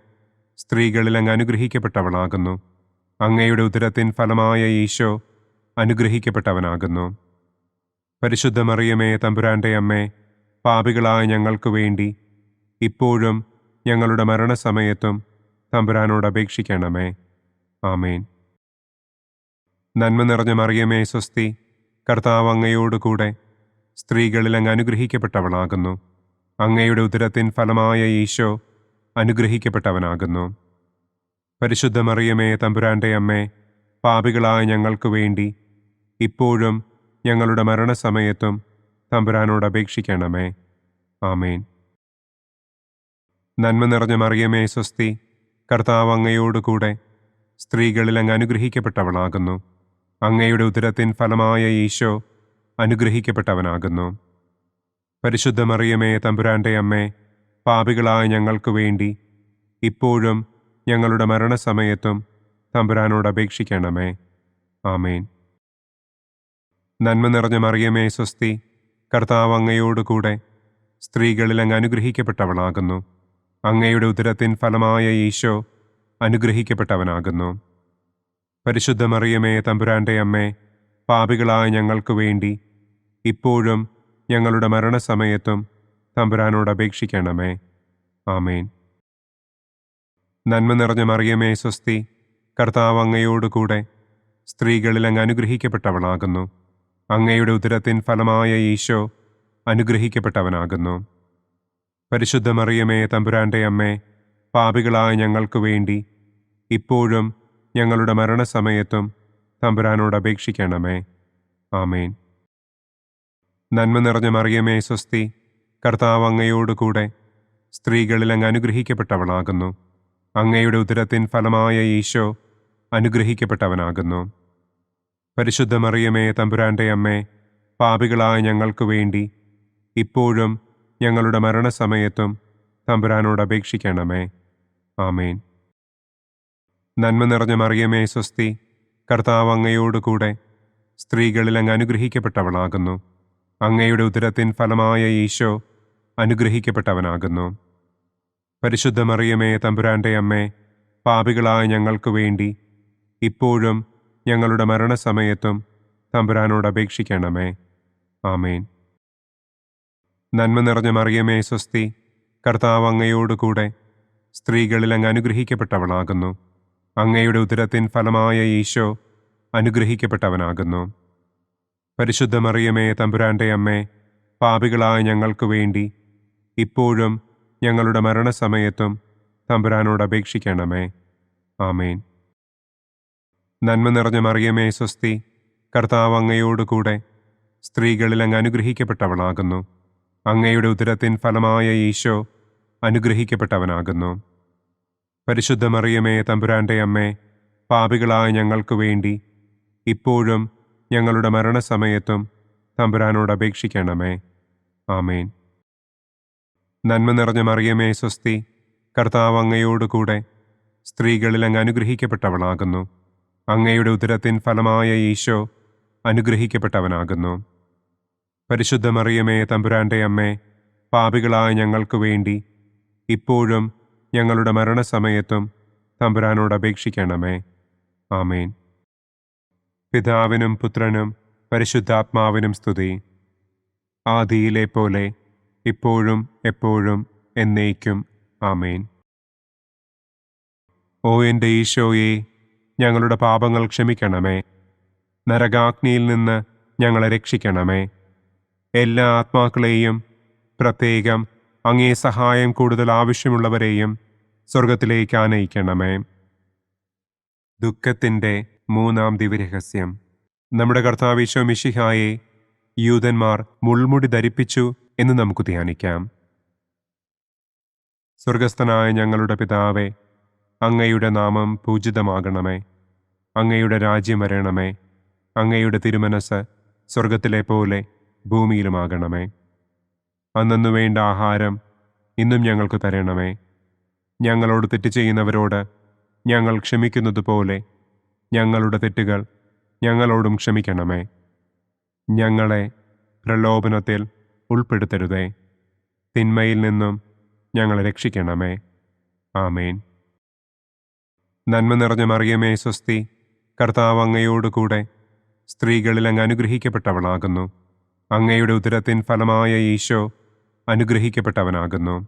സ്ത്രീകളിൽ അങ്ങ് അനുഗ്രഹിക്കപ്പെട്ടവളാകുന്നു. അങ്ങയുടെ ഉദരത്തിൻ ഫലമായ ഈശോ അനുഗ്രഹിക്കപ്പെട്ടവനാകുന്നു. പരിശുദ്ധ മറിയമേ, തമ്പുരാന്റെ അമ്മേ, പാപികളായ ഞങ്ങൾക്ക് വേണ്ടി ഇപ്പോഴും ഞങ്ങളുടെ മരണസമയത്തും തമ്പുരാനോട് അപേക്ഷിക്കണമേ. ആമേൻ. നന്മ നിറഞ്ഞ മറിയമേ, സ്വസ്തി, കർത്താവ് അങ്ങയോടുകൂടെ സ്ത്രീകളിൽ അങ്ങ് അനുഗ്രഹിക്കപ്പെട്ടവളാകുന്നു. അങ്ങയുടെ ഉദരത്തിൻ ഫലമായ ഈശോ അനുഗ്രഹിക്കപ്പെട്ടവനാകുന്നു. പരിശുദ്ധ മറിയമേ, തമ്പുരാന്റെ അമ്മേ, പാപികളായ ഞങ്ങൾക്ക് വേണ്ടി ഇപ്പോഴും ഞങ്ങളുടെ മരണസമയത്തും തമ്പുരാനോട് അപേക്ഷിക്കണമേ. ആമേൻ. നന്മ നിറഞ്ഞ മറിയമേ, സ്വസ്തി, കർത്താവ് അങ്ങയോടുകൂടെ സ്ത്രീകളിൽ അങ്ങ് അനുഗ്രഹിക്കപ്പെട്ടവളാകുന്നു. അങ്ങയുടെ ഉദരത്തിൻ ഫലമായ ഈശോ അനുഗ്രഹിക്കപ്പെട്ടവനാകുന്നു. പരിശുദ്ധ മറിയമേ, തമ്പുരാന്റെ അമ്മേ, പാപികളായ ഞങ്ങൾക്ക് വേണ്ടി ഇപ്പോഴും ഞങ്ങളുടെ മരണസമയത്തും തമ്പുരാനോട് അപേക്ഷിക്കണമേ. ആമേൻ. നന്മ നിറഞ്ഞ മറിയമേ, സ്വസ്തി, കർത്താവ് അങ്ങയോടുകൂടെ സ്ത്രീകളിൽ അങ്ങ് അനുഗ്രഹിക്കപ്പെട്ടവളാകുന്നു. അങ്ങയുടെ ഉദരത്തിൻ ഫലമായ ഈശോ അനുഗ്രഹിക്കപ്പെട്ടവനാകുന്നു. പരിശുദ്ധ മറിയമേ, തമ്പുരാന്റെ അമ്മേ, പാപികളായ ഞങ്ങൾക്ക് വേണ്ടി ഇപ്പോഴും ഞങ്ങളുടെ മരണസമയത്തും തമ്പുരാനോട് അപേക്ഷിക്കണമേ. ആമേൻ. നന്മ നിറഞ്ഞ മറിയമേ, സ്വസ്തി, കർത്താവ് അങ്ങയോടുകൂടെ സ്ത്രീകളിൽ അങ്ങ് അനുഗ്രഹിക്കപ്പെട്ടവളാകുന്നു. അങ്ങയുടെ ഉദരത്തിൻ ഫലമായ ഈശോ അനുഗ്രഹിക്കപ്പെട്ടവനാകുന്നു. പരിശുദ്ധ മറിയമേ, തമ്പുരാന്റെ അമ്മേ, പാപികളായ ഞങ്ങൾക്ക് വേണ്ടി ഇപ്പോഴും ഞങ്ങളുടെ മരണസമയത്തും തമ്പുരാനോട് അപേക്ഷിക്കണമേ. ആമേൻ. നന്മ നിറഞ്ഞ മറിയമേ സ്വസ്തി, കർത്താവ് അങ്ങയോടുകൂടെ സ്ത്രീകളിൽ അങ്ങ് അനുഗ്രഹിക്കപ്പെട്ടവളാകുന്നു. അങ്ങയുടെ ഉദരത്തിൻ ഫലമായ ഈശോ അനുഗ്രഹിക്കപ്പെട്ടവനാകുന്നു. പരിശുദ്ധ മറിയമേ തമ്പുരാന്റെ അമ്മേ, പാപികളായ ഞങ്ങൾക്ക് വേണ്ടി ഇപ്പോഴും ഞങ്ങളുടെ മരണസമയത്തും തമ്പുരാനോട് അപേക്ഷിക്കണമേ. ആമേൻ. നന്മ നിറഞ്ഞ മറിയമേ സ്വസ്തി, കർത്താവ് അങ്ങയോടുകൂടെ സ്ത്രീകളിൽ അങ്ങ് അനുഗ്രഹിക്കപ്പെട്ടവളാകുന്നു. അങ്ങയുടെ ഉദരത്തിൻ ഫലമായ ഈശോ അനുഗ്രഹിക്കപ്പെട്ടവനാകുന്നു. പരിശുദ്ധ മറിയമേ തമ്പുരാന്റെ അമ്മേ, പാപികളായ ഞങ്ങൾക്ക് വേണ്ടി ഇപ്പോഴും ഞങ്ങളുടെ മരണസമയത്തും തമ്പുരാനോട് അപേക്ഷിക്കണമേ. ആമേൻ. നന്മ നിറഞ്ഞ മറിയമേ സ്വസ്തി, കർത്താവ് അങ്ങയോടുകൂടെ സ്ത്രീകളിൽ അങ്ങ് അനുഗ്രഹിക്കപ്പെട്ടവളാകുന്നു. അങ്ങയുടെ ഉദരത്തിൻ ഫലമായ ഈശോ അനുഗ്രഹിക്കപ്പെട്ടവനാകുന്നു. പരിശുദ്ധ മറിയമേ തമ്പുരാന്റെ അമ്മേ, പാപികളായ ഞങ്ങൾക്ക് വേണ്ടി ഇപ്പോഴും ഞങ്ങളുടെ മരണസമയത്തും തമ്പുരാനോട് അപേക്ഷിക്കണമേ. ആമേൻ. നന്മ നിറഞ്ഞ മറിയമേ സ്വസ്തി, കർത്താവ് അങ്ങയോടുകൂടെ സ്ത്രീകളിൽ അങ്ങ് അനുഗ്രഹിക്കപ്പെട്ടവളാകുന്നു. അങ്ങയുടെ ഉദരത്തിൻ ഫലമായ ഈശോ അനുഗ്രഹിക്കപ്പെട്ടവനാകുന്നു. പരിശുദ്ധ മറിയമേ തമ്പുരാന്റെ അമ്മേ, പാപികളായ ഞങ്ങൾക്ക് വേണ്ടി ഇപ്പോഴും ഞങ്ങളുടെ മരണസമയത്തും തമ്പുരാനോട് അപേക്ഷിക്കണമേ. ആമേൻ. നന്മ നിറഞ്ഞ മറിയമേ സ്വസ്തി, കർത്താവ് അങ്ങയോടുകൂടെ സ്ത്രീകളിൽ അങ്ങ് അനുഗ്രഹിക്കപ്പെട്ടവളാകുന്നു. അങ്ങയുടെ ഉദരത്തിൻ ഫലമായ ഈശോ അനുഗ്രഹിക്കപ്പെട്ടവനാകുന്നു. പരിശുദ്ധ മറിയമേ തമ്പുരാന്റെ അമ്മേ, പാപികളായ ഞങ്ങൾക്ക് വേണ്ടി ഇപ്പോഴും ഞങ്ങളുടെ മരണസമയത്തും തമ്പുരാനോട് അപേക്ഷിക്കണമേ. ആമേൻ. പിതാവിനും പുത്രനും പരിശുദ്ധാത്മാവിനും സ്തുതി. ആദിയിലെ പോലെ ഇപ്പോഴും എപ്പോഴും എന്നേക്കും. ആമേൻ. ഓ എൻ്റെ ഈശോയെ, ഞങ്ങളുടെ പാപങ്ങൾ ക്ഷമിക്കണമേ. നരകാഗ്നിയിൽ നിന്ന് ഞങ്ങളെ രക്ഷിക്കണമേ. എല്ലാ ആത്മാക്കളെയും, പ്രത്യേകം അങ്ങേ സഹായം കൂടുതൽ ആവശ്യമുള്ളവരെയും സ്വർഗത്തിലേക്ക് ആനയിക്കണമേ. ദുഃഖത്തിൻ്റെ മൂന്നാം ദിവ്യരഹസ്യം. നമ്മുടെ കർത്താവ് ഈശോ മിശിഹായെ യൂദന്മാർ മുൾമുടി ധരിപ്പിച്ചു എന്ന് നമുക്ക് ധ്യാനിക്കാം. സ്വർഗസ്ഥനായ ഞങ്ങളുടെ പിതാവേ, അങ്ങയുടെ നാമം പൂജിതമാകണമേ. അങ്ങയുടെ രാജ്യം വരണമേ. അങ്ങയുടെ തിരുമനസ് സ്വർഗത്തിലെ പോലെ ഭൂമിയിലുമാകണമേ. അന്നന്നു വേണ്ട ആഹാരം ഇന്നും ഞങ്ങൾക്ക് തരണമേ. ഞങ്ങളോട് തെറ്റ് ചെയ്യുന്നവരോട് ഞങ്ങൾ ക്ഷമിക്കുന്നത് പോലെ ഞങ്ങളുടെ തെറ്റുകൾ ഞങ്ങളോടും ക്ഷമിക്കണമേ. ഞങ്ങളെ പ്രലോഭനത്തിൽ ഉൾപ്പെടുത്തരുതേ. തിന്മയിൽ നിന്നും ഞങ്ങളെ രക്ഷിക്കണമേ. ആമേൻ. നന്മ നിറഞ്ഞ മറിയമേ സ്വസ്തി, കർത്താവ് അങ്ങയോടുകൂടെ സ്ത്രീകളിൽ അങ്ങ് അനുഗ്രഹിക്കപ്പെട്ടവളാകുന്നു. അങ്ങയുടെ ഉദരത്തിൻ ഫലമായ ഈശോ അനുഗ്രഹിക്കപ്പെട്ടവനാകുന്നു.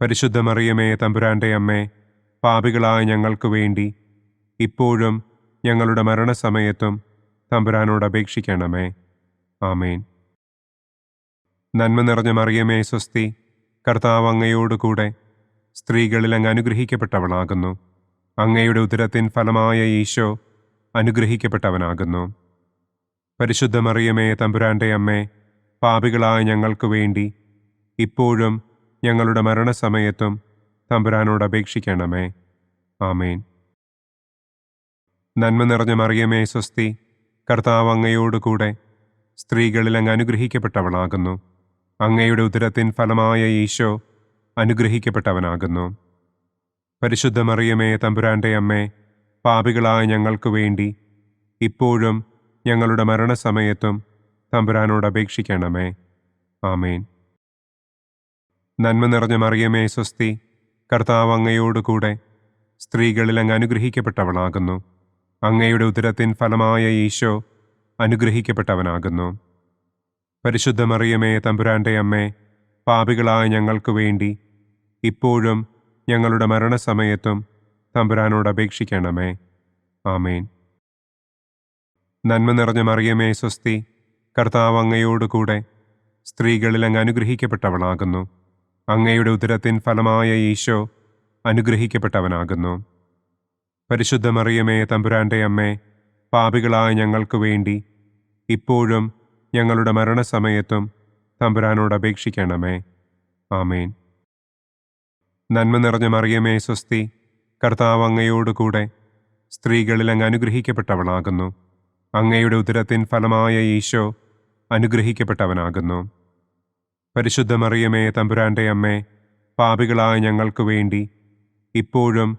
പരിശുദ്ധ മറിയമേ തമ്പുരാന്റെ അമ്മേ, പാപികളായ ഞങ്ങൾക്ക് വേണ്ടി ഇപ്പോഴും ഞങ്ങളുടെ മരണസമയത്തും തമ്പുരാനോട് അപേക്ഷിക്കണമേ. ആമേൻ. നന്മ നിറഞ്ഞ മറിയമേ സ്വസ്തി, കർത്താവ് അങ്ങയോടുകൂടെ സ്ത്രീകളിൽ അങ്ങ് അനുഗ്രഹിക്കപ്പെട്ടവളാകുന്നു. അങ്ങയുടെ ഉദരത്തിൻ ഫലമായ ഈശോ അനുഗ്രഹിക്കപ്പെട്ടവനാകുന്നു. പരിശുദ്ധ മറിയമേ തമ്പുരാന്റെ അമ്മേ, പാപികളായ ഞങ്ങൾക്ക് വേണ്ടി ഇപ്പോഴും ഞങ്ങളുടെ മരണസമയത്തും തമ്പുരാനോട് അപേക്ഷിക്കണമേ. ആമേൻ. നന്മ നിറഞ്ഞ മറിയമേ സ്വസ്തി, കർത്താവ് അങ്ങയോടുകൂടെ സ്ത്രീകളിൽ അങ്ങ് അനുഗ്രഹിക്കപ്പെട്ടവളാകുന്നു. അങ്ങയുടെ ഉദരത്തിൻ ഫലമായ ഈശോ അനുഗ്രഹിക്കപ്പെട്ടവനാകുന്നു. പരിശുദ്ധ മറിയമേ തമ്പുരാന്റെ അമ്മേ, പാപികളായ ഞങ്ങൾക്ക് വേണ്ടി ഇപ്പോഴും ഞങ്ങളുടെ മരണസമയത്തും തമ്പുരാനോട് അപേക്ഷിക്കണമേ. ആമേൻ. നന്മ നിറഞ്ഞ മറിയമേ സ്വസ്തി, കർത്താവ് അങ്ങയോടുകൂടെ സ്ത്രീകളിൽ അങ്ങ് അനുഗ്രഹിക്കപ്പെട്ടവളാകുന്നു. അങ്ങയുടെ ഉദരത്തിൻ ഫലമായ ഈശോ അനുഗ്രഹിക്കപ്പെട്ടവനാകുന്നു. പരിശുദ്ധ മറിയമേ തമ്പുരാന്റെ അമ്മേ, പാപികളായ ഞങ്ങൾക്ക് വേണ്ടി ഇപ്പോഴും ഞങ്ങളുടെ മരണസമയത്തും തമ്പുരാനോട് അപേക്ഷിക്കണമേ. ആമേൻ. നന്മ നിറഞ്ഞ മറിയമേ സ്വസ്തി, കർത്താവ് അങ്ങയോടുകൂടെ സ്ത്രീകളിൽ അങ്ങ് അനുഗ്രഹിക്കപ്പെട്ടവളാകുന്നു. അങ്ങയുടെ ഉദരത്തിൻ ഫലമായ ഈശോ അനുഗ്രഹിക്കപ്പെട്ടവനാകുന്നു. പരിശുദ്ധ മറിയമേ തമ്പുരാന്റെ അമ്മേ, പാപികളായ ഞങ്ങൾക്ക് വേണ്ടി ഇപ്പോഴും ഞങ്ങളുടെ മരണസമയത്തും തമ്പുരാനോട് അപേക്ഷിക്കണമേ. ആമേൻ. നന്മ നിറഞ്ഞ മറിയമേ സ്വസ്തി, കർത്താവ് അങ്ങയോട് കൂടെ സ്ത്രീകളിൽ അങ്ങ് അനുഗ്രഹിക്കപ്പെട്ടവളാകുന്നു. അങ്ങയുടെ ഉദരത്തിൻ ഫലമായ ഈശോ അനുഗ്രഹിക്കപ്പെട്ടവനാകുന്നു. പരിശുദ്ധ മറിയമേ തമ്പുരാന്റെ അമ്മേ, പാപികളായ ഞങ്ങൾക്ക് വേണ്ടി ഇപ്പോഴും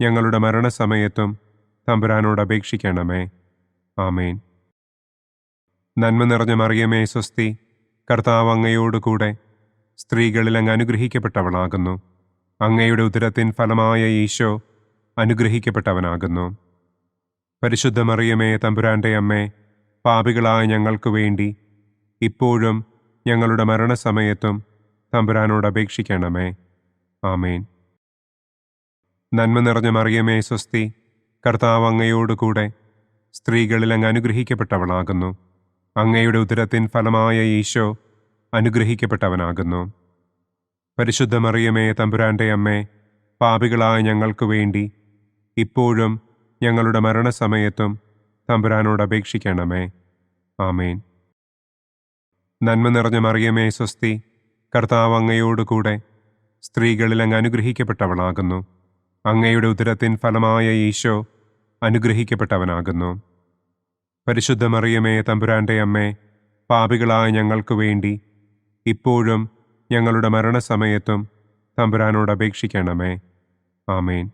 ഞങ്ങളുടെ മരണസമയത്തും തമ്പുരാനോട് അപേക്ഷിക്കണമേ. ആമേൻ. നന്മ നിറഞ്ഞ മറിയമേ സ്വസ്തി, കർത്താവ് അങ്ങയോട് കൂടെ സ്ത്രീകളിൽ അങ്ങ് അനുഗ്രഹിക്കപ്പെട്ടവളാകുന്നു. അങ്ങയുടെ ഉദരത്തിൻ ഫലമായ ഈശോ അനുഗ്രഹിക്കപ്പെട്ടവനാകുന്നു. പരിശുദ്ധ മറിയമേ തമ്പുരാന്റെ അമ്മേ, പാപികളായ ഞങ്ങൾക്ക് വേണ്ടി ഇപ്പോഴും ഞങ്ങളുടെ മരണസമയത്തും തമ്പുരാനോട് അപേക്ഷിക്കണമേ. ആമേൻ. നന്മ നിറഞ്ഞ മറിയമേ സ്വസ്തി, കർത്താവ് അങ്ങയോട് കൂടെ സ്ത്രീകളിൽ അങ്ങ് അനുഗ്രഹിക്കപ്പെട്ടവളാകുന്നു. അങ്ങയുടെ ഉദരത്തിൻ ഫലമായ ഈശോ അനുഗ്രഹിക്കപ്പെട്ടവനാകുന്നു. പരിശുദ്ധ മറിയമേ തമ്പുരാന്റെ അമ്മേ, പാപികളായ ഞങ്ങൾക്ക് വേണ്ടി ഇപ്പോഴും ഞങ്ങളുടെ മരണസമയത്തും തമ്പുരാനോട് അപേക്ഷിക്കണമേ. ആമേൻ. നന്മ നിറഞ്ഞ മറിയമേ സ്വസ്തി, കർത്താവ് അങ്ങയോട് കൂടെ സ്ത്രീകളിൽ അങ്ങ് അനുഗ്രഹിക്കപ്പെട്ടവളാകുന്നു. അങ്ങയുടെ ഉദരത്തിൻ ഫലമായ ഈശോ അനുഗ്രഹിക്കപ്പെട്ടവനാകുന്നു. പരിശുദ്ധ മറിയമേ തമ്പുരാന്റെ അമ്മേ, പാപികളായ ഞങ്ങൾക്ക് വേണ്ടി ഇപ്പോഴും ഞങ്ങളുടെ മരണസമയത്തും തമ്പുരാനോട് അപേക്ഷിക്കണമേ. ആമേൻ.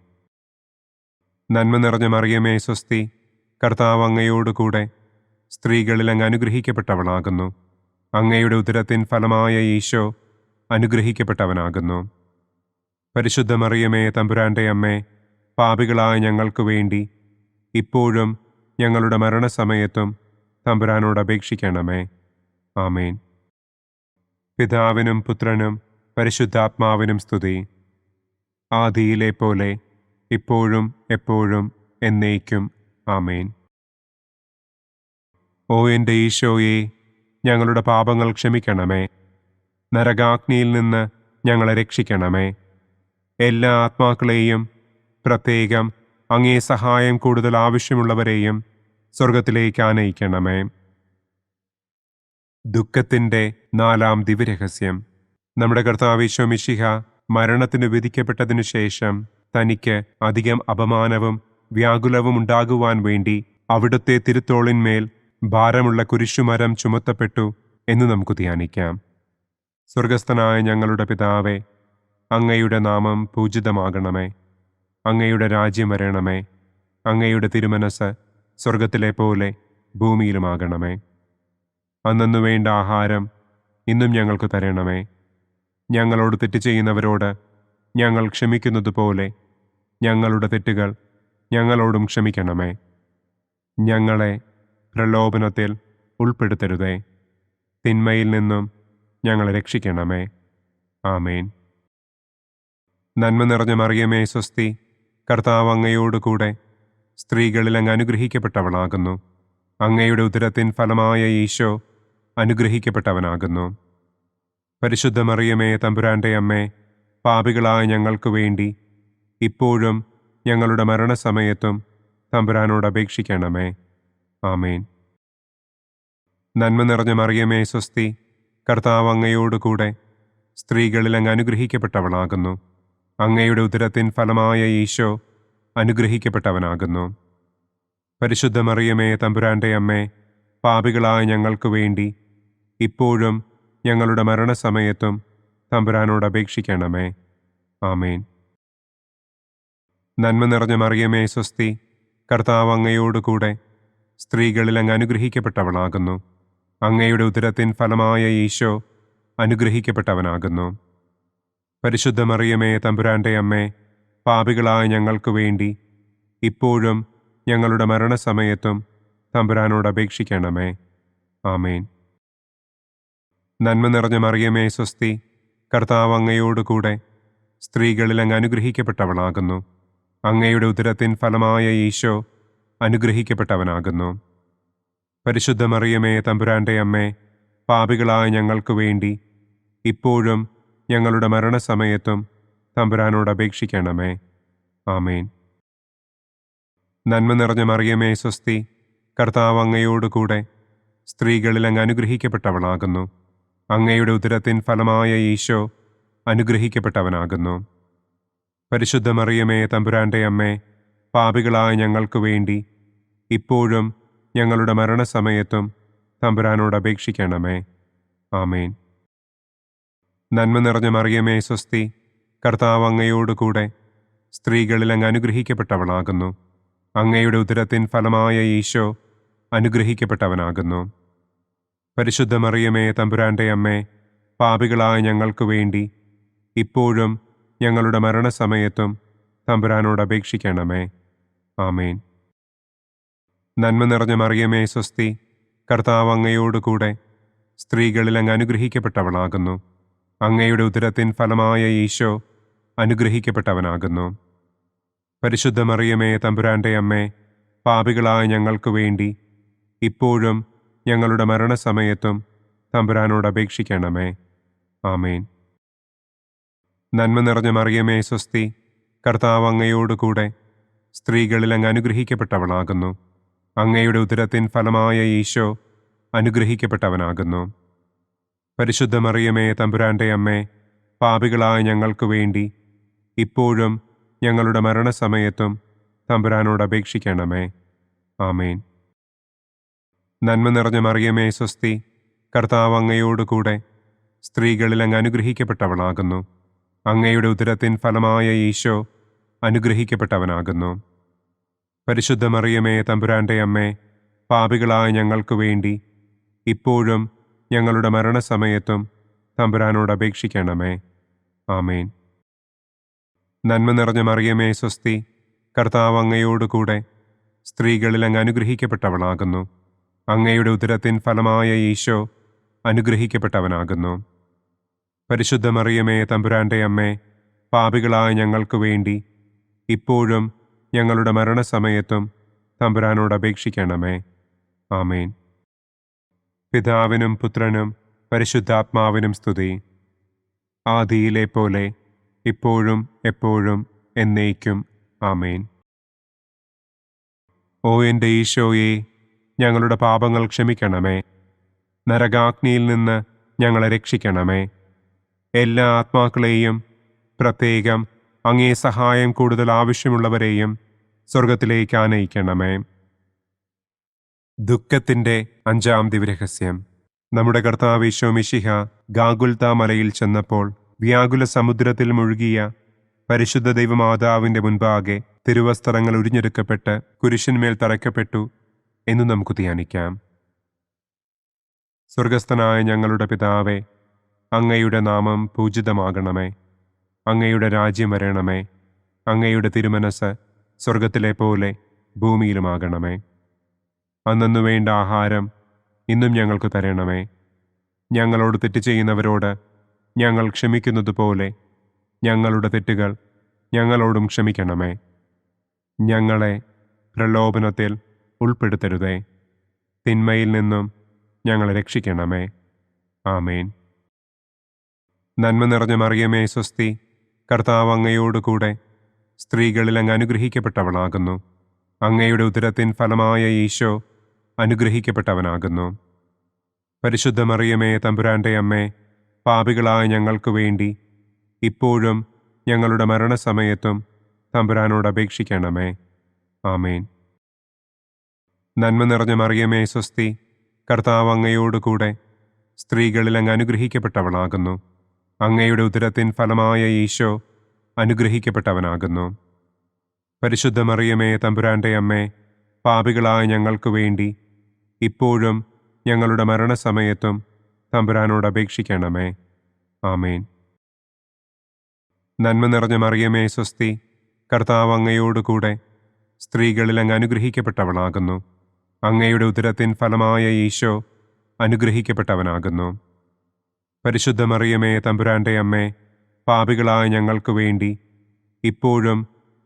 നന്മ നിറഞ്ഞ മറിയമേ സ്വസ്തി, കർത്താവ് അങ്ങയോട് കൂടെ സ്ത്രീകളിൽ അങ്ങ് അനുഗ്രഹിക്കപ്പെട്ടവളാകുന്നു. അങ്ങയുടെ ഉദരത്തിൻ ഫലമായ ഈശോ അനുഗ്രഹിക്കപ്പെട്ടവനാകുന്നു. പരിശുദ്ധ മറിയമേ തമ്പുരാന്റെ അമ്മേ, പാപികളായ ഞങ്ങൾക്ക് വേണ്ടി ഇപ്പോഴും ഞങ്ങളുടെ മരണസമയത്തും തമ്പുരാനോട് അപേക്ഷിക്കണമേ. ആമേൻ. പിതാവിനും പുത്രനും പരിശുദ്ധാത്മാവിനും സ്തുതി. ആദിയിലെ പോലെ ഇപ്പോഴും എപ്പോഴും എന്നേക്കും. ആമേൻ. ഓ എൻ്റെ ഈശോയെ, ഞങ്ങളുടെ പാപങ്ങൾ ക്ഷമിക്കണമേ. നരകാഗ്നിയിൽ നിന്ന് ഞങ്ങളെ രക്ഷിക്കണമേ. എല്ലാ ആത്മാക്കളെയും, പ്രത്യേകം അങ്ങേ സഹായം കൂടുതൽ ആവശ്യമുള്ളവരെയും സ്വർഗത്തിലേക്ക് ആനയിക്കണമേ. ദുഃഖത്തിൻ്റെ 4-ാം ദിവ്യരഹസ്യം. നമ്മുടെ കർത്താവ് ഈശോ മിശിഹ മരണത്തിന് വിധിക്കപ്പെട്ടതിനു ശേഷം തനിക്ക് അധികം അപമാനവും വ്യാകുലവും ഉണ്ടാകുവാൻ വേണ്ടി അവിടുത്തെ തിരുത്തോളിന്മേൽ ഭാരമുള്ള കുരിശുമരം ചുമത്തപ്പെട്ടു എന്ന് നമുക്ക് ധ്യാനിക്കാം. സ്വർഗസ്ഥനായ ഞങ്ങളുടെ പിതാവേ, അങ്ങയുടെ നാമം പൂജിതമാകണമേ. അങ്ങയുടെ രാജ്യം വരണമേ. അങ്ങയുടെ തിരുമനസ് സ്വർഗത്തിലെ പോലെ ഭൂമിയിലുമാകണമേ. അന്നന്നു വേണ്ട ആഹാരം ഇന്നും ഞങ്ങൾക്ക് തരണമേ. ഞങ്ങളോട് തെറ്റ് ചെയ്യുന്നവരോട് ഞങ്ങൾ ക്ഷമിക്കുന്നത് പോലെ ഞങ്ങളുടെ തെറ്റുകൾ ഞങ്ങളോടും ക്ഷമിക്കണമേ. ഞങ്ങളെ പ്രലോഭനത്തിൽ ഉൾപ്പെടുത്തരുതേ. തിന്മയിൽ നിന്നും ഞങ്ങളെ രക്ഷിക്കണമേ. ആമേൻ. നന്മ നിറഞ്ഞ മറിയമേ സ്വസ്തി, കർത്താവ് അങ്ങയോട് കൂടെ സ്ത്രീകളിൽ അങ്ങ് അനുഗ്രഹിക്കപ്പെട്ടവളാകുന്നു. അങ്ങയുടെ ഉദരത്തിൻ ഫലമായ ഈശോ അനുഗ്രഹിക്കപ്പെട്ടവനാകുന്നു. പരിശുദ്ധ മറിയമേ തമ്പുരാന്റെ അമ്മേ, പാപികളായ ഞങ്ങൾക്ക് വേണ്ടി ഇപ്പോഴും ഞങ്ങളുടെ മരണസമയത്തും തമ്പുരാനോട് അപേക്ഷിക്കണമേ. ആമേൻ. നന്മ നിറഞ്ഞ മറിയമേ സ്വസ്തി, കർത്താവ് അങ്ങയോട് കൂടെ സ്ത്രീകളിൽ അങ്ങ് അനുഗ്രഹിക്കപ്പെട്ടവളാകുന്നു. അങ്ങയുടെ ഉദരത്തിൻ ഫലമായ ഈശോ അനുഗ്രഹിക്കപ്പെട്ടവനാകുന്നു. പരിശുദ്ധ മറിയമേ തമ്പുരാന്റെ അമ്മേ, പാപികളായ ഞങ്ങൾക്ക് വേണ്ടി ഇപ്പോഴും ഞങ്ങളുടെ മരണസമയത്തും തമ്പുരാനോട് അപേക്ഷിക്കണമേ. ആമേൻ. നന്മ നിറഞ്ഞ മറിയമേ സ്വസ്തി, കർത്താവ് അങ്ങയോട് കൂടെ സ്ത്രീകളിൽ അങ്ങ് അനുഗ്രഹിക്കപ്പെട്ടവളാകുന്നു. അങ്ങയുടെ ഉദരത്തിൻ ഫലമായ ഈശോ അനുഗ്രഹിക്കപ്പെട്ടവനാകുന്നു. പരിശുദ്ധ മറിയമേ തമ്പുരാന്റെ അമ്മേ, പാപികളായ ഞങ്ങൾക്ക് വേണ്ടി ഇപ്പോഴും ഞങ്ങളുടെ മരണസമയത്തും തമ്പുരാനോട് അപേക്ഷിക്കണമേ. ആമേൻ. നന്മ നിറഞ്ഞ മറിയമേ സ്വസ്തി, കർത്താവ് അങ്ങയോട് കൂടെ സ്ത്രീകളിൽ അങ്ങ് അനുഗ്രഹിക്കപ്പെട്ടവളാകുന്നു. അങ്ങയുടെ ഉദരത്തിൻ ഫലമായ ഈശോ അനുഗ്രഹിക്കപ്പെട്ടവനാകുന്നു. പരിശുദ്ധ മറിയമേ തമ്പുരാന്റെ അമ്മേ, പാപികളായ ഞങ്ങൾക്ക് വേണ്ടി ഇപ്പോഴും ഞങ്ങളുടെ മരണസമയത്തും തമ്പുരാനോട് അപേക്ഷിക്കണമേ. ആമേൻ. നന്മ നിറഞ്ഞ മറിയമേ സ്വസ്തി, കർത്താവ് അങ്ങയോട് കൂടെ സ്ത്രീകളിൽ അങ്ങ് അനുഗ്രഹിക്കപ്പെട്ടവളാകുന്നു. അങ്ങയുടെ ഉദരത്തിൻ ഫലമായ ഈശോ അനുഗ്രഹിക്കപ്പെട്ടവനാകുന്നു. പരിശുദ്ധ മറിയമേ, തമ്പുരാന്റെ അമ്മേ, പാപികളായ ഞങ്ങൾക്ക് വേണ്ടി ഇപ്പോഴും ഞങ്ങളുടെ മരണസമയത്തും തമ്പുരാനോട് അപേക്ഷിക്കണമേ. ആമേൻ. നന്മ നിറഞ്ഞ മറിയമേ, സ്വസ്തി, കർത്താവ് അങ്ങയോടുകൂടെ സ്ത്രീകളിൽ അങ്ങ് അനുഗ്രഹിക്കപ്പെട്ടവളാകുന്നു. അങ്ങയുടെ ഉദരത്തിൻ ഫലമായ ഈശോ അനുഗ്രഹിക്കപ്പെട്ടവനാകുന്നു. പരിശുദ്ധ മറിയമേ, തമ്പുരാന്റെ അമ്മേ, പാപികളായ ഞങ്ങൾക്ക് വേണ്ടി ഇപ്പോഴും ഞങ്ങളുടെ മരണസമയത്തും തമ്പുരാനോട് അപേക്ഷിക്കണമേ. ആമേൻ. നന്മ നിറഞ്ഞ മറിയമേ, സ്വസ്തി, കർത്താവ് അങ്ങയോടുകൂടെ സ്ത്രീകളിൽ അങ്ങ് അനുഗ്രഹിക്കപ്പെട്ടവളാകുന്നു. അങ്ങയുടെ ഉദരത്തിൻ ഫലമായ ഈശോ അനുഗ്രഹിക്കപ്പെട്ടവനാകുന്നു. പരിശുദ്ധ മറിയമേ, തമ്പുരാന്റെ അമ്മേ, പാപികളായ ഞങ്ങൾക്ക് വേണ്ടി ഇപ്പോഴും ഞങ്ങളുടെ മരണസമയത്തും തമ്പുരാനോട് അപേക്ഷിക്കണമേ. ആമേൻ. നന്മ നിറഞ്ഞ മറിയമേ, സ്വസ്തി, കർത്താവ് അങ്ങയോടുകൂടെ സ്ത്രീകളിൽ അങ്ങ് അനുഗ്രഹിക്കപ്പെട്ടവളാകുന്നു. അങ്ങയുടെ ഉദരത്തിൻ ഫലമായ ഈശോ അനുഗ്രഹിക്കപ്പെട്ടവനാകുന്നു. പരിശുദ്ധ മറിയമേ, തമ്പുരാന്റെ അമ്മേ, പാപികളായ ഞങ്ങൾക്ക് വേണ്ടി ഇപ്പോഴും ഞങ്ങളുടെ മരണസമയത്തും തമ്പുരാനോട് അപേക്ഷിക്കണമേ. ആമേൻ. നന്മ നിറഞ്ഞ മറിയമേ, സ്വസ്തി, കർത്താവ് അങ്ങയോടുകൂടെ സ്ത്രീകളിൽ അങ്ങ് അനുഗ്രഹിക്കപ്പെട്ടവളാകുന്നു. അങ്ങയുടെ ഉദരത്തിൻ ഫലമായ ഈശോ അനുഗ്രഹിക്കപ്പെട്ടവനാകുന്നു. പരിശുദ്ധ മറിയമേ, തമ്പുരാന്റെ അമ്മേ, പാപികളായ ഞങ്ങൾക്ക് വേണ്ടി ഇപ്പോഴും ഞങ്ങളുടെ മരണസമയത്തും തമ്പുരാനോട് അപേക്ഷിക്കണമേ. ആമേൻ. നന്മ നിറഞ്ഞ മറിയമേ, സ്വസ്തി, കർത്താവ് അങ്ങയോടുകൂടെ സ്ത്രീകളിൽ അങ്ങ് അനുഗ്രഹിക്കപ്പെട്ടവളാകുന്നു. അങ്ങയുടെ ഉദരത്തിൻ ഫലമായ ഈശോ അനുഗ്രഹിക്കപ്പെട്ടവനാകുന്നു. പരിശുദ്ധ മറിയമേ, തമ്പുരാന്റെ അമ്മേ, പാപികളായ ഞങ്ങൾക്ക് വേണ്ടി ഇപ്പോഴും ഞങ്ങളുടെ മരണസമയത്തും തമ്പുരാനോട് അപേക്ഷിക്കണമേ. ആമേൻ. പിതാവിനും പുത്രനും പരിശുദ്ധാത്മാവിനും സ്തുതി. ആദിയിലെ പോലെ ഇപ്പോഴും എപ്പോഴും എന്നേക്കും. ആമേൻ. ഓ എൻ്റെ ഈശോയെ, ഞങ്ങളുടെ പാപങ്ങൾ ക്ഷമിക്കണമേ. നരകാഗ്നിയിൽ നിന്ന് ഞങ്ങളെ രക്ഷിക്കണമേ. എല്ലാ ആത്മാക്കളെയും, പ്രത്യേകം അങ്ങേ സഹായം കൂടുതൽ ആവശ്യമുള്ളവരെയും സ്വർഗത്തിലേക്ക് ആനയിക്കണമേ. ദുഃഖത്തിൻ്റെ 5-ാം ദിവ്യരഹസ്യം. നമ്മുടെ കർത്താവ് ഈശോ മിശിഹ ഗാഗുൽത്ത മലയിൽ ചെന്നപ്പോൾ വ്യാകുല സമുദ്രത്തിൽ മുഴുകിയ പരിശുദ്ധ ദൈവമാതാവിൻ്റെ മുൻപാകെ തിരുവസ്ത്രങ്ങൾ ഉരിഞ്ഞെടുക്കപ്പെട്ട് കുരിശിന്മേൽ തറയ്ക്കപ്പെട്ടു എന്ന് നമുക്ക് ധ്യാനിക്കാം. സ്വർഗസ്ഥനായ ഞങ്ങളുടെ പിതാവേ, അങ്ങയുടെ നാമം പൂജിതമാകണമേ. അങ്ങയുടെ രാജ്യം വരണമേ. അങ്ങയുടെ തിരുമനസ് സ്വർഗത്തിലെ പോലെ ഭൂമിയിലുമാകണമേ. അന്നന്നു വേണ്ട ആഹാരം ഇന്നും ഞങ്ങൾക്ക് തരണമേ. ഞങ്ങളോട് തെറ്റ് ചെയ്യുന്നവരോട് ഞങ്ങൾ ക്ഷമിക്കുന്നത് പോലെ ഞങ്ങളുടെ തെറ്റുകൾ ഞങ്ങളോടും ക്ഷമിക്കണമേ. ഞങ്ങളെ പ്രലോഭനത്തിൽ ഉൾപ്പെടുത്തരുതേ. തിന്മയിൽ നിന്നും ഞങ്ങളെ രക്ഷിക്കണമേ. ആമേൻ. നന്മ നിറഞ്ഞ മറിയമേ, സ്വസ്തി, കർത്താവ് അങ്ങയോടുകൂടെ സ്ത്രീകളിൽ അങ്ങ് അനുഗ്രഹിക്കപ്പെട്ടവളാകുന്നു. അങ്ങയുടെ ഉദരത്തിൻ ഫലമായ ഈശോ അനുഗ്രഹിക്കപ്പെട്ടവനാകുന്നു. പരിശുദ്ധ മറിയമേ, തമ്പുരാന്റെ അമ്മേ, പാപികളായ ഞങ്ങൾക്ക് വേണ്ടി ഇപ്പോഴും ഞങ്ങളുടെ മരണസമയത്തും തമ്പുരാനോട് അപേക്ഷിക്കണമേ. ആമേൻ. നന്മ നിറഞ്ഞ മറിയമേ, സ്വസ്തി, കർത്താവ് അങ്ങയോടുകൂടെ സ്ത്രീകളിൽ അങ്ങ് അനുഗ്രഹിക്കപ്പെട്ടവളാകുന്നു. അങ്ങയുടെ ഉദരത്തിൻ ഫലമായ ഈശോ അനുഗ്രഹിക്കപ്പെട്ടവനാകുന്നു. പരിശുദ്ധ മറിയമേ, തമ്പുരാന്റെ അമ്മേ, പാപികളായ ഞങ്ങൾക്ക് വേണ്ടി ഇപ്പോഴും ഞങ്ങളുടെ മരണസമയത്തും തമ്പുരാനോട് അപേക്ഷിക്കണമേ. ആമേൻ. നന്മ നിറഞ്ഞ മറിയമേ, സ്വസ്തി, കർത്താവ് അങ്ങയോടുകൂടെ സ്ത്രീകളിൽ അങ്ങ് അനുഗ്രഹിക്കപ്പെട്ടവളാകുന്നു. അങ്ങയുടെ ഉദരത്തിൻ ഫലമായ ഈശോ അനുഗ്രഹിക്കപ്പെട്ടവനാകുന്നു. പരിശുദ്ധ മറിയമേ, തമ്പുരാന്റെ അമ്മേ, പാപികളായ ഞങ്ങൾക്ക് വേണ്ടി ഇപ്പോഴും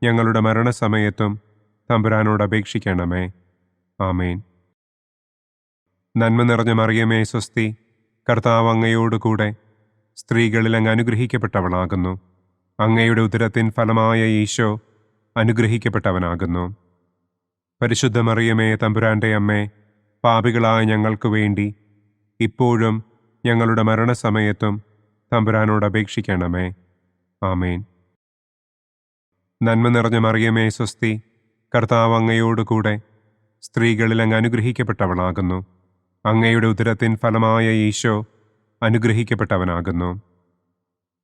ഞങ്ങളുടെ മരണസമയത്തും തമ്പുരാനോട് അപേക്ഷിക്കണമേ. ആമേൻ. നന്മ നിറഞ്ഞ മറിയമേ, സ്വസ്തി, കർത്താവ് അങ്ങയോടുകൂടെ സ്ത്രീകളിൽ അങ്ങ് അനുഗ്രഹിക്കപ്പെട്ടവളാകുന്നു. അങ്ങയുടെ ഉദരത്തിൻ ഫലമായ ഈശോ അനുഗ്രഹിക്കപ്പെട്ടവനാകുന്നു. പരിശുദ്ധ മറിയമേ, തമ്പുരാന്റെ അമ്മേ, പാപികളായ ഞങ്ങൾക്ക് വേണ്ടി ഇപ്പോഴും ഞങ്ങളുടെ മരണസമയത്തും തമ്പുരാനോട് അപേക്ഷിക്കണമേ. ആമേൻ. നന്മ നിറഞ്ഞ മറിയമേ സ്വസ്തി, കർത്താവ് അങ്ങയോടുകൂടെ സ്ത്രീകളിൽ അങ്ങ് അനുഗ്രഹിക്കപ്പെട്ടവളാകുന്നു. അങ്ങയുടെ ഉദരത്തിൻ ഫലമായ ഈശോ അനുഗ്രഹിക്കപ്പെട്ടവനാകുന്നു.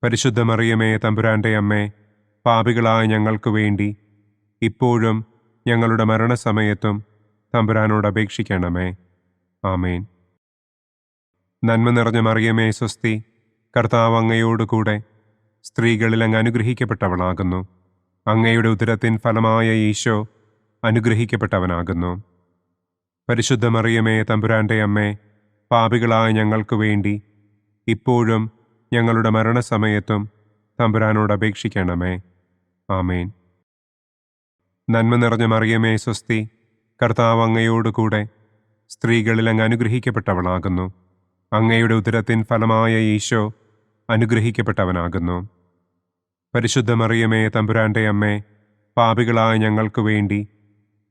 പരിശുദ്ധ മറിയമേ തമ്പുരാന്റെ അമ്മേ, പാപികളായ ഞങ്ങൾക്ക് വേണ്ടി ഇപ്പോഴും ഞങ്ങളുടെ മരണസമയത്തും തമ്പുരാനോട് അപേക്ഷിക്കണമേ. ആമേൻ. നന്മ നിറഞ്ഞ മറിയമേ സ്വസ്തി, കർത്താവ് അങ്ങയോടുകൂടെ സ്ത്രീകളിൽ അങ്ങ് അനുഗ്രഹിക്കപ്പെട്ടവളാകുന്നു. അങ്ങയുടെ ഉദരത്തിൻ ഫലമായ ഈശോ അനുഗ്രഹിക്കപ്പെട്ടവനാകുന്നു. പരിശുദ്ധ മറിയമേ തമ്പുരാന്റെ അമ്മേ, പാപികളായ ഞങ്ങൾക്ക് വേണ്ടി ഇപ്പോഴും ഞങ്ങളുടെ മരണസമയത്തും തമ്പുരാനോട് അപേക്ഷിക്കണമേ. ആമേൻ. നന്മ നിറഞ്ഞ മറിയമേ സ്വസ്തി, കർത്താവ് അങ്ങയോടുകൂടെ സ്ത്രീകളിൽ അങ്ങ് അനുഗ്രഹിക്കപ്പെട്ടവളാകുന്നു. അങ്ങയുടെ ഉദരത്തിൻ ഫലമായ ഈശോ അനുഗ്രഹിക്കപ്പെട്ടവനാകുന്നു. പരിശുദ്ധ മറിയമേ തമ്പുരാന്റെ അമ്മേ, പാപികളായ ഞങ്ങൾക്ക് വേണ്ടി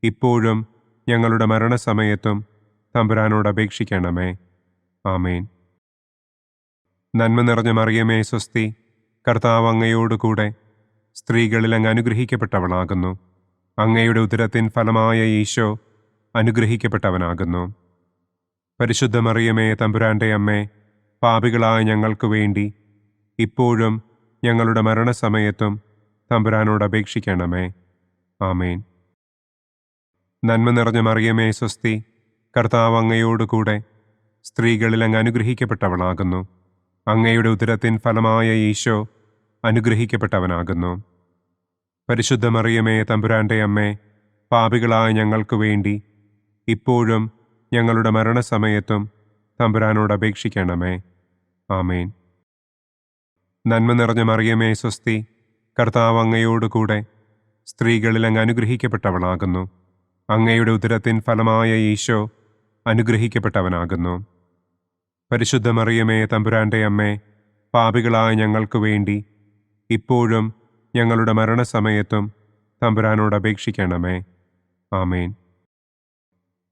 ഇപ്പോഴും ഞങ്ങളുടെ മരണസമയത്തും തമ്പുരാനോട് അപേക്ഷിക്കണമേ. ആമേൻ. നന്മ നിറഞ്ഞ മറിയമേ സ്വസ്തി, കർത്താവ് അങ്ങയോടുകൂടെ സ്ത്രീകളിൽ അങ്ങ് അനുഗ്രഹിക്കപ്പെട്ടവളാകുന്നു. അങ്ങയുടെ ഉദരത്തിൻ ഫലമായ ഈശോ അനുഗ്രഹിക്കപ്പെട്ടവനാകുന്നു. പരിശുദ്ധ മറിയമേ തമ്പുരാന്റെ അമ്മേ, പാപികളായ ഞങ്ങൾക്ക് വേണ്ടി ഇപ്പോഴും ഞങ്ങളുടെ മരണസമയത്തും തമ്പുരാനോട് അപേക്ഷിക്കണമേ. ആമേൻ. നന്മ നിറഞ്ഞ മറിയമേ സ്വസ്തി, കർത്താവ് അങ്ങയോടുകൂടെ സ്ത്രീകളിൽ അങ്ങ് അനുഗ്രഹിക്കപ്പെട്ടവളാകുന്നു. അങ്ങയുടെ ഉദരത്തിൻ ഫലമായ ഈശോ അനുഗ്രഹിക്കപ്പെട്ടവനാകുന്നു. പരിശുദ്ധ മറിയമേ തമ്പുരാന്റെ അമ്മേ, പാപികളായ ഞങ്ങൾക്ക് വേണ്ടി ഇപ്പോഴും ഞങ്ങളുടെ മരണസമയത്തും തമ്പുരാനോട് അപേക്ഷിക്കണമേ. ആമേൻ. നന്മ നിറഞ്ഞ മറിയമേ സ്വസ്തി, കർത്താവ് അങ്ങയോടുകൂടെ സ്ത്രീകളിൽ അങ്ങ് അനുഗ്രഹിക്കപ്പെട്ടവളാകുന്നു. അങ്ങയുടെ ഉദരത്തിൻ ഫലമായ ഈശോ അനുഗ്രഹിക്കപ്പെട്ടവനാകുന്നു. പരിശുദ്ധ മറിയമേ തമ്പുരാന്റെ അമ്മേ, പാപികളായ ഞങ്ങൾക്ക് വേണ്ടി ഇപ്പോഴും ഞങ്ങളുടെ മരണസമയത്തും തമ്പുരാനോട് അപേക്ഷിക്കണമേ. ആമേൻ.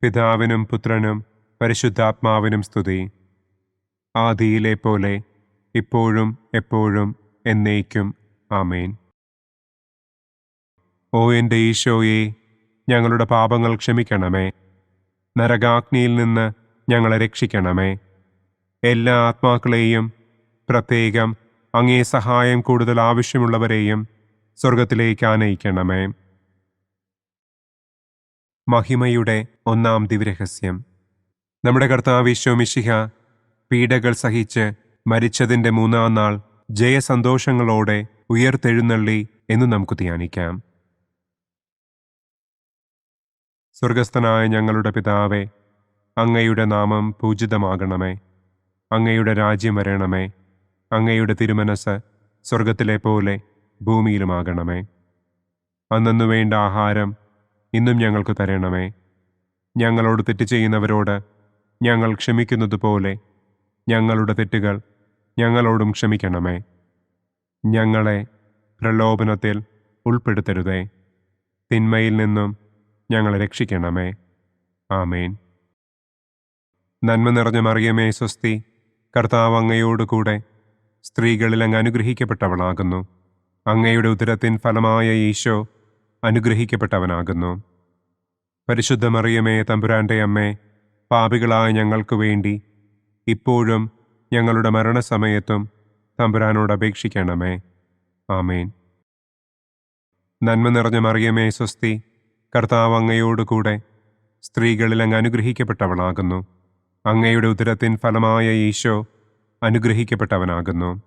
പിതാവിനും പുത്രനും പരിശുദ്ധാത്മാവിനും സ്തുതി. ആദിയിലെ പോലെ ഇപ്പോഴും എപ്പോഴും എന്നേക്കും. ആമേൻ. ഓ എൻ്റെ ഈശോയെ, ഞങ്ങളുടെ പാപങ്ങൾ ക്ഷമിക്കണമേ. നരകാഗ്നിയിൽ നിന്ന് ഞങ്ങളെ രക്ഷിക്കണമേ. എല്ലാ ആത്മാക്കളെയും, പ്രത്യേകം അങ്ങേ സഹായം കൂടുതൽ ആവശ്യമുള്ളവരെയും സ്വർഗത്തിലേക്ക് ആനയിക്കണമേ. മഹിമയുടെ ഒന്നാം ദിവ്യരഹസ്യം. നമ്മുടെ കർത്താവ് ഈശോ മിശിഹ പീഡകൾ സഹിച്ച് മരിച്ചതിൻ്റെ മൂന്നാം നാൾ ജയസന്തോഷങ്ങളോടെ ഉയർത്തെഴുന്നള്ളി എന്ന് നമുക്ക് ധ്യാനിക്കാം. സ്വർഗസ്ഥനായ ഞങ്ങളുടെ പിതാവേ, അങ്ങയുടെ നാമം പൂജിതമാകണമേ. അങ്ങയുടെ രാജ്യം വരണമേ. അങ്ങയുടെ തിരുമനസ് സ്വർഗത്തിലെ പോലെ ഭൂമിയിലുമാകണമേ. അന്നന്നു വേണ്ട ആഹാരം ഇന്നും ഞങ്ങൾക്ക് തരണമേ. ഞങ്ങളോട് തെറ്റ് ചെയ്യുന്നവരോട് ഞങ്ങൾ ക്ഷമിക്കുന്നത് പോലെ ഞങ്ങളുടെ തെറ്റുകൾ ഞങ്ങളോടും ക്ഷമിക്കണമേ. ഞങ്ങളെ പ്രലോഭനത്തിൽ ഉൾപ്പെടുത്തരുതേ. തിന്മയിൽ നിന്നും ഞങ്ങളെ രക്ഷിക്കണമേ. ആമേൻ. നന്മ നിറഞ്ഞ മറിയമേ സ്വസ്തി, കർത്താവ് അങ്ങയോടുകൂടെ സ്ത്രീകളിൽ അങ്ങ് അനുഗ്രഹിക്കപ്പെട്ടവളാകുന്നു. അങ്ങയുടെ ഉദരത്തിൻ ഫലമായ ഈശോ അനുഗ്രഹിക്കപ്പെട്ടവനാകുന്നു. പരിശുദ്ധ മറിയമേ തമ്പുരാന്റെ അമ്മേ, പാപികളായ ഞങ്ങൾക്ക് വേണ്ടി ഇപ്പോഴും ഞങ്ങളുടെ മരണസമയത്തും തമ്പുരാനോട് അപേക്ഷിക്കണമേ. ആമേൻ. നന്മ നിറഞ്ഞ മറിയമേ സ്വസ്തി, കർത്താവ് അങ്ങയോടുകൂടെ സ്ത്രീകളിൽ അങ്ങ് അനുഗ്രഹിക്കപ്പെട്ടവളാകുന്നു. അങ്ങയുടെ ഉദരത്തിൻ ഫലമായ ഈശോ അനുഗ്രഹിക്കപ്പെട്ടവനാകുന്നു.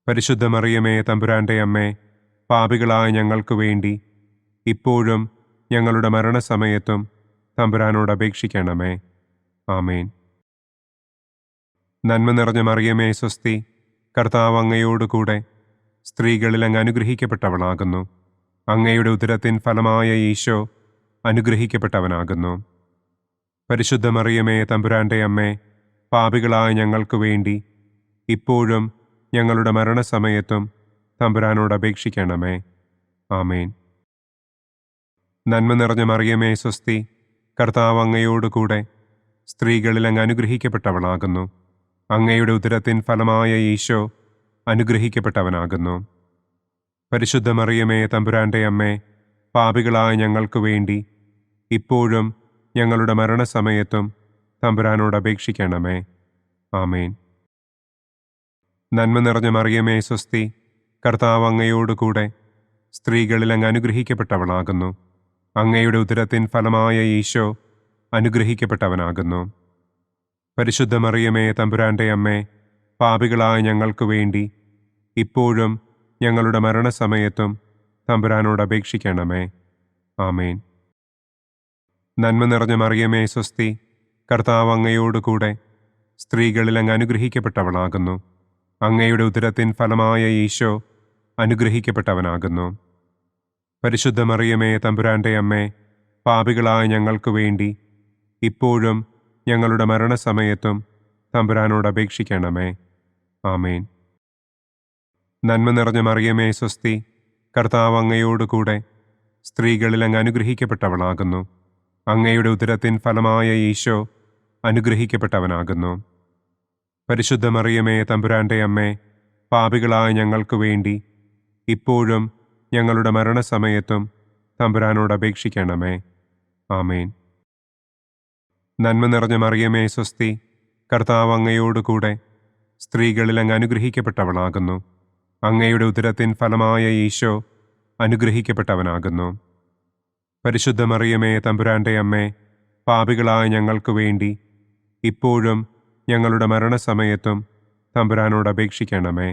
പരിശുദ്ധ മറിയമേ തമ്പുരാന്റെ അമ്മേ, പാപികളായ ഞങ്ങൾക്ക് വേണ്ടി ഇപ്പോഴും ഞങ്ങളുടെ മരണസമയത്തും തമ്പുരാനോട് അപേക്ഷിക്കണമേ. ആമേൻ. നന്മ നിറഞ്ഞ മറിയമേ സ്വസ്തി, കർത്താവ് അങ്ങയോടുകൂടെ സ്ത്രീകളിൽ അങ്ങ് അനുഗ്രഹിക്കപ്പെട്ടവളാകുന്നു. അങ്ങയുടെ ഉദരത്തിൻ ഫലമായ ഈശോ അനുഗ്രഹിക്കപ്പെട്ടവനാകുന്നു. പരിശുദ്ധ മറിയമേ തമ്പുരാന്റെ അമ്മേ, പാപികളായ ഞങ്ങൾക്ക് വേണ്ടി ഇപ്പോഴും ഞങ്ങളുടെ മരണസമയത്തും തമ്പുരാനോട് അപേക്ഷിക്കണമേ. ആമേൻ. നന്മ നിറഞ്ഞ മറിയമേ സ്വസ്തി, കർത്താവ് അങ്ങയോടുകൂടെ സ്ത്രീകളിൽ അങ്ങ് അനുഗ്രഹിക്കപ്പെട്ടവളാകുന്നു. അങ്ങയുടെ ഉദരത്തിൻ ഫലമായ ഈശോ അനുഗ്രഹിക്കപ്പെട്ടവനാകുന്നു. പരിശുദ്ധ മറിയമേ, തമ്പുരാന്റെ അമ്മേ, പാപികളായ ഞങ്ങൾക്ക് വേണ്ടി ഇപ്പോഴും ഞങ്ങളുടെ മരണസമയത്തും തമ്പുരാനോട് അപേക്ഷിക്കണമേ. ആമേൻ. നന്മ നിറഞ്ഞ മറിയമേ, സ്വസ്തി, കർത്താവ് അങ്ങയോടുകൂടെ സ്ത്രീകളിൽ അങ്ങ് അനുഗ്രഹിക്കപ്പെട്ടവളാകുന്നു. അങ്ങയുടെ ഉദരത്തിൻ ഫലമായ ഈശോ അനുഗ്രഹിക്കപ്പെട്ടവനാകുന്നു. പരിശുദ്ധ മറിയമേ, തമ്പുരാന്റെ അമ്മേ, പാപികളായ ഞങ്ങൾക്ക് വേണ്ടി ഇപ്പോഴും ഞങ്ങളുടെ മരണസമയത്തും തമ്പുരാനോട് അപേക്ഷിക്കണമേ. ആമേൻ. നന്മ നിറഞ്ഞ മറിയമേ, സ്വസ്തി, കർത്താവ് അങ്ങയോടുകൂടെ സ്ത്രീകളിൽ അങ്ങ് അനുഗ്രഹിക്കപ്പെട്ടവളാകുന്നു. അങ്ങയുടെ ഉദരത്തിൻ ഫലമായ ഈശോ അനുഗ്രഹിക്കപ്പെട്ടവനാകുന്നു. പരിശുദ്ധ മറിയമേ, തമ്പുരാന്റെ അമ്മേ, പാപികളായ ഞങ്ങൾക്ക് വേണ്ടി ഇപ്പോഴും ഞങ്ങളുടെ മരണസമയത്തും തമ്പുരാനോട് അപേക്ഷിക്കണമേ. ആമേൻ. നന്മ നിറഞ്ഞ മറിയമേ, സ്വസ്തി, കർത്താവ് അങ്ങയോടുകൂടെ സ്ത്രീകളിൽ അങ്ങ് അനുഗ്രഹിക്കപ്പെട്ടവളാകുന്നു. അങ്ങയുടെ ഉദരത്തിൻ ഫലമായ ഈശോ അനുഗ്രഹിക്കപ്പെട്ടവനാകുന്നു. പരിശുദ്ധ മറിയമേ, തമ്പുരാന്റെ അമ്മേ, പാപികളായ ഞങ്ങൾക്ക് വേണ്ടി ഇപ്പോഴും ഞങ്ങളുടെ മരണസമയത്തും തമ്പുരാനോട് അപേക്ഷിക്കണമേ. ആമേൻ. നന്മ നിറഞ്ഞ മറിയമേ, സ്വസ്തി, കർത്താവ് അങ്ങയോടുകൂടെ സ്ത്രീകളിൽ അങ്ങ് അനുഗ്രഹിക്കപ്പെട്ടവളാകുന്നു. അങ്ങയുടെ ഉദരത്തിൻ ഫലമായ ഈശോ അനുഗ്രഹിക്കപ്പെട്ടവനാകുന്നു. പരിശുദ്ധ മറിയമേ, തമ്പുരാന്റെ അമ്മേ, പാപികളായ ഞങ്ങൾക്ക് വേണ്ടി ഇപ്പോഴും ഞങ്ങളുടെ മരണസമയത്തും തമ്പുരാനോട് അപേക്ഷിക്കണമേ.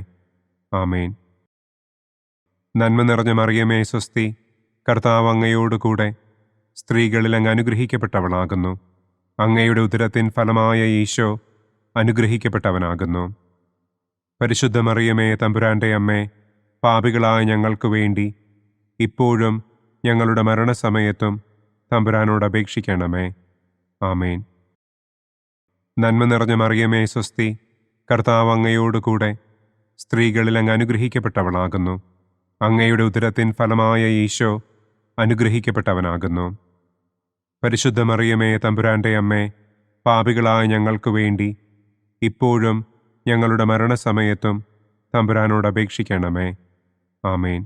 ആമേൻ. നന്മ നിറഞ്ഞ മറിയമേ, സ്വസ്തി, കർത്താവ് അങ്ങയോടുകൂടെ സ്ത്രീകളിൽ അങ്ങ് അനുഗ്രഹിക്കപ്പെട്ടവളാകുന്നു. അങ്ങയുടെ ഉദരത്തിൻ ഫലമായ ഈശോ അനുഗ്രഹിക്കപ്പെട്ടവനാകുന്നു. പരിശുദ്ധ മറിയമേ, തമ്പുരാന്റെ അമ്മേ, പാപികളായ ഞങ്ങൾക്ക് വേണ്ടി ഇപ്പോഴും ഞങ്ങളുടെ മരണസമയത്തും തമ്പുരാനോട് അപേക്ഷിക്കണമേ. ആമേൻ. നന്മ നിറഞ്ഞ മറിയമേ, സ്വസ്തി, കർത്താവ് അങ്ങയോടുകൂടെ സ്ത്രീകളിൽ അങ്ങ് അനുഗ്രഹിക്കപ്പെട്ടവളാകുന്നു. അങ്ങയുടെ ഉദരത്തിൻ ഫലമായ ഈശോ അനുഗ്രഹിക്കപ്പെട്ടവനാകുന്നു. പരിശുദ്ധ മറിയമേ, തമ്പുരാന്റെ അമ്മേ, പാപികളായ ഞങ്ങൾക്ക് വേണ്ടി ഇപ്പോഴും ഞങ്ങളുടെ മരണസമയത്തും തമ്പുരാനോട് അപേക്ഷിക്കണമേ. ആമേൻ.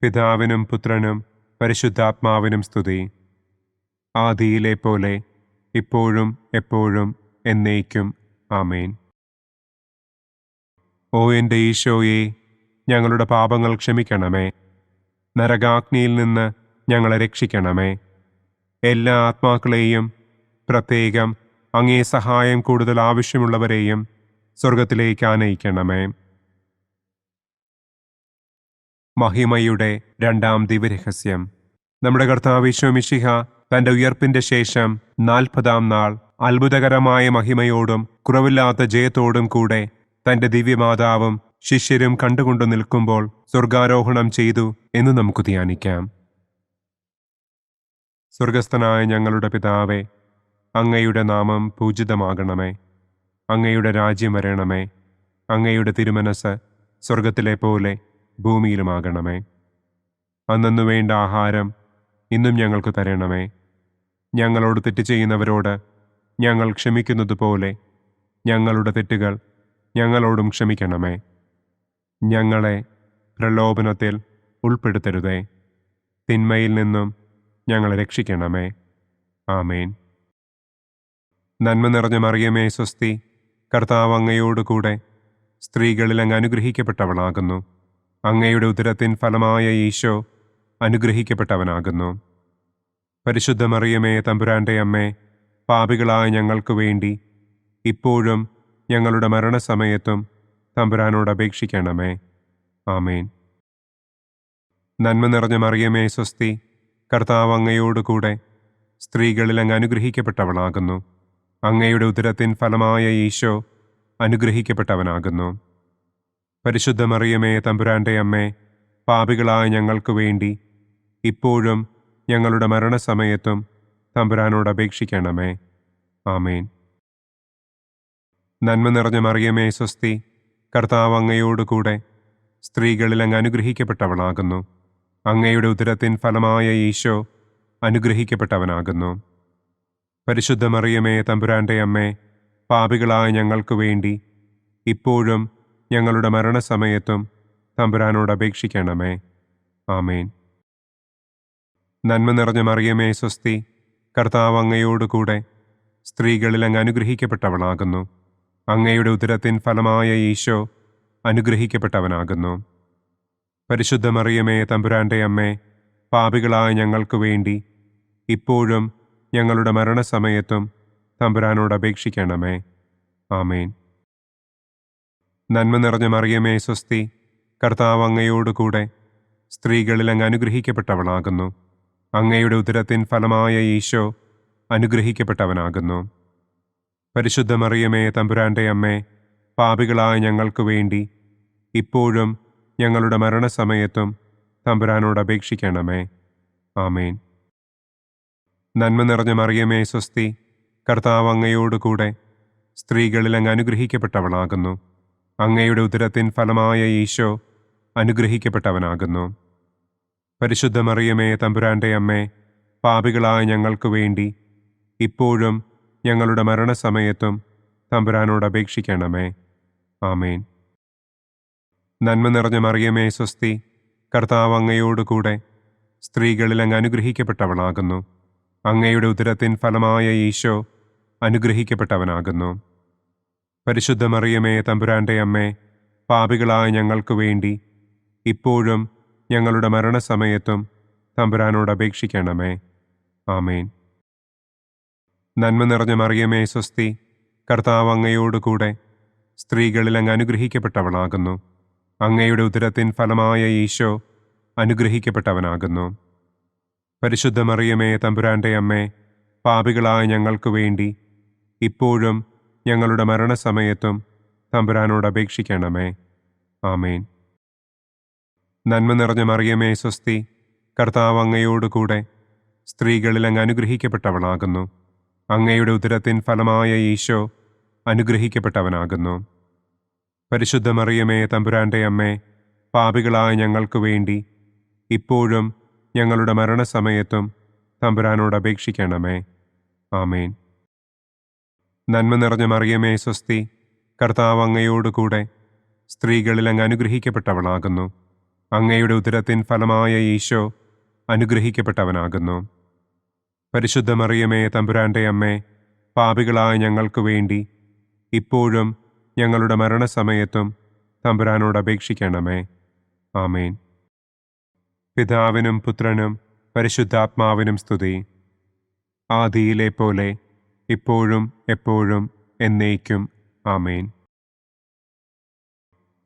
പിതാവിനും പുത്രനും പരിശുദ്ധാത്മാവിനും സ്തുതി. ആദിയിലെ പോലെ ഇപ്പോഴും എപ്പോഴും എന്നേക്കും. ആമേൻ. ഓ എൻ്റെ ഈശോയെ, ഞങ്ങളുടെ പാപങ്ങൾ ക്ഷമിക്കണമേ. നരകാഗ്നിയിൽ നിന്ന് ഞങ്ങളെ രക്ഷിക്കണമേ. എല്ലാ ആത്മാക്കളെയും, പ്രത്യേകം അങ്ങേ സഹായം കൂടുതൽ ആവശ്യമുള്ളവരെയും സ്വർഗത്തിലേക്ക് ആനയിക്കണമേ. മഹിമയുടെ രണ്ടാം ദിവ്യരഹസ്യം. നമ്മുടെ കർത്താവ് ഈശോ മിശിഹ തന്റെ ഉയർപ്പിന്റെ ശേഷം 40-ാം നാൾ അത്ഭുതകരമായ മഹിമയോടും കുറവില്ലാത്ത ജയത്തോടും കൂടെ തന്റെ ദിവ്യമാതാവും ശിഷ്യരും കണ്ടുകൊണ്ടു നിൽക്കുമ്പോൾ സ്വർഗാരോഹണം ചെയ്തു എന്ന് നമുക്ക് ധ്യാനിക്കാം. സ്വർഗസ്ഥനായ ഞങ്ങളുടെ പിതാവേ, അങ്ങയുടെ നാമം പൂജിതമാകണമേ. അങ്ങയുടെ രാജ്യം വരണമേ. അങ്ങയുടെ തിരുമനസ് സ്വർഗത്തിലെ പോലെ ഭൂമിയിലുമാകണമേ. അന്നു വേണ്ട ആഹാരം ഇന്നും ഞങ്ങൾക്ക് തരണമേ. ഞങ്ങളോട് തെറ്റ് ചെയ്യുന്നവരോട് ഞങ്ങൾ ക്ഷമിക്കുന്നത് പോലെ ഞങ്ങളുടെ തെറ്റുകൾ ഞങ്ങളോടും ക്ഷമിക്കണമേ. ഞങ്ങളെ പ്രലോഭനത്തിൽ ഉൾപ്പെടുത്തരുതേ. തിന്മയിൽ നിന്നും ഞങ്ങളെ രക്ഷിക്കണമേ. ആമേൻ. നന്മ നിറഞ്ഞ മറിയമേ, സ്വസ്തി, കർത്താവ് അങ്ങയോടുകൂടെ സ്ത്രീകളിൽ അങ്ങ് അനുഗ്രഹിക്കപ്പെട്ടവളാകുന്നു. അങ്ങയുടെ ഉദരത്തിൻ ഫലമായ ഈശോ അനുഗ്രഹിക്കപ്പെട്ടവനാകുന്നു. പരിശുദ്ധ മറിയമേ, തമ്പുരാന്റെ അമ്മേ, പാപികളായ ഞങ്ങൾക്ക് വേണ്ടി ഇപ്പോഴും ഞങ്ങളുടെ മരണസമയത്തും തമ്പുരാനോട് അപേക്ഷിക്കണമേ. ആമേൻ. നന്മ നിറഞ്ഞ മറിയമേ, സ്വസ്തി, കർത്താവ് അങ്ങയോടുകൂടെ സ്ത്രീകളിൽ അങ്ങ് അനുഗ്രഹിക്കപ്പെട്ടവളാകുന്നു. അങ്ങയുടെ ഉദരത്തിൻ ഫലമായ ഈശോ അനുഗ്രഹിക്കപ്പെട്ടവനാകുന്നു. പരിശുദ്ധ മറിയമേ, തമ്പുരാന്റെ അമ്മേ, പാപികളായ ഞങ്ങൾക്ക് വേണ്ടി ഇപ്പോഴും ഞങ്ങളുടെ മരണസമയത്തും തമ്പുരാനോട് അപേക്ഷിക്കണമേ. ആമേൻ. നന്മ നിറഞ്ഞ മറിയമേ, സ്വസ്തി, കർത്താവ് അങ്ങയോടുകൂടെ സ്ത്രീകളിൽ അങ്ങ് അനുഗ്രഹിക്കപ്പെട്ടവളാകുന്നു. അങ്ങയുടെ ഉദരത്തിൻ ഫലമായ ഈശോ അനുഗ്രഹിക്കപ്പെട്ടവനാകുന്നു. പരിശുദ്ധ മറിയമേ തമ്പുരാന്റെ അമ്മേ, പാപികളായ ഞങ്ങൾക്ക് വേണ്ടി ഇപ്പോഴും ഞങ്ങളുടെ മരണസമയത്തും തമ്പുരാനോട് അപേക്ഷിക്കണമേ. ആമേൻ. നന്മ നിറഞ്ഞ മറിയമേ സ്വസ്തി, കർത്താവ് അങ്ങയോടുകൂടെ സ്ത്രീകളിൽ അങ്ങ് അനുഗ്രഹിക്കപ്പെട്ടവളാകുന്നു. അങ്ങയുടെ ഉദരത്തിൻ ഫലമായ ഈശോ അനുഗ്രഹിക്കപ്പെട്ടവനാകുന്നു. പരിശുദ്ധ മറിയമേ തമ്പുരാന്റെ അമ്മേ, പാപികളായ ഞങ്ങൾക്ക് വേണ്ടി ഇപ്പോഴും ഞങ്ങളുടെ മരണസമയത്തും തമ്പുരാനോട് അപേക്ഷിക്കണമേ. ആമേൻ. നന്മ നിറഞ്ഞ മറിയമേ സ്വസ്തി, കർത്താവ് അങ്ങയോടുകൂടെ സ്ത്രീകളിൽ അങ്ങ് അനുഗ്രഹിക്കപ്പെട്ടവളാകുന്നു. അങ്ങയുടെ ഉദരത്തിൻ ഫലമായ ഈശോ അനുഗ്രഹിക്കപ്പെട്ടവനാകുന്നു. പരിശുദ്ധ മറിയമേ തമ്പുരാന്റെ അമ്മേ, പാപികളായ ഞങ്ങൾക്ക് വേണ്ടി ഇപ്പോഴും ഞങ്ങളുടെ മരണസമയത്തും തമ്പുരാനോട് അപേക്ഷിക്കണമേ. ആമേൻ. നന്മ നിറഞ്ഞ മറിയമേ സ്വസ്തി, കർത്താവ് അങ്ങയോടുകൂടെ സ്ത്രീകളിൽ അങ്ങ് അനുഗ്രഹിക്കപ്പെട്ടവളാകുന്നു. അങ്ങയുടെ ഉദരത്തിൻ ഫലമായ ഈശോ അനുഗ്രഹിക്കപ്പെട്ടവനാകുന്നു. പരിശുദ്ധ മറിയമേ തമ്പുരാന്റെ അമ്മേ, പാപികളായ ഞങ്ങൾക്ക് വേണ്ടി ഇപ്പോഴും ഞങ്ങളുടെ മരണസമയത്തും തമ്പുരാനോട് അപേക്ഷിക്കണമേ. ആമേൻ. നന്മ നിറഞ്ഞ മറിയമേ സ്വസ്തി, കർത്താവ് അങ്ങയോടുകൂടെ സ്ത്രീകളിൽ അങ്ങ് അനുഗ്രഹിക്കപ്പെട്ടവളാകുന്നു. അങ്ങയുടെ ഉദരത്തിൻ ഫലമായ ഈശോ അനുഗ്രഹിക്കപ്പെട്ടവനാകുന്നു. പരിശുദ്ധ മറിയമേ തമ്പുരാന്റെ അമ്മേ, പാപികളായ ഞങ്ങൾക്ക് വേണ്ടി ഇപ്പോഴും ഞങ്ങളുടെ മരണസമയത്തും തമ്പുരാനോട് അപേക്ഷിക്കണമേ. ആമേൻ. നന്മ നിറഞ്ഞ മറിയമേ സ്വസ്തി, കർത്താവ് അങ്ങയോടുകൂടെ സ്ത്രീകളിൽ അങ്ങ് അനുഗ്രഹിക്കപ്പെട്ടവളാകുന്നു. അങ്ങയുടെ ഉദരത്തിൻ ഫലമായ ഈശോ അനുഗ്രഹിക്കപ്പെട്ടവനാകുന്നു. പരിശുദ്ധ മറിയമേ തമ്പുരാന്റെ അമ്മേ, പാപികളായ ഞങ്ങൾക്ക് വേണ്ടി ഇപ്പോഴും ഞങ്ങളുടെ മരണസമയത്തും തമ്പുരാനോട് അപേക്ഷിക്കണമേ. ആമേൻ. നന്മ നിറഞ്ഞ മറിയമേ സ്വസ്തി, കർത്താവ് അങ്ങയോടുകൂടെ സ്ത്രീകളിൽ അങ്ങ് അനുഗ്രഹിക്കപ്പെട്ടവളാകുന്നു. അങ്ങയുടെ ഉദരത്തിൻ ഫലമായ ഈശോ അനുഗ്രഹിക്കപ്പെട്ടവനാകുന്നു. പരിശുദ്ധ മറിയമേ തമ്പുരാന്റെ അമ്മേ, പാപികളായ ഞങ്ങൾക്ക് വേണ്ടി ഇപ്പോഴും ഞങ്ങളുടെ മരണസമയത്തും തമ്പുരാനോട് അപേക്ഷിക്കണമേ. ആമേൻ. നന്മ നിറഞ്ഞ മറിയമേ സ്വസ്തി, കർത്താവ് അങ്ങയോടുകൂടെ സ്ത്രീകളിൽ അങ്ങ് അനുഗ്രഹിക്കപ്പെട്ടവളാകുന്നു. അങ്ങയുടെ ഉദരത്തിൻ ഫലമായ ഈശോ അനുഗ്രഹിക്കപ്പെട്ടവനാകുന്നു. പരിശുദ്ധ മറിയമേ തമ്പുരാന്റെ അമ്മേ, പാപികളായ ഞങ്ങൾക്ക് വേണ്ടി ഇപ്പോഴും ഞങ്ങളുടെ മരണസമയത്തും തമ്പുരാനോട് അപേക്ഷിക്കണമേ. ആമേൻ. പിതാവിനും പുത്രനും പരിശുദ്ധാത്മാവിനും സ്തുതി. ആദിയിലെ പോലെ ഇപ്പോഴും എപ്പോഴും എന്നേക്കും. ആമേൻ.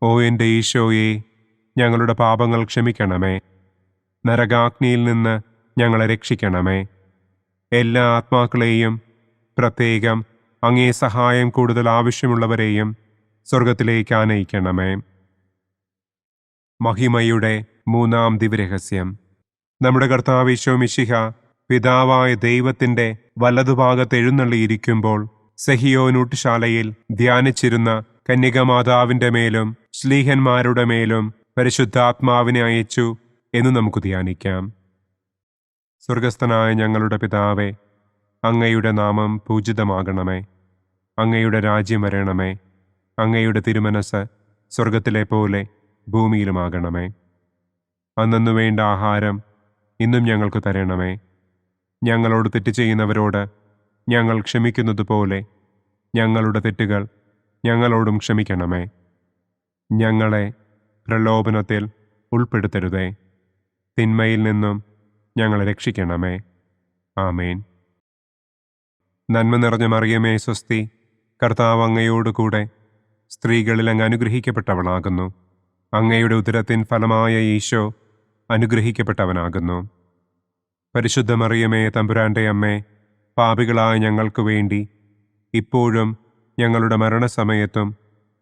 ഓ എൻ്റെ ഈശോയെ, ഞങ്ങളുടെ പാപങ്ങൾ ക്ഷമിക്കണമേ. നരകാഗ്നിയിൽ നിന്ന് ഞങ്ങളെ രക്ഷിക്കണമേ. എല്ലാ ആത്മാക്കളെയും, പ്രത്യേകം അങ്ങേ സഹായം കൂടുതൽ ആവശ്യമുള്ളവരെയും സ്വർഗത്തിലേക്ക് ആനയിക്കണമേ. മഹിമയുടെ മൂന്നാം ദിവ്യരഹസ്യം. നമ്മുടെ കർത്താവ് ഈശോ മിശിഹ പിതാവായ ദൈവത്തിൻ്റെ വലതുഭാഗത്ത് എഴുന്നള്ളിയിരിക്കുമ്പോൾ സെഹിയോനൂട്ടുശാലയിൽ ധ്യാനിച്ചിരുന്ന കന്യകമാതാവിൻ്റെ മേലും ശ്ലീഹന്മാരുടെ മേലും പരിശുദ്ധാത്മാവിനെ അയച്ചു എന്ന് നമുക്ക് ധ്യാനിക്കാം. സ്വർഗസ്ഥനായ ഞങ്ങളുടെ പിതാവേ, അങ്ങയുടെ നാമം പൂജിതമാകണമേ. അങ്ങയുടെ രാജ്യം വരണമേ. അങ്ങയുടെ തിരുമനസ് സ്വർഗത്തിലെ പോലെ ഭൂമിയിലുമാകണമേ. അന്നു വേണ്ട ആഹാരം ഇന്നും ഞങ്ങൾക്ക് തരണമേ. ഞങ്ങളോട് തെറ്റ് ചെയ്യുന്നവരോട് ഞങ്ങൾ ക്ഷമിക്കുന്നത് പോലെ ഞങ്ങളുടെ തെറ്റുകൾ ഞങ്ങളോടും ക്ഷമിക്കണമേ. ഞങ്ങളെ പ്രലോഭനത്തിൽ ഉൾപ്പെടുത്തരുതേ. തിന്മയിൽ നിന്നും ഞങ്ങളെ രക്ഷിക്കണമേ. ആമേൻ. നന്മ നിറഞ്ഞ മറിയമേ സ്വസ്തി, കർത്താവ് അങ്ങയോടുകൂടെ സ്ത്രീകളിൽ അങ്ങ് അനുഗ്രഹിക്കപ്പെട്ടവളാകുന്നു. അങ്ങയുടെ ഉദരത്തിൻ ഫലമായ ഈശോ അനുഗ്രഹിക്കപ്പെട്ടവനാകുന്നു. പരിശുദ്ധ മറിയമേ തമ്പുരാന്റെ അമ്മേ, പാപികളായ ഞങ്ങൾക്ക് വേണ്ടി ഇപ്പോഴും ഞങ്ങളുടെ മരണസമയത്തും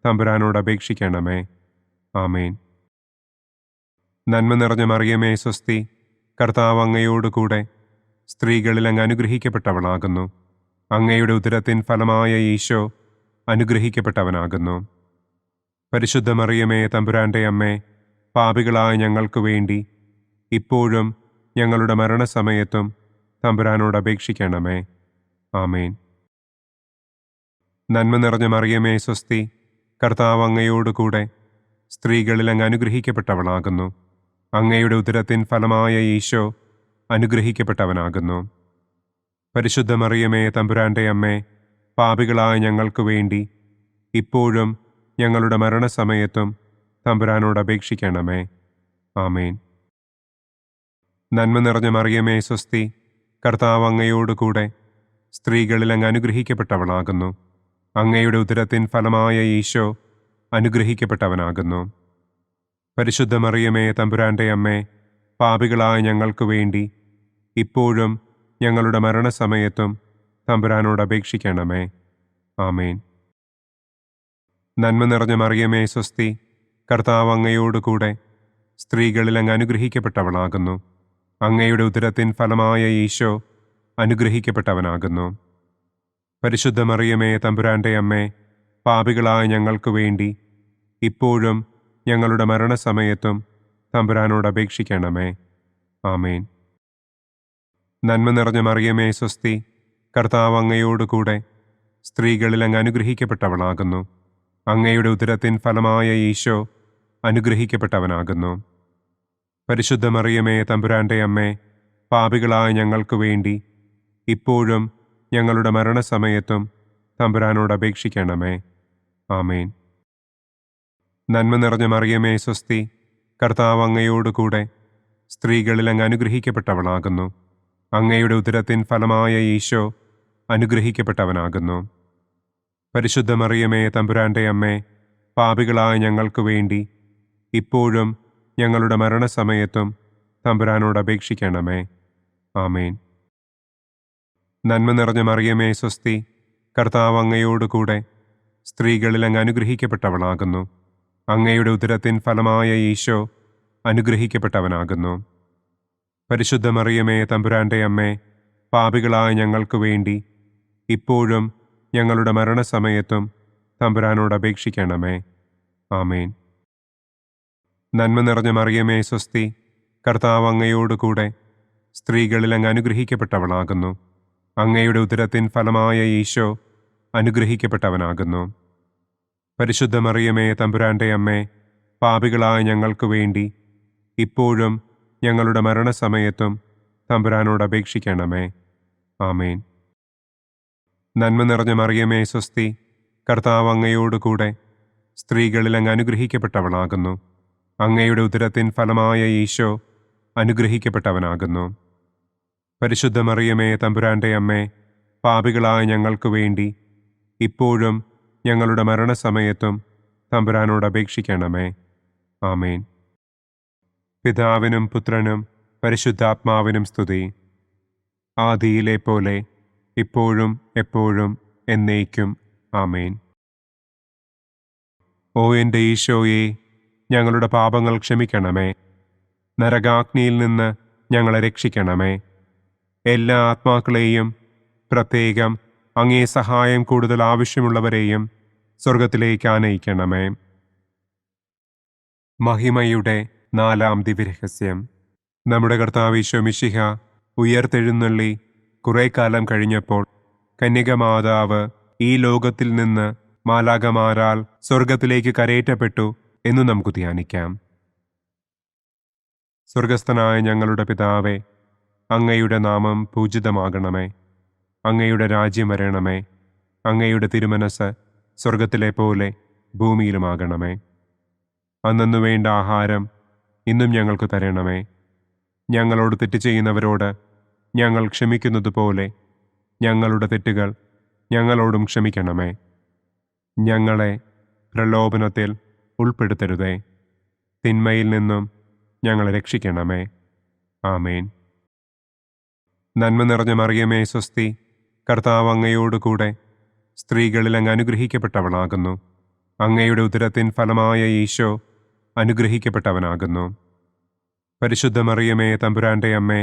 തമ്പുരാനോട് അപേക്ഷിക്കണമേ. ആമേൻ. നന്മ നിറഞ്ഞ മറിയമേ സ്വസ്തി, കർത്താവ് അങ്ങയോടുകൂടെ സ്ത്രീകളിൽ അങ്ങ് അനുഗ്രഹിക്കപ്പെട്ടവളാകുന്നു. അങ്ങയുടെ ഉദരത്തിൻ ഫലമായ ഈശോ അനുഗ്രഹിക്കപ്പെട്ടവനാകുന്നു. പരിശുദ്ധ മറിയമേ തമ്പുരാന്റെ അമ്മേ, പാപികളായ ഞങ്ങൾക്ക് വേണ്ടി ഇപ്പോഴും ഞങ്ങളുടെ മരണസമയത്തും തമ്പുരാനോട് അപേക്ഷിക്കണമേ. ആമേൻ. നന്മ നിറഞ്ഞ മറിയമേ സ്വസ്തി, കർത്താവ് അങ്ങയോടുകൂടെ സ്ത്രീകളിൽ അങ്ങ് അനുഗ്രഹിക്കപ്പെട്ടവളാകുന്നു. അങ്ങയുടെ ഉദരത്തിൻ ഫലമായ ഈശോ അനുഗ്രഹിക്കപ്പെട്ടവനാകുന്നു. പരിശുദ്ധ മറിയമേ തമ്പുരാന്റെ അമ്മേ, പാപികളായ ഞങ്ങൾക്ക് വേണ്ടി ഇപ്പോഴും ഞങ്ങളുടെ മരണസമയത്തും തമ്പുരാനോട് അപേക്ഷിക്കണമേ. ആമേൻ. നന്മ നിറഞ്ഞ മറിയമേ സ്വസ്തി, കർത്താവ് അങ്ങയോടുകൂടെ സ്ത്രീകളിൽ അങ്ങ് അനുഗ്രഹിക്കപ്പെട്ടവളാകുന്നു. അങ്ങയുടെ ഉദരത്തിൻ ഫലമായ ഈശോ അനുഗ്രഹിക്കപ്പെട്ടവനാകുന്നു. പരിശുദ്ധ മറിയമേ തമ്പുരാന്റെ അമ്മേ, പാപികളായ ഞങ്ങൾക്ക് വേണ്ടി ഇപ്പോഴും ഞങ്ങളുടെ മരണസമയത്തും തമ്പുരാനോട് അപേക്ഷിക്കണമേ. ആമേൻ. നന്മ നിറഞ്ഞ മറിയമേ സ്വസ്തി, കർത്താവ് അങ്ങയോടുകൂടെ സ്ത്രീകളിൽ അങ്ങ് അനുഗ്രഹിക്കപ്പെട്ടവളാകുന്നു. അങ്ങയുടെ ഉദരത്തിൻ ഫലമായ ഈശോ അനുഗ്രഹിക്കപ്പെട്ടവനാകുന്നു. പരിശുദ്ധ മറിയമേ തമ്പുരാന്റെ അമ്മേ, പാപികളായ ഞങ്ങൾക്ക് വേണ്ടി ഇപ്പോഴും ഞങ്ങളുടെ മരണസമയത്തും തമ്പുരാനോട് അപേക്ഷിക്കണമേ. ആമേൻ. നന്മ നിറഞ്ഞ മറിയമേ സ്വസ്തി, കർത്താവ് അങ്ങയോടുകൂടെ സ്ത്രീകളിൽ അങ്ങ് അനുഗ്രഹിക്കപ്പെട്ടവളാകുന്നു. അങ്ങയുടെ ഉദരത്തിൻ ഫലമായ ഈശോ അനുഗ്രഹിക്കപ്പെട്ടവനാകുന്നു. പരിശുദ്ധ മറിയമേ തമ്പുരാന്റെ അമ്മേ, പാപികളായ ഞങ്ങൾക്ക് വേണ്ടി ഇപ്പോഴും ഞങ്ങളുടെ മരണസമയത്തും തമ്പുരാനോട് അപേക്ഷിക്കണമേ. ആമേൻ. നന്മ നിറഞ്ഞ മറിയമേ സ്വസ്തി, കർത്താവ് അങ്ങയോടുകൂടെ സ്ത്രീകളിൽ അങ്ങ് അനുഗ്രഹിക്കപ്പെട്ടവളാകുന്നു. അങ്ങയുടെ ഉദരത്തിൻ ഫലമായ ഈശോ അനുഗ്രഹിക്കപ്പെട്ടവനാകുന്നു. പരിശുദ്ധ മറിയമേ തമ്പുരാന്റെ അമ്മേ, പാപികളായ ഞങ്ങൾക്ക് വേണ്ടി ഇപ്പോഴും ഞങ്ങളുടെ മരണസമയത്തും തമ്പുരാനോട് അപേക്ഷിക്കണമേ. ആമേൻ. നന്മ നിറഞ്ഞ മറിയമേ സ്വസ്തി, കർത്താവ് അങ്ങയോടുകൂടെ സ്ത്രീകളിൽ അങ്ങ് അനുഗ്രഹിക്കപ്പെട്ടവളാകുന്നു. അങ്ങയുടെ ഉദരത്തിൻ ഫലമായ ഈശോ അനുഗ്രഹിക്കപ്പെട്ടവനാകുന്നു. പരിശുദ്ധ മറിയമേ തമ്പുരാന്റെ അമ്മേ, പാപികളായ ഞങ്ങൾക്ക് വേണ്ടി ഇപ്പോഴും ഞങ്ങളുടെ മരണസമയത്തും തമ്പുരാനോട് അപേക്ഷിക്കണമേ. ആമേൻ. നന്മ നിറഞ്ഞ മറിയമേ സ്വസ്തി, കർത്താവ് അങ്ങയോടുകൂടെ സ്ത്രീകളിൽ അങ്ങ് അനുഗ്രഹിക്കപ്പെട്ടവളാകുന്നു. അങ്ങയുടെ ഉദരത്തിൻ ഫലമായ ഈശോ അനുഗ്രഹിക്കപ്പെട്ടവനാകുന്നു. പരിശുദ്ധ മറിയമേ തമ്പുരാന്റെ അമ്മേ, പാപികളായ ഞങ്ങൾക്ക് വേണ്ടി ഇപ്പോഴും ഞങ്ങളുടെ മരണസമയത്തും തമ്പുരാനോട് അപേക്ഷിക്കണമേ. ആമേൻ. നന്മ നിറഞ്ഞ മറിയമേ സ്വസ്തി, കർത്താവ് അങ്ങയോടുകൂടെ സ്ത്രീകളിൽ അങ്ങ് അനുഗ്രഹിക്കപ്പെട്ടവളാകുന്നു. അങ്ങയുടെ ഉദരത്തിൻ ഫലമായ ഈശോ അനുഗ്രഹിക്കപ്പെട്ടവനാകുന്നു. പരിശുദ്ധ മറിയമേ തമ്പുരാന്റെ അമ്മേ, പാപികളായ ഞങ്ങൾക്ക് വേണ്ടി ഇപ്പോഴും ഞങ്ങളുടെ മരണസമയത്തും തമ്പുരാനോട് അപേക്ഷിക്കണമേ. ആമേൻ. പിതാവിനും പുത്രനും പരിശുദ്ധാത്മാവിനും സ്തുതി. ആദിയിലെ പോലെ ഇപ്പോഴും എപ്പോഴും എന്നേക്കും. ആമേൻ. ഓ എൻ്റെ ഈശോയെ, ഞങ്ങളുടെ പാപങ്ങൾ ക്ഷമിക്കണമേ. നരകാഗ്നിയിൽ നിന്ന് ഞങ്ങളെ രക്ഷിക്കണമേ. എല്ലാ ആത്മാക്കളെയും, പ്രത്യേകം അങ്ങേ സഹായം കൂടുതൽ ആവശ്യമുള്ളവരെയും സ്വർഗത്തിലേക്ക് ആനയിക്കണമേ. മഹിമയുടെ 4-ാം ദിവ്യരഹസ്യം. നമ്മുടെ കർത്താവ് ഈശോ മിശിഹ ഉയർത്തെഴുന്നള്ളി കുറെ കാലം കഴിഞ്ഞപ്പോൾ കന്യകമാതാവ് ഈ ലോകത്തിൽ നിന്ന് മാലാഖമാരാൽ സ്വർഗത്തിലേക്ക് കരയേറ്റപ്പെട്ടു എന്നു നമുക്ക് ധ്യാനിക്കാം. സ്വർഗസ്ഥനായ ഞങ്ങളുടെ പിതാവേ, അങ്ങയുടെ നാമം പൂജിതമാകണമേ. അങ്ങയുടെ രാജ്യം വരണമേ. അങ്ങയുടെ തിരുമനസ് സ്വർഗത്തിലെ പോലെ ഭൂമിയിലുമാകണമേ. അന്നന്നു വേണ്ട ആഹാരം ഇന്നും ഞങ്ങൾക്ക് തരണമേ. ഞങ്ങളോട് തെറ്റ് ചെയ്യുന്നവരോട് ഞങ്ങൾ ക്ഷമിക്കുന്നത് പോലെ ഞങ്ങളുടെ തെറ്റുകൾ ഞങ്ങളോടും ക്ഷമിക്കണമേ. ഞങ്ങളെ പ്രലോഭനത്തിൽ ഉൾപ്പെടുത്തരുതേ. തിന്മയിൽ നിന്നും ഞങ്ങളെ രക്ഷിക്കണമേ. ആമേൻ. നന്മ നിറഞ്ഞ മറിയമേ സ്വസ്തി, കർത്താവ് അങ്ങയോടുകൂടെ സ്ത്രീകളിൽ അങ്ങ് അനുഗ്രഹിക്കപ്പെട്ടവളാകുന്നു. അങ്ങയുടെ ഉദരത്തിൻ ഫലമായ ഈശോ അനുഗ്രഹിക്കപ്പെട്ടവനാകുന്നു. പരിശുദ്ധ മറിയമേ തമ്പുരാന്റെ അമ്മേ,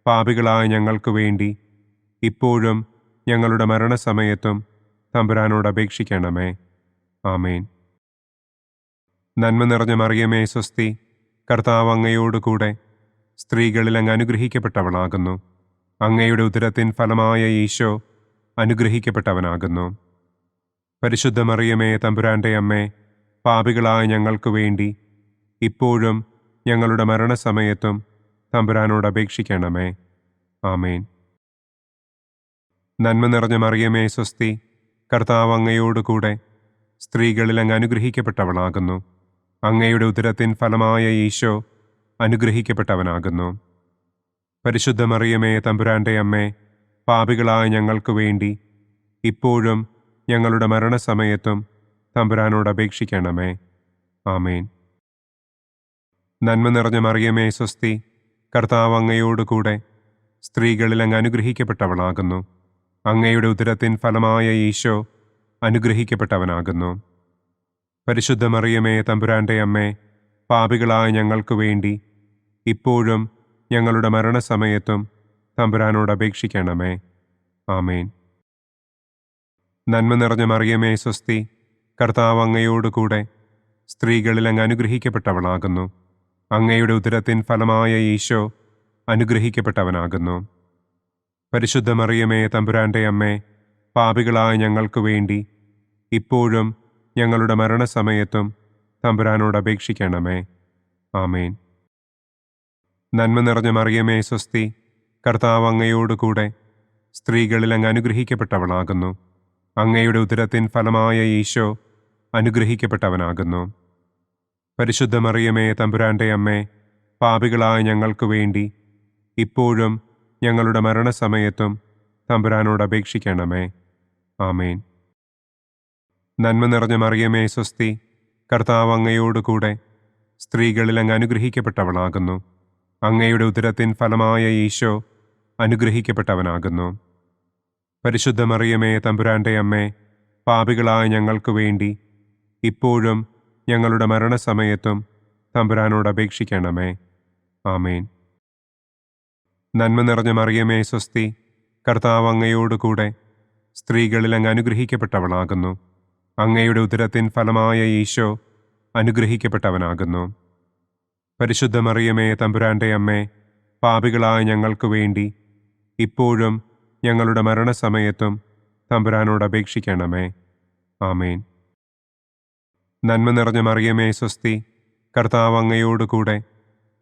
പാപികളായ ഞങ്ങൾക്ക് വേണ്ടി ഇപ്പോഴും ഞങ്ങളുടെ മരണസമയത്തും തമ്പുരാനോട് അപേക്ഷിക്കണമേ. ആമേൻ. നന്മ നിറഞ്ഞ മറിയമേ സ്വസ്തി, കർത്താവ് അങ്ങയോടുകൂടെ സ്ത്രീകളിൽ അങ്ങ് അനുഗ്രഹിക്കപ്പെട്ടവളാകുന്നു. അങ്ങയുടെ ഉദരത്തിൻ ഫലമായ ഈശോ അനുഗ്രഹിക്കപ്പെട്ടവനാകുന്നു. പരിശുദ്ധ മറിയമേ, തമ്പുരാന്റെ അമ്മേ, പാപികളായ ഞങ്ങൾക്ക് വേണ്ടി ഇപ്പോഴും ഞങ്ങളുടെ മരണസമയത്തും തമ്പുരാനോട് അപേക്ഷിക്കണമേ. ആമേൻ. നന്മ നിറഞ്ഞ മറിയമേ, സ്വസ്തി, കർത്താവ് അങ്ങയോടുകൂടെ സ്ത്രീകളിൽ അങ്ങ് അനുഗ്രഹിക്കപ്പെട്ടവളാകുന്നു. അങ്ങയുടെ ഉദരത്തിൻ ഫലമായ ഈശോ അനുഗ്രഹിക്കപ്പെട്ടവനാകുന്നു. പരിശുദ്ധ മറിയമേ, തമ്പുരാന്റെ അമ്മേ, പാപികളായ ഞങ്ങൾക്ക് വേണ്ടി ഇപ്പോഴും ഞങ്ങളുടെ മരണസമയത്തും തമ്പുരാനോട് അപേക്ഷിക്കണമേ. ആമേൻ. നന്മ നിറഞ്ഞ മറിയമേ, സ്വസ്തി, കർത്താവ് അങ്ങയോടുകൂടെ സ്ത്രീകളിൽ അങ്ങ് അനുഗ്രഹിക്കപ്പെട്ടവളാകുന്നു. അങ്ങയുടെ ഉദരത്തിൻ ഫലമായ ഈശോ അനുഗ്രഹിക്കപ്പെട്ടവനാകുന്നു. പരിശുദ്ധ മറിയമേ, തമ്പുരാന്റെ അമ്മേ, പാപികളായ ഞങ്ങൾക്ക് വേണ്ടി ഇപ്പോഴും ഞങ്ങളുടെ മരണസമയത്തും തമ്പുരാനോട് അപേക്ഷിക്കണമേ. ആമേൻ. നന്മ നിറഞ്ഞ മറിയമേ, സ്വസ്തി, കർത്താവ് അങ്ങയോടുകൂടെ സ്ത്രീകളിൽ അങ്ങ് അനുഗ്രഹിക്കപ്പെട്ടവളാകുന്നു. അങ്ങയുടെ ഉദരത്തിൻ ഫലമായ ഈശോ അനുഗ്രഹിക്കപ്പെട്ടവനാകുന്നു. പരിശുദ്ധ മറിയമേ, തമ്പുരാന്റെ അമ്മേ, പാപികളായ ഞങ്ങൾക്ക് വേണ്ടി ഇപ്പോഴും ഞങ്ങളുടെ മരണസമയത്തും തമ്പുരാനോട് അപേക്ഷിക്കണമേ. ആമേൻ. നന്മ നിറഞ്ഞ മറിയമേ, സ്വസ്തി, കർത്താവ് അങ്ങയോടുകൂടെ സ്ത്രീകളിൽ അങ്ങ് അനുഗ്രഹിക്കപ്പെട്ടവളാകുന്നു. അങ്ങയുടെ ഉദരത്തിൻ ഫലമായ ഈശോ അനുഗ്രഹിക്കപ്പെട്ടവനാകുന്നു. പരിശുദ്ധ മറിയമേ, തമ്പുരാന്റെ അമ്മേ, പാപികളായ ഞങ്ങൾക്ക് വേണ്ടി ഇപ്പോഴും ഞങ്ങളുടെ മരണസമയത്തും തമ്പുരാനോട് അപേക്ഷിക്കണമേ. ആമേൻ. നന്മ നിറഞ്ഞ മറിയമേ, സ്വസ്തി, കർത്താവ് അങ്ങയോടുകൂടെ സ്ത്രീകളിൽ അങ്ങ് അനുഗ്രഹിക്കപ്പെട്ടവളാകുന്നു. അങ്ങയുടെ ഉദരത്തിൻ ഫലമായ ഈശോ അനുഗ്രഹിക്കപ്പെട്ടവനാകുന്നു. പരിശുദ്ധ മറിയമേ, തമ്പുരാന്റെ അമ്മേ, പാപികളായ ഞങ്ങൾക്ക് വേണ്ടി ഇപ്പോഴും ഞങ്ങളുടെ മരണസമയത്തും തമ്പുരാനോട് അപേക്ഷിക്കണമേ. ആമേൻ. നന്മ നിറഞ്ഞ മറിയമേ, സ്വസ്തി, കർത്താവ് അങ്ങയോടുകൂടെ സ്ത്രീകളിൽ അങ്ങ് അനുഗ്രഹിക്കപ്പെട്ടവളാകുന്നു. അങ്ങയുടെ ഉദരത്തിൻ ഫലമായ ഈശോ അനുഗ്രഹിക്കപ്പെട്ടവനാകുന്നു. പരിശുദ്ധ മറിയമേ, തമ്പുരാന്റെ അമ്മേ, പാപികളായ ഞങ്ങൾക്ക് വേണ്ടി ഇപ്പോഴും ഞങ്ങളുടെ മരണസമയത്തും തമ്പുരാനോട് അപേക്ഷിക്കണമേ. ആമേൻ. നന്മ നിറഞ്ഞ മറിയമേ, സ്വസ്തി, കർത്താവ് അങ്ങയോടുകൂടെ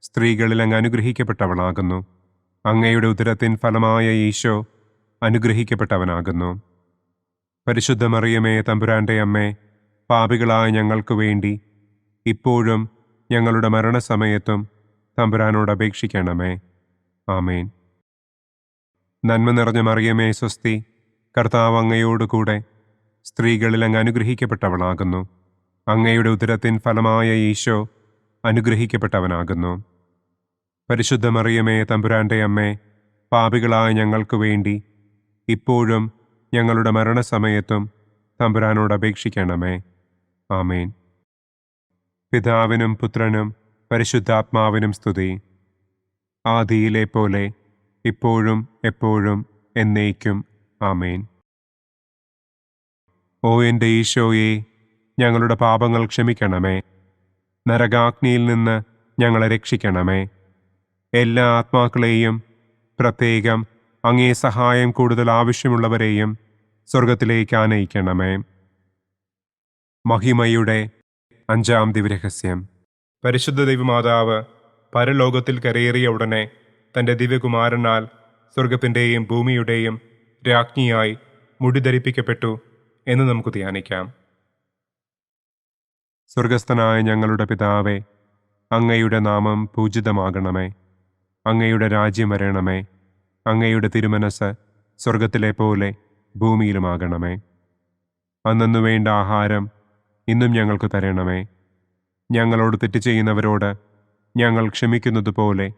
സ്ത്രീകളിൽ അങ്ങ് അനുഗ്രഹിക്കപ്പെട്ടവളാകുന്നു. അങ്ങയുടെ ഉദരത്തിൻ ഫലമായ ഈശോ അനുഗ്രഹിക്കപ്പെട്ടവനാകുന്നു. പരിശുദ്ധ മറിയമേ, തമ്പുരാന്റെ അമ്മേ, പാപികളായ ഞങ്ങൾക്ക് വേണ്ടി ഇപ്പോഴും ഞങ്ങളുടെ മരണസമയത്തും തമ്പുരാനോട് അപേക്ഷിക്കണമേ. ആമേൻ. നന്മ നിറഞ്ഞ മറിയമേ, സ്വസ്തി, കർത്താവ് അങ്ങയോടുകൂടെ സ്ത്രീകളിൽ അങ്ങ് അനുഗ്രഹിക്കപ്പെട്ടവളാകുന്നു. അങ്ങയുടെ ഉദരത്തിൻ ഫലമായ ഈശോ അനുഗ്രഹിക്കപ്പെട്ടവനാകുന്നു. പരിശുദ്ധ മറിയമേ, തമ്പുരാന്റെ അമ്മേ, പാപികളായ ഞങ്ങൾക്ക് വേണ്ടി ഇപ്പോഴും ഞങ്ങളുടെ മരണസമയത്തും തമ്പുരാനോട് അപേക്ഷിക്കണമേ. ആമേൻ. പിതാവിനും പുത്രനും പരിശുദ്ധാത്മാവിനും സ്തുതി. ആദിയിലെ പോലെ ഇപ്പോഴും എപ്പോഴും എന്നേക്കും. ആമേൻ. ഓ എൻ്റെ ഈശോയെ, ഞങ്ങളുടെ പാപങ്ങൾ ക്ഷമിക്കണമേ. നരകാഗ്നിയിൽ നിന്ന് ഞങ്ങളെ രക്ഷിക്കണമേ. എല്ലാ ആത്മാക്കളെയും, പ്രത്യേകം അങ്ങേ സഹായം കൂടുതൽ ആവശ്യമുള്ളവരെയും സ്വർഗത്തിലേക്ക് ആനയിക്കണമേ. മഹിമയുടെ 5-ാം ദിവ്യരഹസ്യം. പരിശുദ്ധ ദൈവമാതാവ് പരലോകത്തിൽ കരയേറിയ ഉടനെ തൻ്റെ ദിവ്യകുമാരനാൽ സ്വർഗത്തിൻ്റെയും ഭൂമിയുടെയും രാജ്ഞിയായി മുടിധരിപ്പിക്കപ്പെട്ടു എന്ന് നമുക്ക് ധ്യാനിക്കാം. സ്വർഗസ്ഥനായ ഞങ്ങളുടെ പിതാവേ, അങ്ങയുടെ നാമം പൂജിതമാകണമേ. അങ്ങയുടെ രാജ്യം വരണമേ. അങ്ങയുടെ തിരുമനസ് സ്വർഗത്തിലെ പോലെ ഭൂമിയിലുമാകണമേ. അന്നു വേണ്ട ആഹാരം ഇന്നും ഞങ്ങൾക്ക് തരണമേ. ഞങ്ങളോട് തെറ്റ് ചെയ്യുന്നവരോട് ഞങ്ങൾ ക്ഷമിക്കുന്നത് പോലെ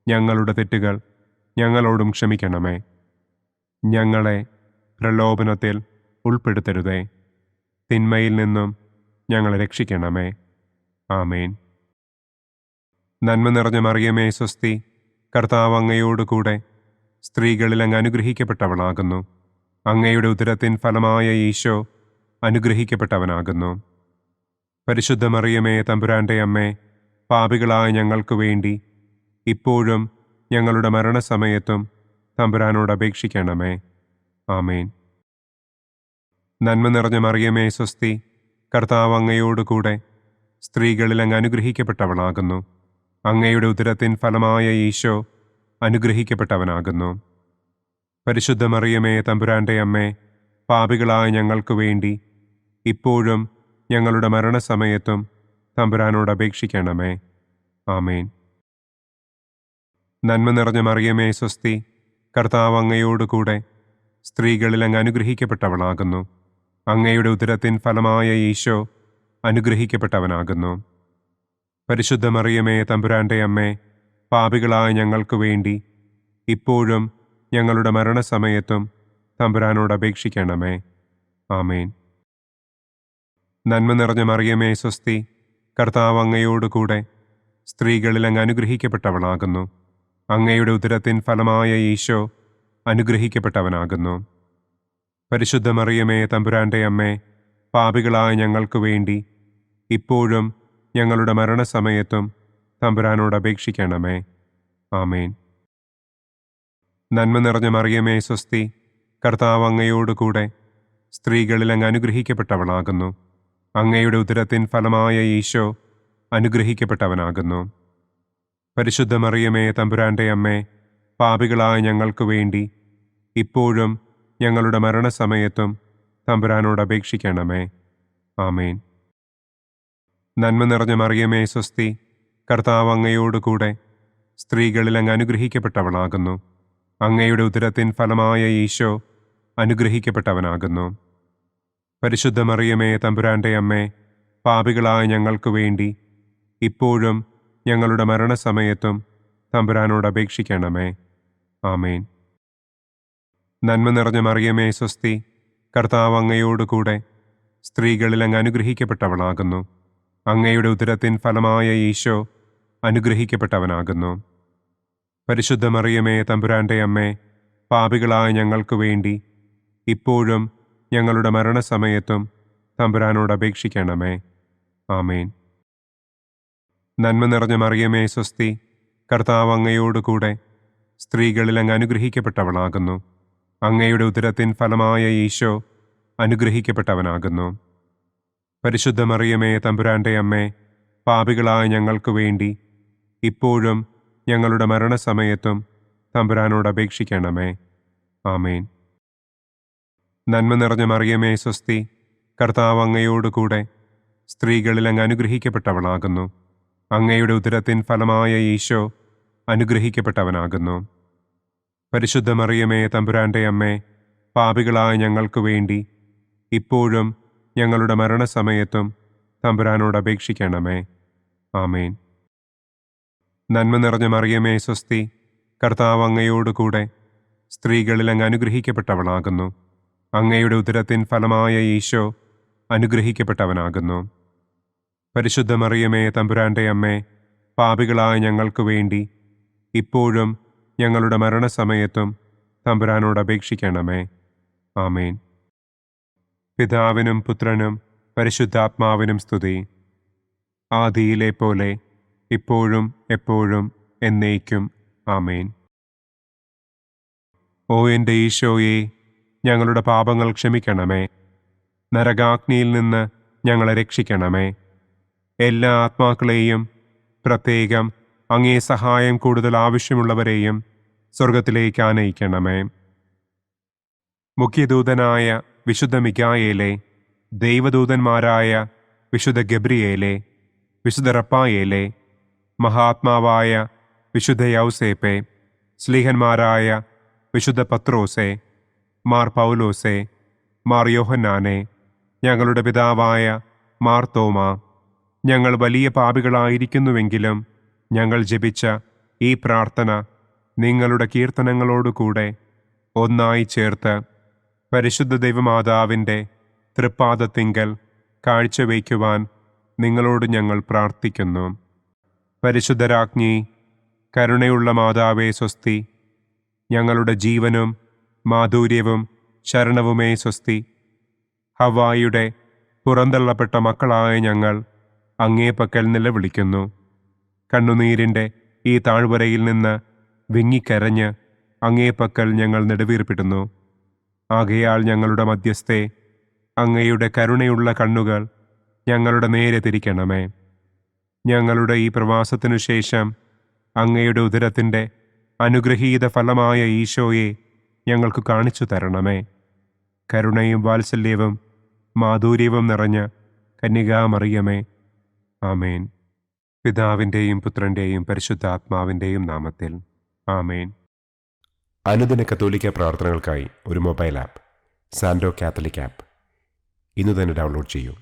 ഞങ്ങളുടെ തെറ്റുകൾ ഞങ്ങളോടും ക്ഷമിക്കണമേ. ഞങ്ങളെ പ്രലോഭനത്തിൽ ഉൾപ്പെടുത്തരുതേ. തിന്മയിൽ നിന്നും ഞങ്ങളെ രക്ഷിക്കണമേ. ആമേൻ. നന്മ നിറഞ്ഞ മറിയമേ, സ്വസ്തി, കർത്താവ് അങ്ങയോടുകൂടെ സ്ത്രീകളിൽ അങ്ങ് അനുഗ്രഹിക്കപ്പെട്ടവളാകുന്നു. അങ്ങയുടെ ഉദരത്തിൻ ഫലമായ ഈശോ അനുഗ്രഹിക്കപ്പെട്ടവനാകുന്നു. പരിശുദ്ധ മറിയമേ, തമ്പുരാന്റെ അമ്മേ, പാപികളായ ഞങ്ങൾക്ക് വേണ്ടി ഇപ്പോഴും ഞങ്ങളുടെ മരണസമയത്തും തമ്പുരാനോട് അപേക്ഷിക്കണമേ. ആമേൻ. നന്മ നിറഞ്ഞ മറിയമേ സ്വസ്തി, കർത്താവ് അങ്ങയോടുകൂടെ സ്ത്രീകളിൽ അങ്ങ് അനുഗ്രഹിക്കപ്പെട്ടവളാകുന്നു. അങ്ങയുടെ ഉദരത്തിൻ ഫലമായ ഈശോ അനുഗ്രഹിക്കപ്പെട്ടവനാകുന്നു. പരിശുദ്ധ മറിയമേ തമ്പുരാന്റെ അമ്മേ, പാപികളായ ഞങ്ങൾക്ക് വേണ്ടി ഇപ്പോഴും ഞങ്ങളുടെ മരണസമയത്തും തമ്പുരാനോട് അപേക്ഷിക്കണമേ. ആമേൻ. നന്മ നിറഞ്ഞ മറിയമേ സ്വസ്തി, കർത്താവ് അങ്ങയോടുകൂടെ സ്ത്രീകളിൽ അങ്ങ് അനുഗ്രഹിക്കപ്പെട്ടവളാകുന്നു. അങ്ങയുടെ ഉദരത്തിൻ ഫലമായ ഈശോ അനുഗ്രഹിക്കപ്പെട്ടവനാകുന്നു. പരിശുദ്ധ മറിയമേ തമ്പുരാന്റെ അമ്മേ, പാപികളായ ഞങ്ങൾക്ക് വേണ്ടി ഇപ്പോഴും ഞങ്ങളുടെ മരണസമയത്തും തമ്പുരാനോട് അപേക്ഷിക്കണമേ. ആമേൻ. നന്മ നിറഞ്ഞ മറിയമേ സ്വസ്തി, കർത്താവ് അങ്ങയോടുകൂടെ സ്ത്രീകളിൽ അങ്ങ് അനുഗ്രഹിക്കപ്പെട്ടവളാകുന്നു. അങ്ങയുടെ ഉദരത്തിൻ ഫലമായ ഈശോ അനുഗ്രഹിക്കപ്പെട്ടവനാകുന്നു. പരിശുദ്ധ മറിയമേ തമ്പുരാന്റെ അമ്മേ, പാപികളായ ഞങ്ങൾക്ക് വേണ്ടി ഇപ്പോഴും ഞങ്ങളുടെ മരണസമയത്തും തമ്പുരാനോട് അപേക്ഷിക്കണമേ. ആമേൻ. നന്മ നിറഞ്ഞ മറിയമേ സ്വസ്തി, കർത്താവ് അങ്ങയോടുകൂടെ സ്ത്രീകളിൽ അങ്ങ് അനുഗ്രഹിക്കപ്പെട്ടവളാകുന്നു. അങ്ങയുടെ ഉദരത്തിൻ ഫലമായ ഈശോ അനുഗ്രഹിക്കപ്പെട്ടവനാകുന്നു. പരിശുദ്ധ മറിയമേ തമ്പുരാന്റെ അമ്മേ, പാപികളായ ഞങ്ങൾക്ക് വേണ്ടി ഇപ്പോഴും ഞങ്ങളുടെ മരണസമയത്തും തമ്പുരാനോട് അപേക്ഷിക്കണമേ. ആമേൻ. നന്മ നിറഞ്ഞ മറിയമേ സ്വസ്തി, കർത്താവ് അങ്ങയോടുകൂടെ സ്ത്രീകളിൽ അങ്ങ് അനുഗ്രഹിക്കപ്പെട്ടവളാകുന്നു. അങ്ങയുടെ ഉദരത്തിൻ ഫലമായ ഈശോ അനുഗ്രഹിക്കപ്പെട്ടവനാകുന്നു. പരിശുദ്ധ മറിയമേ തമ്പുരാന്റെ അമ്മേ, പാപികളായ ഞങ്ങൾക്ക് വേണ്ടി ഇപ്പോഴും ഞങ്ങളുടെ മരണസമയത്തും തമ്പുരാനോട് അപേക്ഷിക്കണമേ. ആമേൻ. നന്മ നിറഞ്ഞ മറിയമേ സ്വസ്തി, കർത്താവ് അങ്ങയോടുകൂടെ സ്ത്രീകളിൽ അങ്ങ് അനുഗ്രഹിക്കപ്പെട്ടവളാകുന്നു. അങ്ങയുടെ ഉദരത്തിൻ ഫലമായ ഈശോ അനുഗ്രഹിക്കപ്പെട്ടവനാകുന്നു. പരിശുദ്ധ മറിയമേ തമ്പുരാന്റെ അമ്മേ, പാപികളായ ഞങ്ങൾക്ക് വേണ്ടി ഇപ്പോഴും ഞങ്ങളുടെ മരണസമയത്തും തമ്പുരാനോട് അപേക്ഷിക്കണമേ. ആമേൻ. നന്മ നിറഞ്ഞ മറിയമേ സ്വസ്തി, കർത്താവ് അങ്ങയോടുകൂടെ സ്ത്രീകളിൽ അങ്ങ് അനുഗ്രഹിക്കപ്പെട്ടവളാകുന്നു. അങ്ങയുടെ ഉദരത്തിൻ ഫലമായ ഈശോ അനുഗ്രഹിക്കപ്പെട്ടവനാകുന്നു. പരിശുദ്ധ മറിയമേ തമ്പുരാന്റെ അമ്മേ, പാപികളായ ഞങ്ങൾക്ക് വേണ്ടി ഇപ്പോഴും ഞങ്ങളുടെ മരണസമയത്തും തമ്പുരാനോട് അപേക്ഷിക്കണമേ. ആമേൻ. നന്മ നിറഞ്ഞ മറിയമേ സ്വസ്തി, കർത്താവ് അങ്ങയോടുകൂടെ സ്ത്രീകളിൽ അങ്ങ് അനുഗ്രഹിക്കപ്പെട്ടവളാകുന്നു. അങ്ങയുടെ ഉദരത്തിൻ ഫലമായ ഈശോ അനുഗ്രഹിക്കപ്പെട്ടവനാകുന്നു. പരിശുദ്ധ മറിയമേ തമ്പുരാന്റെ അമ്മേ, പാപികളായ ഞങ്ങൾക്ക് വേണ്ടി ഇപ്പോഴും ഞങ്ങളുടെ മരണസമയത്തും തമ്പുരാനോട് അപേക്ഷിക്കണമേ. ആമേൻ. നന്മ നിറഞ്ഞ മറിയമേ സ്വസ്തി, കർത്താവ് അങ്ങയോടുകൂടെ സ്ത്രീകളിൽ അങ്ങ് അനുഗ്രഹിക്കപ്പെട്ടവളാകുന്നു. അങ്ങയുടെ ഉദരത്തിൻ ഫലമായ ഈശോ അനുഗ്രഹിക്കപ്പെട്ടവനാകുന്നു. പരിശുദ്ധ മറിയമേ തമ്പുരാന്റെ അമ്മേ, പാപികളായ ഞങ്ങൾക്ക് വേണ്ടി ഇപ്പോഴും ഞങ്ങളുടെ മരണസമയത്തും തമ്പുരാനോട് അപേക്ഷിക്കണമേ. ആമേൻ. പിതാവിനും പുത്രനും പരിശുദ്ധാത്മാവിനും സ്തുതി. ആദിയിലെ പോലെ ഇപ്പോഴും എപ്പോഴും എന്നേക്കും. ആമേൻ. ഓ എൻ്റെ ഈശോയെ, ഞങ്ങളുടെ പാപങ്ങൾ ക്ഷമിക്കണമേ. നരകാഗ്നിയിൽ നിന്ന് ഞങ്ങളെ രക്ഷിക്കണമേ. എല്ലാ ആത്മാക്കളെയും, പ്രത്യേകം അങ്ങേ സഹായം കൂടുതൽ ആവശ്യമുള്ളവരെയും സ്വർഗത്തിലേക്ക് ആനയിക്കണമേ. മുഖ്യദൂതനായ വിശുദ്ധ മിഖായേലേ, ദൈവദൂതന്മാരായ വിശുദ്ധ ഗബ്രിയേലേ, വിശുദ്ധ റപ്പായേലേ, മഹാത്മാവായ വിശുദ്ധ യൗസേപ്പേ, സ്ലീഹന്മാരായ വിശുദ്ധ പത്രോസേ, മാർ പൗലോസേ, മാർ യോഹന്നാനെ, ഞങ്ങളുടെ പിതാവായ മാർ തോമാ, ഞങ്ങൾ വലിയ പാപികളായിരിക്കുന്നുവെങ്കിലും ഞങ്ങൾ ജപിച്ച ഈ പ്രാർത്ഥന നിങ്ങളുടെ കീർത്തനങ്ങളോടുകൂടെ ഒന്നായി ചേർത്ത് പരിശുദ്ധ ദൈവമാതാവിൻ്റെ തൃപ്പാദത്തിങ്കൽ കാഴ്ചവയ്ക്കുവാൻ നിങ്ങളോട് ഞങ്ങൾ പ്രാർത്ഥിക്കുന്നു. പരിശുദ്ധരാജ്ഞി, കരുണയുള്ള മാതാവേ സ്വസ്തി. ഞങ്ങളുടെ ജീവനും മാധുര്യവും ശരണവുമേ സ്വസ്തി. ഹവ്വായുടെ പുറന്തള്ളപ്പെട്ട മക്കളായ ഞങ്ങൾ അങ്ങേ പക്കൽ നിലവിളിക്കുന്നു. കണ്ണുനീരിൻ്റെ ഈ താഴ്വരയിൽ നിന്ന് വിങ്ങിക്കരഞ്ഞ് അങ്ങേ പക്കൽ ഞങ്ങൾ നെടുവീർപ്പിടുന്നു. ആകയാൽ ഞങ്ങളുടെ മധ്യസ്ഥെ, അങ്ങയുടെ കരുണയുള്ള കണ്ണുകൾ ഞങ്ങളുടെ നേരെ തിരിക്കണമേ. ഞങ്ങളുടെ ഈ പ്രവാസത്തിനു ശേഷം അങ്ങയുടെ ഉദരത്തിൻ്റെ അനുഗ്രഹീത ഫലമായ ഈശോയെ ഞങ്ങൾക്ക് കാണിച്ചു തരണമേ. കരുണയും വാത്സല്യവും മാധുര്യവും നിറഞ്ഞ കന്യകാമറിയമേ, ആമേൻ. പിതാവിൻ്റെയും പുത്രൻ്റെയും പരിശുദ്ധാത്മാവിൻ്റെയും നാമത്തിൽ, ആമേൻ. അനുദിന കത്തോലിക്ക പ്രാർത്ഥനകൾക്കായി ഒരു മൊബൈൽ ആപ്പ്, സാൻഡോ കാത്തലിക് ആപ്പ്, ഇന്ന് തന്നെ ഡൗൺലോഡ് ചെയ്യൂ.